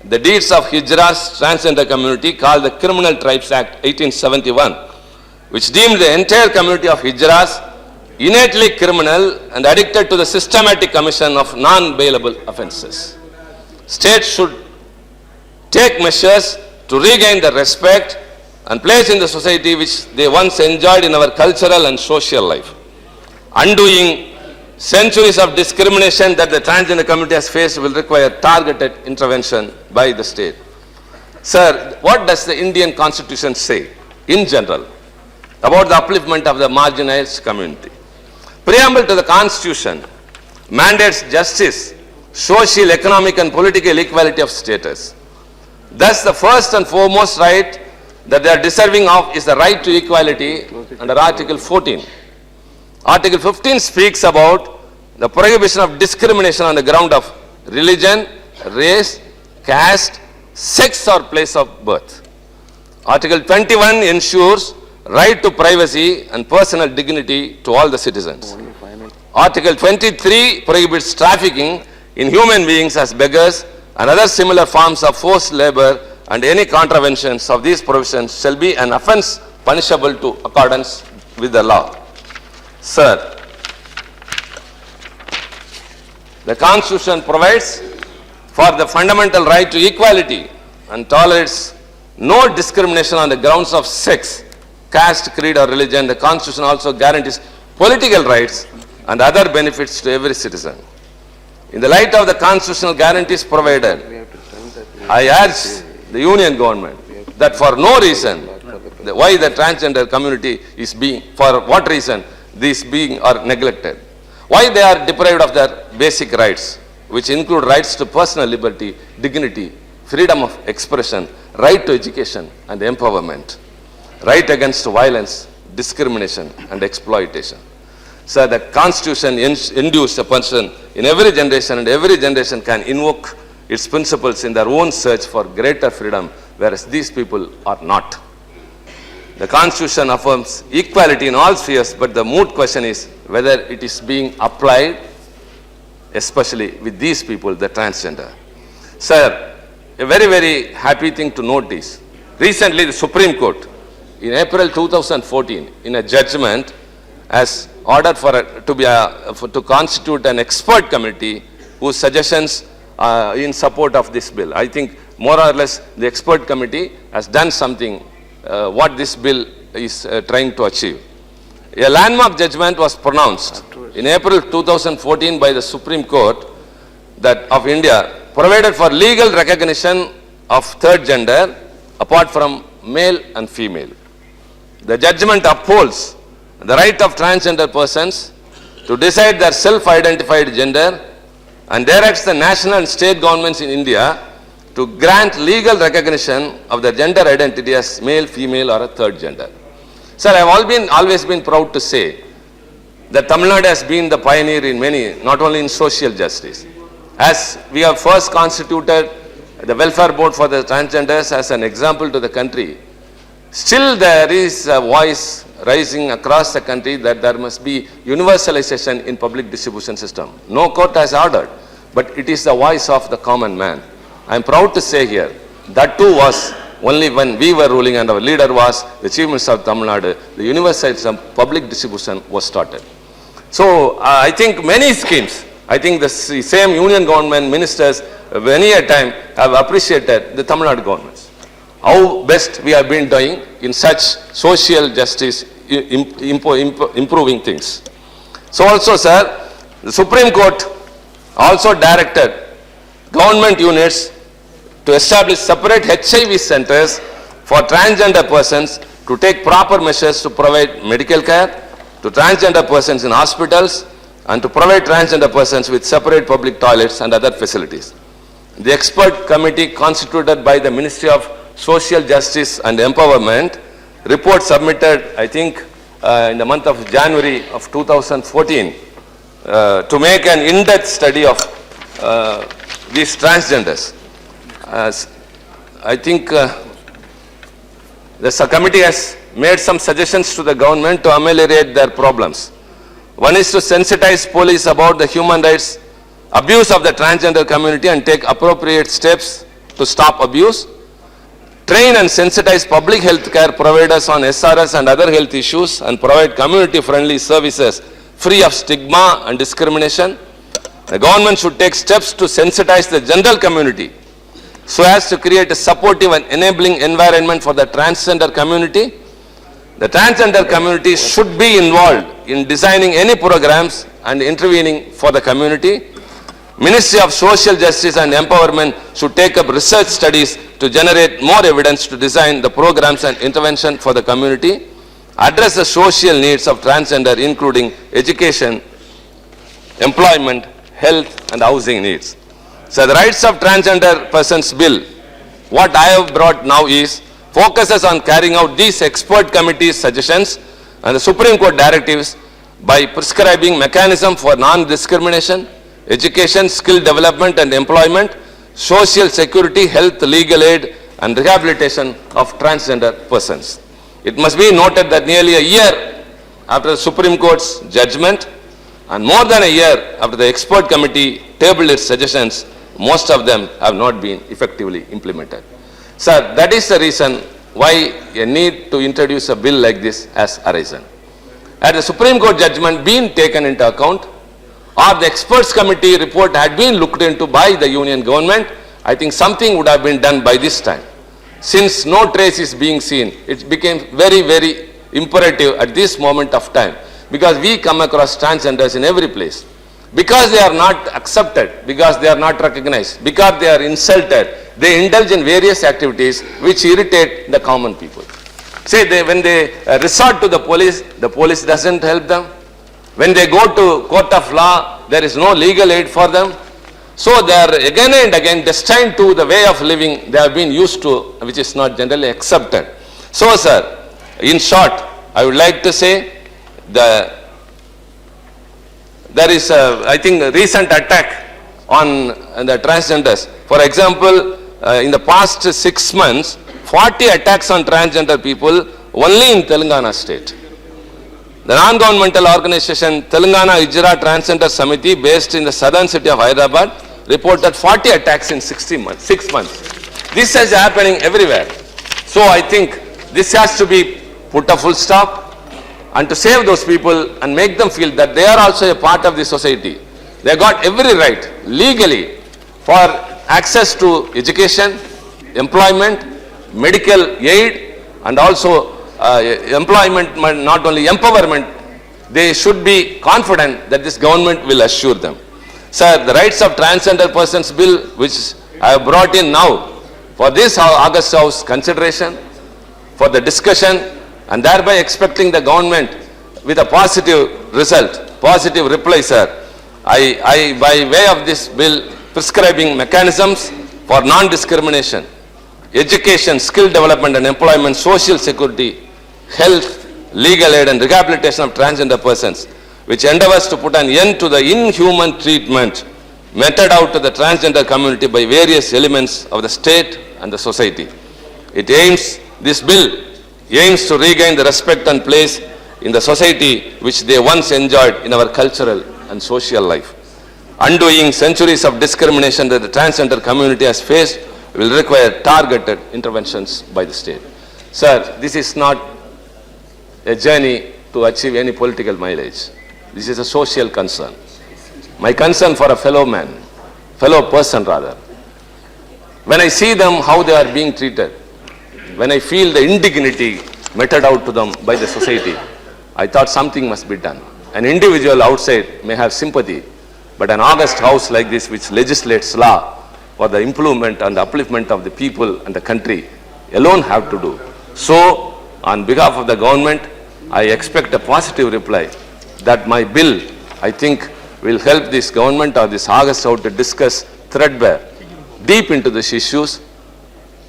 the deeds of Hijras transgender community called the Criminal Tribes Act 1871, which deemed the entire community of Hijras innately criminal and addicted to the systematic commission of non-bailable offences. States should take measures to regain the respect and place in the society which they once enjoyed in our cultural and social life. Undoing centuries of discrimination that the transgender community has faced will require targeted intervention by the state. Sir, what does the Indian Constitution say in general? about the upliftment of the marginalized community. Preamble to the Constitution mandates justice, social, economic and political equality of status. Thus, the first and foremost right that they are deserving of is the right to equality under Article 14. Article 15 speaks about the prohibition of discrimination on the ground of religion, race, caste, sex or place of birth. Article 21 ensures right to privacy and personal dignity to all the citizens. Article 23 prohibits trafficking in human beings as beggars and other similar forms of forced labor, and any contraventions of these provisions shall be an offence punishable to accordance with the law. Sir, the Constitution provides for the fundamental right to equality and tolerates no discrimination on the grounds of sex, caste, creed or religion. The Constitution also guarantees political rights and other benefits to every citizen. In the light of the constitutional guarantees provided, I urge the Union government that for no reason, why the transgender community is being, for what reason these being are neglected, why they are deprived of their basic rights, which include rights to personal liberty, dignity, freedom of expression, right to education and empowerment, right against violence, discrimination and exploitation. So the Constitution induces a person in every generation, and every generation can invoke its principles in their own search for greater freedom, whereas these people are not. The Constitution affirms equality in all spheres, but the moot question is whether it is being applied, especially with these people, the transgender. Sir, a very, very happy thing to note is, recently the Supreme Court, in April 2014, in a judgment, has ordered to constitute an expert committee whose suggestions in support of this bill. I think more or less the expert committee has done something what this bill is trying to achieve. A landmark judgment was pronounced in April 2014 by the Supreme Court that of India, provided for legal recognition of third gender apart from male and female. The judgment upholds the right of transgender persons to decide their self-identified gender and directs the national and state governments in India to grant legal recognition of their gender identity as male, female or a third gender. Sir, I have always been proud to say that Tamil Nadu has been the pioneer in many, not only in social justice. As we have first constituted the Welfare Board for the transgenders as an example to the country, still there is a voice rising across the country that there must be universalization in public distribution system. No court has ordered, but it is the voice of the common man. I am proud to say here, that too was only when we were ruling and our leader was the Chief Minister of Tamil Nadu, the universal public distribution was started. So I think many schemes, I think the same union government ministers many a time have appreciated the Tamil Nadu governments. How best we have been doing in such social justice, improving things. So also, sir, the Supreme Court also directed government units to establish separate HIV centers for transgender persons to take proper measures to provide medical care to transgender persons in hospitals and to provide transgender persons with separate public toilets and other facilities. The expert committee constituted by the Ministry of Social Justice and Empowerment report submitted, I think, in the month of January of 2014 to make an in-depth study of these transgenders. I think the committee has made some suggestions to the government to ameliorate their problems. One is to sensitize police about the human rights abuse of the transgender community and take appropriate steps to stop abuse. Train and sensitize public health care providers on SRS and other health issues and provide community-friendly services free of stigma and discrimination. The government should take steps to sensitize the general community so as to create a supportive and enabling environment for the transgender community. The transgender community should be involved in designing any programs and intervening for the community. Ministry of Social Justice and Empowerment should take up research studies to generate more evidence to design the programs and intervention for the community. address the social needs of transgender, including education, employment, health, and housing needs. So the Rights of Transgender Persons Bill, what I have brought now is, focuses on carrying out these expert committees' suggestions and the Supreme Court directives by prescribing mechanism for non-discrimination, education, skill development and employment, social security, health, legal aid, and rehabilitation of transgender persons. It must be noted that nearly a year after the Supreme Court's judgment and more than a year after the expert committee tabled its suggestions, most of them have not been effectively implemented. Sir, that is the reason why a need to introduce a bill like this has arisen. Had the Supreme Court judgment been taken into account, or the experts committee report had been looked into by the union government, I think something would have been done by this time. Since no trace is being seen, it became very, very imperative at this moment of time, because we come across transgenders in every place. Because they are not accepted, because they are not recognized, because they are insulted, they indulge in various activities which irritate the common people. Say, when they resort to the police doesn't help them. When they go to court of law, there is no legal aid for them. So they are again and again destined to the way of living they have been used to, which is not generally accepted. So, sir, in short, I would like to say there is, I think, a recent attack on the transgenders. For example, in the past 6 months, 40 attacks on transgender people only in Telangana state. The non-governmental organization Telangana Ijra Transgender Samiti, based in the southern city of Hyderabad, reported 40 attacks in 6 months. This is happening everywhere. So I think this has to be put a full stop, and to save those people and make them feel that they are also a part of the society. They got every right legally for access to education, employment, medical aid, and also employment, not only empowerment. They should be confident that this government will assure them. Sir, the Rights of Transgender Persons Bill, which I have brought in now for this August House consideration, for the discussion, and thereby expecting the government with a positive result, positive reply, sir. I by way of this bill, prescribing mechanisms for non-discrimination, education, skill development and employment, social security, health, legal aid and rehabilitation of transgender persons, which endeavors to put an end to the inhuman treatment meted out to the transgender community by various elements of the state and the society. This bill aims to regain the respect and place in the society which they once enjoyed in our cultural and social life. Undoing centuries of discrimination that the transgender community has faced will require targeted interventions by the state. Sir, this is not a journey to achieve any political mileage. This is a social concern. My concern for a fellow person rather. When I see them, how they are being treated, when I feel the indignity meted out to them by the society, I thought something must be done. An individual outside may have sympathy, but an august house like this, which legislates law for the improvement and the upliftment of the people and the country, alone have to do. So, on behalf of the government, I expect a positive reply that my bill, I think, will help this government or this August House to discuss threadbare, deep into these issues.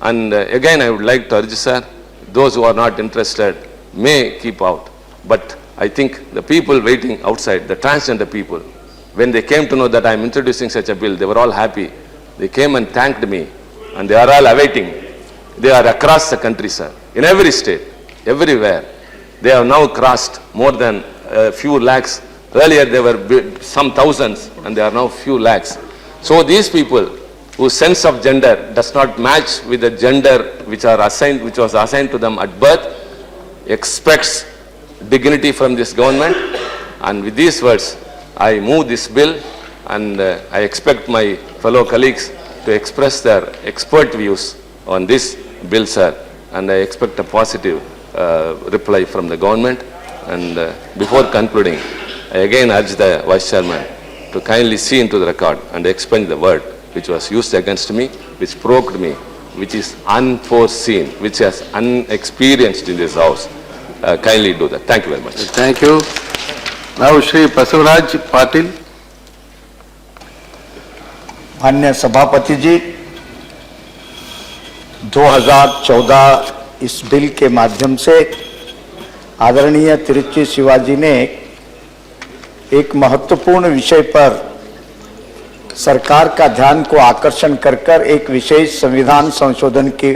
And again, I would like to urge, sir, those who are not interested may keep out. But I think the people waiting outside, the transgender people, when they came to know that I am introducing such a bill, they were all happy. They came and thanked me, and they are all awaiting. They are across the country, sir, in every state, everywhere. They have now crossed more than a few lakhs. Earlier they were some thousands, and they are now few lakhs. So these people whose sense of gender does not match with the gender which was assigned to them at birth, expects dignity from this government. And with these words, I move this bill, and I expect my fellow colleagues to express their expert views on this bill, sir. And I expect a positive reply from the government. And before concluding, I again urge the Vice Chairman to kindly see into the record and expunge the word which was used against me, which provoked me, which is unforeseen, which is unexperienced in this House. kindly do that. Thank you very much. Thank you. Now Shri Basavaraj Patil. माननीय सभापति जी, 2014 इस bill के माध्यम से आदरणीय तिरुचि शिवाजी ने एक महत्वपूर्ण विषय पर सरकार का ध्यान को आकर्षण कर एक विशेष संविधान संशोधन के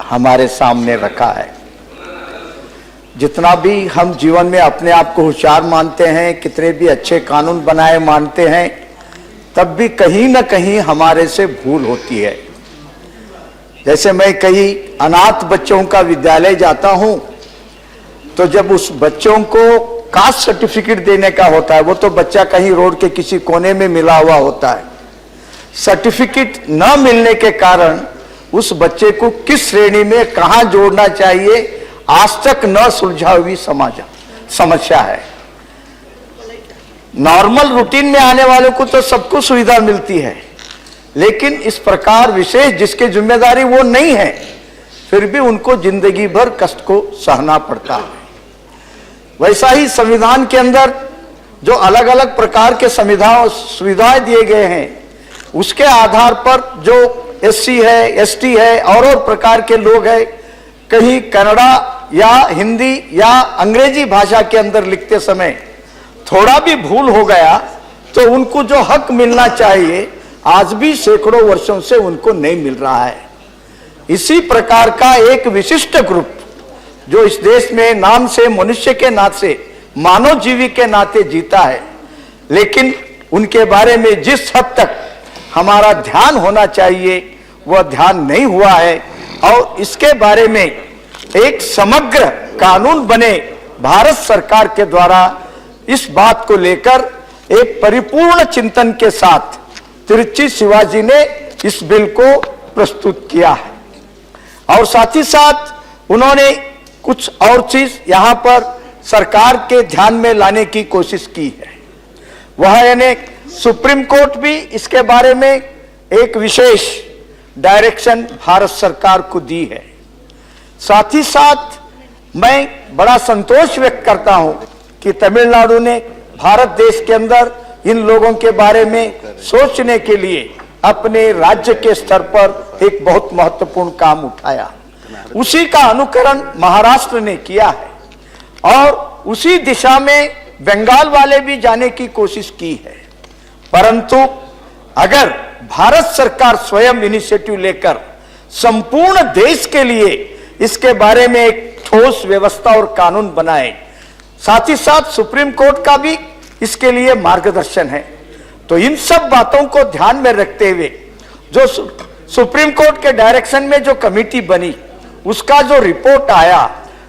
हमारे सामने रखा है। जितना भी हम जीवन में अपने आप को होशियार मानते हैं, कितने भी अच्छे कानून बनाए मानते हैं, तब भी कहीं न कहीं हमारे से भूल होती है। जैसे मैं कई अनाथ बच्चों का विद्यालय जाता हूं, तो जब उस बच्चों को कास्ट सर्टिफिकेट देने का होता है, वो तो बच्चा कहीं रोड के किसी कोने में मिला हुआ होता है, सर्टिफिकेट न मिलने के कारण उस बच्चे को किस श्रेणी में कहां जोड़ना चाहिए, आज तक न सुलझा हुई समस्या है। नॉर्मल रूटीन में आने वालों को तो सबको सुविधा मिलती है, लेकिन इस प्रकार विशेष जिसकी जिम्मेदारी वो नहीं है, फिर भी उनको जिंदगी भर कष्ट को सहना पड़ता है। वैसा ही संविधान के अंदर जो अलग अलग प्रकार के सुविधाएं दिए गए हैं, उसके आधार पर जो एससी है, एसटी है और प्रकार के लोग हैं, कहीं कन्नड़ा या हिंदी या अंग्रेजी भाषा के अंदर लिखते समय थोड़ा भी भूल हो गया तो उनको जो हक मिलना चाहिए आज भी सैकड़ों वर्षों से उनको नहीं मिल रहा है। इसी प्रकार का एक विशिष्ट ग्रुप जो इस देश में नाम से मनुष्य के नाते, मानव जीवी के नाते जीता है, लेकिन उनके बारे में जिस हद तक हमारा ध्यान होना चाहिए वह ध्यान नहीं हुआ है। और इसके बारे में एक समग्र कानून बने भारत सरकार के द्वारा इस बात को लेकर एक परिपूर्ण चिंतन के साथ तिरुचि शिवाजी ने इस बिल को प्रस्तुत किया है। और साथ ही साथ उन्होंने कुछ और चीज यहां पर सरकार के ध्यान में लाने की कोशिश की है। वह यानी सुप्रीम कोर्ट भी इसके बारे में एक विशेष डायरेक्शन भारत सरकार को दी है। साथ ही साथ मैं बड़ा संतोष व्यक्त करता हूं कि तमिलनाडु ने भारत देश के अंदर इन लोगों के बारे में सोचने के लिए अपने राज्य के स्तर पर एक बहुत महत्वपूर्ण काम उठाया। उसी का अनुकरण महाराष्ट्र ने किया है और उसी दिशा में बंगाल वाले भी जाने की कोशिश की है। परंतु अगर भारत सरकार स्वयं इनिशिएटिव लेकर संपूर्ण देश के लिए इसके बारे में एक ठोस व्यवस्था और कानून बनाए, साथ ही साथ सुप्रीम कोर्ट का भी इसके लिए मार्गदर्शन है, तो इन सब बातों को ध्यान में रखते हुए जो सुप्रीम कोर्ट के डायरेक्शन में जो कमेटी बनी, उसका जो रिपोर्ट आया,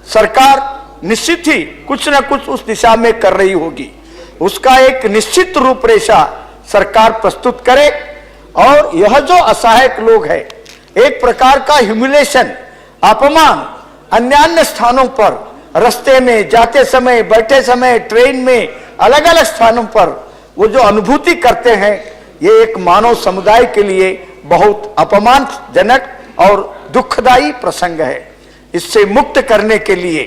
सरकार निश्चित ही कुछ न कुछ उस दिशा में कर रही होगी। उसका एक निश्चित रूपरेखा सरकार प्रस्तुत करे और यह जो असहायक लोग हैं, एक प्रकार का ह्यूमिलेशन, अपमान अन्य स्थानों पर, रास्ते में जाते समय, बैठे समय, ट्रेन में, अलग अलग स्थानों पर वो जो अनुभूति करते हैं, ये एक मानव समुदाय के लिए बहुत अपमानजनक और दुखदायी प्रसंग है। इससे मुक्त करने के लिए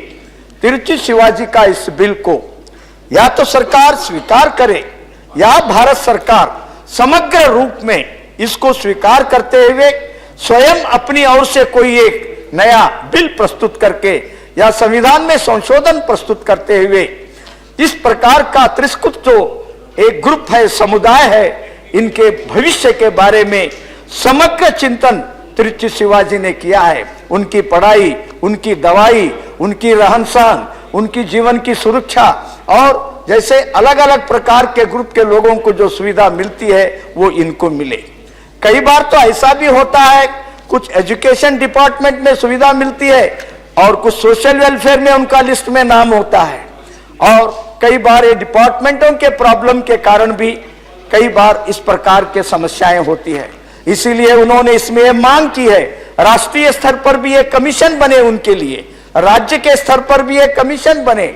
तिरुचि शिवाजी का इस बिल को या तो सरकार स्वीकार करे या भारत सरकार समग्र रूप में इसको स्वीकार करते हुए स्वयं अपनी ओर से कोई एक नया बिल प्रस्तुत करके या संविधान में संशोधन प्रस्तुत करते हुए इस प्रकार का तिरस्कृत जो एक ग्रुप है, समुदाय है, इनके भविष्य के बारे में समग्र चिंतन तिरुचि शिवाजी ने किया है। उनकी पढ़ाई, उनकी दवाई, उनकी रहन सहन, उनकी जीवन की सुरक्षा और जैसे अलग अलग प्रकार के ग्रुप के लोगों को जो सुविधा मिलती है वो इनको मिले। कई बार तो ऐसा भी होता है, कुछ एजुकेशन डिपार्टमेंट में सुविधा मिलती है और कुछ सोशल वेलफेयर में उनका लिस्ट में नाम होता है, और कई बार ये डिपार्टमेंटों के प्रॉब्लम के कारण भी कई बार इस प्रकार के समस्याएं होती है। इसीलिए उन्होंने इसमें ये मांग की है, राष्ट्रीय स्तर पर भी एक कमीशन बने उनके लिए, राज्य के स्तर पर भी एक कमीशन बने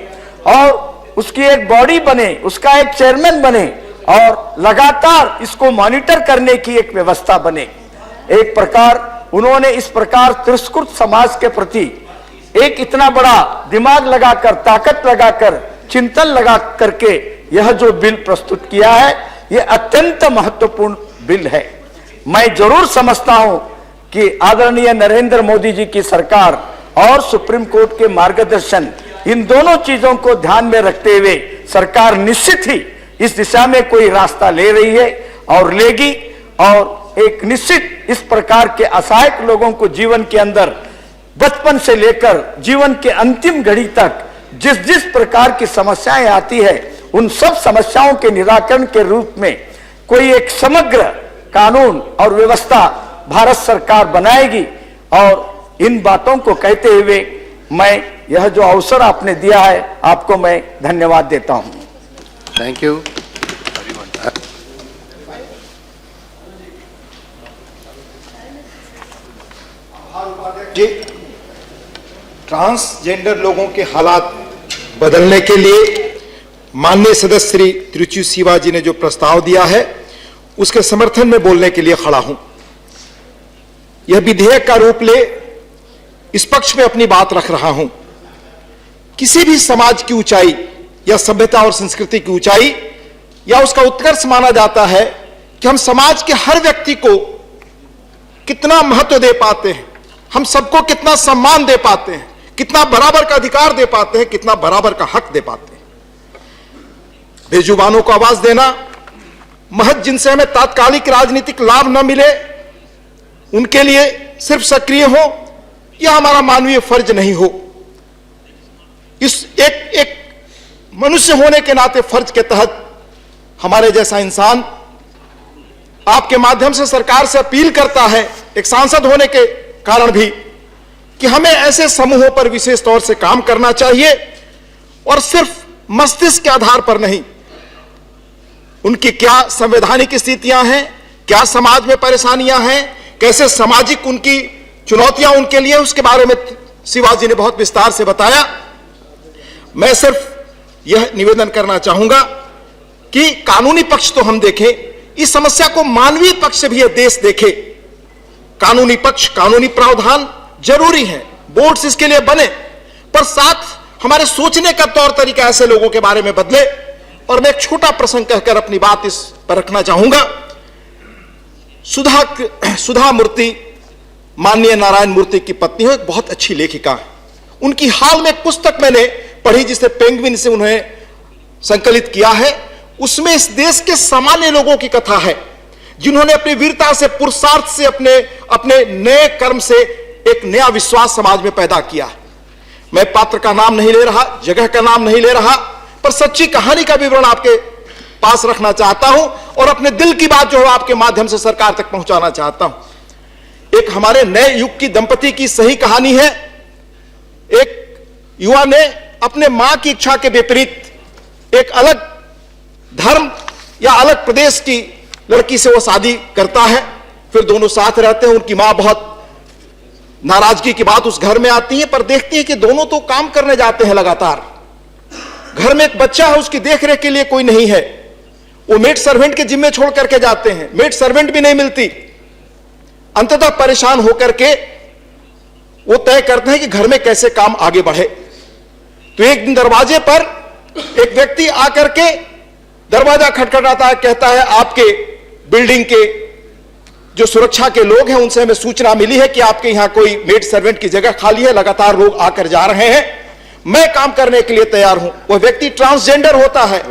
और उसकी एक बॉडी बने, उसका एक चेयरमैन बने और लगातार इसको मॉनिटर करने की एक व्यवस्था बने। एक प्रकार उन्होंने इस प्रकार तिरस्कृत समाज के प्रति एक इतना बड़ा दिमाग लगाकर, ताकत लगाकर, चिंतन लगा करके यह जो बिल प्रस्तुत किया है, यह अत्यंत महत्वपूर्ण बिल है। मैं जरूर समझता हूं कि आदरणीय नरेंद्र मोदी जी की सरकार और सुप्रीम कोर्ट के मार्गदर्शन, इन दोनों चीजों को ध्यान में रखते हुए सरकार निश्चित ही इस दिशा में कोई रास्ता ले रही है और लेगी, और एक निश्चित इस प्रकार के असहायक लोगों को जीवन के अंदर बचपन से लेकर जीवन के अंतिम घड़ी तक जिस जिस प्रकार की समस्याएं आती है, उन सब समस्याओं के निराकरण के रूप में कोई एक समग्र कानून और व्यवस्था भारत सरकार बनाएगी। और इन बातों को कहते हुए मैं यह जो अवसर आपने दिया है, आपको मैं धन्यवाद देता हूं। Thank you. जी, ट्रांसजेंडर लोगों के हालात बदलने के लिए माननीय सदस्य श्री त्रिचु शिवा जी ने जो प्रस्ताव दिया है, उसके समर्थन में बोलने के लिए खड़ा हूं। यह विधेयक का रूप ले इस पक्ष में अपनी बात रख रहा हूं। किसी भी समाज की ऊंचाई या सभ्यता और संस्कृति की ऊंचाई या उसका उत्कर्ष माना जाता है कि हम समाज के हर व्यक्ति को कितना महत्व दे पाते हैं, हम सबको कितना सम्मान दे पाते हैं, कितना बराबर का अधिकार दे पाते हैं, कितना बराबर का हक दे पाते हैं। बेजुबानों को आवाज देना, महज जिनसे हमें तात्कालिक राजनीतिक लाभ न मिले उनके लिए सिर्फ सक्रिय हो, यह हमारा मानवीय फर्ज नहीं हो। इस एक मनुष्य होने के नाते फर्ज के तहत हमारे जैसा इंसान आपके माध्यम से सरकार से अपील करता है, एक सांसद होने के कारण भी, कि हमें ऐसे समूहों पर विशेष तौर से काम करना चाहिए और सिर्फ मस्तिष्क के आधार पर नहीं, उनकी क्या संवैधानिक स्थितियां हैं, क्या समाज में परेशानियां हैं, कैसे सामाजिक उनकी चुनौतियां उनके लिए, उसके बारे में शिवाजी ने बहुत विस्तार से बताया। मैं सिर्फ यह निवेदन करना चाहूंगा कि कानूनी पक्ष तो हम देखें, इस समस्या को मानवीय पक्ष से भी यह देश देखे। कानूनी पक्ष, कानूनी प्रावधान जरूरी है, बोर्ड्स इसके लिए बने, पर साथ हमारे सोचने का तौर तरीका ऐसे लोगों के बारे में बदले। और मैं एक छोटा प्रसंग कहकर अपनी बात इस पर रखना चाहूंगा। सुधा मूर्ति, माननीय नारायण मूर्ति की पत्नी हो, एक बहुत अच्छी लेखिका है। उनकी हाल में एक पुस्तक मैंने पढ़ी जिसे पेंगुइन से उन्हें संकलित किया है। उसमें इस देश के सामान्य लोगों की कथा है जिन्होंने अपनी वीरता से, पुरुषार्थ से, अपने नए कर्म से एक नया विश्वास समाज में पैदा किया। मैं पात्र का नाम नहीं ले रहा, जगह का नाम नहीं ले रहा, पर सच्ची कहानी का विवरण आपके पास रखना चाहता हूं और अपने दिल की बात जो है आपके माध्यम से सरकार तक पहुंचाना चाहता हूं। एक हमारे नए युग की दंपति की सही कहानी है। एक युवा ने अपने मां की इच्छा के विपरीत एक अलग धर्म या अलग प्रदेश की लड़की से वो शादी करता है, फिर दोनों साथ रहते हैं। उनकी मां बहुत नाराजगी की बात उस घर में आती है, पर देखती है कि दोनों तो काम करने जाते हैं लगातार। घर में एक बच्चा है, उसकी देखरेख के लिए कोई नहीं है। वो मेड सर्वेंट के जिम्मे छोड़ करके जाते हैं, मेड सर्वेंट भी नहीं मिलती। अंततः परेशान होकर के वो तय करते हैं कि घर में कैसे काम आगे बढ़े। तो एक दिन दरवाजे पर एक व्यक्ति आकर के दरवाजा खटखटाता है, कहता है आपके बिल्डिंग के जो सुरक्षा के लोग हैं उनसे हमें सूचना मिली है कि आपके यहां कोई मेड सर्वेंट की जगह खाली है, लगातार लोग आकर जा रहे हैं, मैं काम करने के लिए तैयार हूं। वह व्यक्ति ट्रांसजेंडर होता है।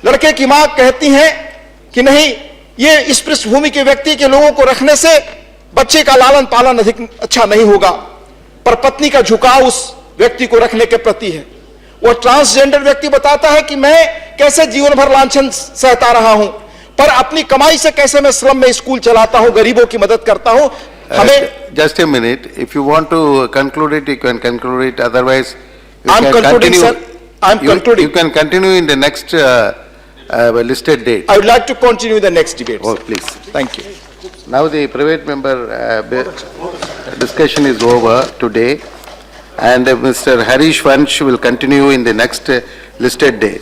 लड़के की मां कहती है कि नहीं, ये इस पृष्ठभूमि के व्यक्ति के लोगों को रखने से बच्चे का लालन पालन अधिक अच्छा नहीं होगा, पर पत्नी का झुकाव उस व्यक्ति को रखने के प्रति है। वह ट्रांसजेंडर व्यक्ति बताता है कि मैं कैसे जीवन भर लांछन सहता रहा हूं, पर अपनी कमाई से कैसे मैं श्रम में स्कूल चलाता हूं, गरीबों की मदद करता हूं। हमें just a minute, if you want to conclude it, you can conclude it, otherwise you I'm can concluding, continue. sir. I'm concluding. You can continue in the next listed date. I would like to continue the next debate. Oh, please. Thank you. Now the private member discussion is over today, and Mr. Harish Vansh will continue in the next listed day.